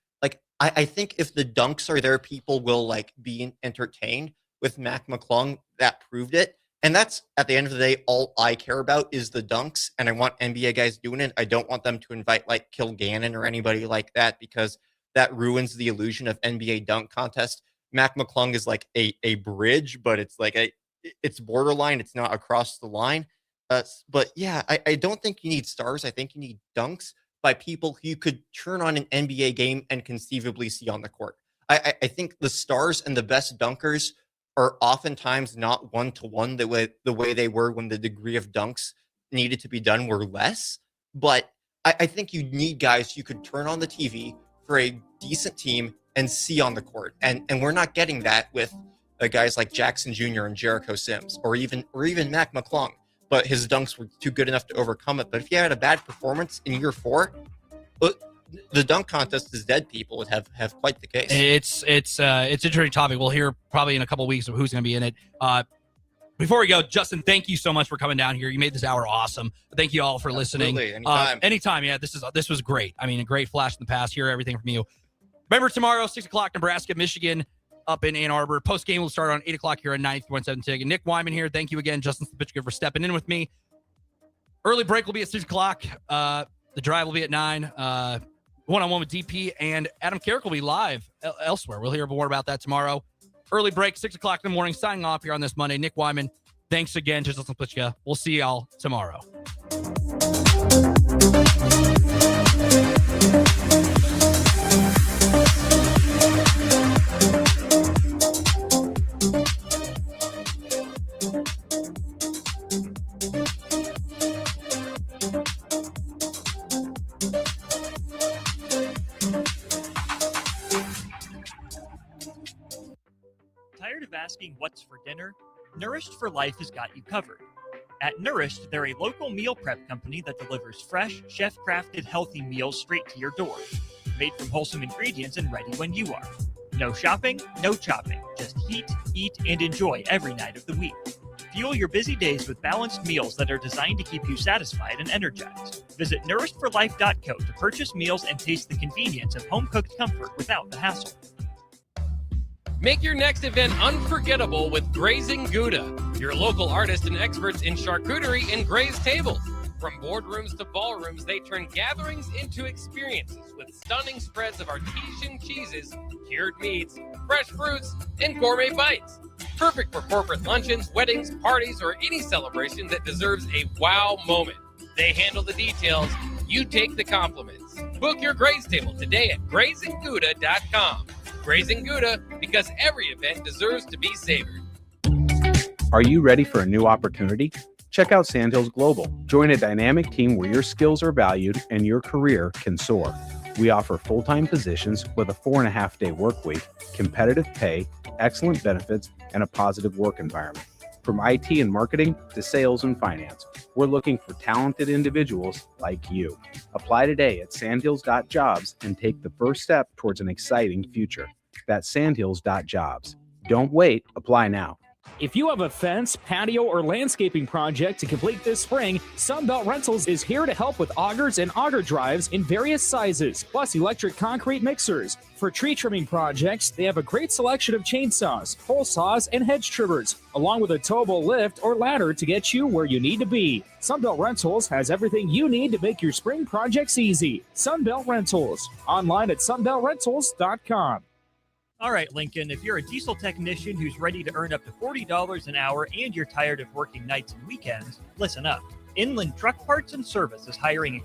I think if the dunks are there, people will be entertained. With Mac McClung, that proved it. And that's, at the end of the day, all I care about is the dunks. And I want NBA guys doing it. I don't want them to invite Kilgannon or anybody like that, because that ruins the illusion of NBA dunk contest. Mac McClung is a bridge, but it's it's borderline. It's not across the line. But yeah, I don't think you need stars. I think you need dunks. by people who you could turn on an NBA game and conceivably see on the court. I think the stars and the best dunkers are oftentimes not one-to-one the way they were when the degree of dunks needed to be done were less. But I think you need guys you could turn on the TV for a decent team and see on the court. And we're not getting that with guys like Jackson Jr. and Jericho Sims or even Mac McClung. But his dunks were too good enough to overcome it. But if you had a bad performance in year 4, the dunk contest is dead. People would have quite the case. It's an interesting topic. We'll hear probably in a couple of weeks of who's going to be in it. Before we go, Justin, thank you so much for coming down here. You made this hour awesome. Thank you all for listening. Anytime. Yeah, this was great. I mean, a great flash in the past. Hear everything from you. Remember, tomorrow, 6 o'clock, Nebraska, Michigan, up in Ann Arbor. Post-game will start on 8 o'clock here on 93.7 Ticket. Nick Whyman here. Thank you again, Justin Stepitchka, for stepping in with me. Early break will be at 6 o'clock. The drive will be at 9. One-on-one with DP, and Adam Carrick will be live elsewhere. We'll hear more about that tomorrow. Early break, 6 o'clock in the morning. Signing off here on this Monday. Nick Whyman, thanks again to Justin Stepitchka. We'll see y'all tomorrow. Tired of asking what's for dinner? Nourished for Life has got you covered. At Nourished, they're a local meal prep company that delivers fresh, chef-crafted, healthy meals straight to your door. Made from wholesome ingredients and ready when you are. No shopping, no chopping. Just heat, eat, and enjoy every night of the week. Fuel your busy days with balanced meals that are designed to keep you satisfied and energized. Visit nourishedforlife.co to purchase meals and taste the convenience of home-cooked comfort without the hassle. Make your next event unforgettable with Grazing Gouda, your local artists and experts in charcuterie and grazed tables. From boardrooms to ballrooms, they turn gatherings into experiences with stunning spreads of artesian cheeses, cured meats, fresh fruits, and gourmet bites. Perfect for corporate luncheons, weddings, parties, or any celebration that deserves a wow moment. They handle the details, you take the compliments. Book your graze table today at GrazingGouda.com. Grazing Gouda, because every event deserves to be savored. Are you ready for a new opportunity? Check out Sandhills Global. Join a dynamic team where your skills are valued and your career can soar. We offer full-time positions with a 4.5-day work week, competitive pay, excellent benefits, and a positive work environment. From IT and marketing to sales and finance, we're looking for talented individuals like you. Apply today at sandhills.jobs and take the first step towards an exciting future. That's sandhills.jobs. Don't wait. Apply now. If you have a fence, patio, or landscaping project to complete this spring, Sunbelt Rentals is here to help with augers and auger drives in various sizes, plus electric concrete mixers. For tree trimming projects, they have a great selection of chainsaws, pole saws, and hedge trimmers, along with a towable lift or ladder to get you where you need to be. Sunbelt Rentals has everything you need to make your spring projects easy. Sunbelt Rentals, online at sunbeltrentals.com. All right, Lincoln, if you're a diesel technician who's ready to earn up to $40 an hour and you're tired of working nights and weekends, listen up. Inland Truck Parts and Service is hiring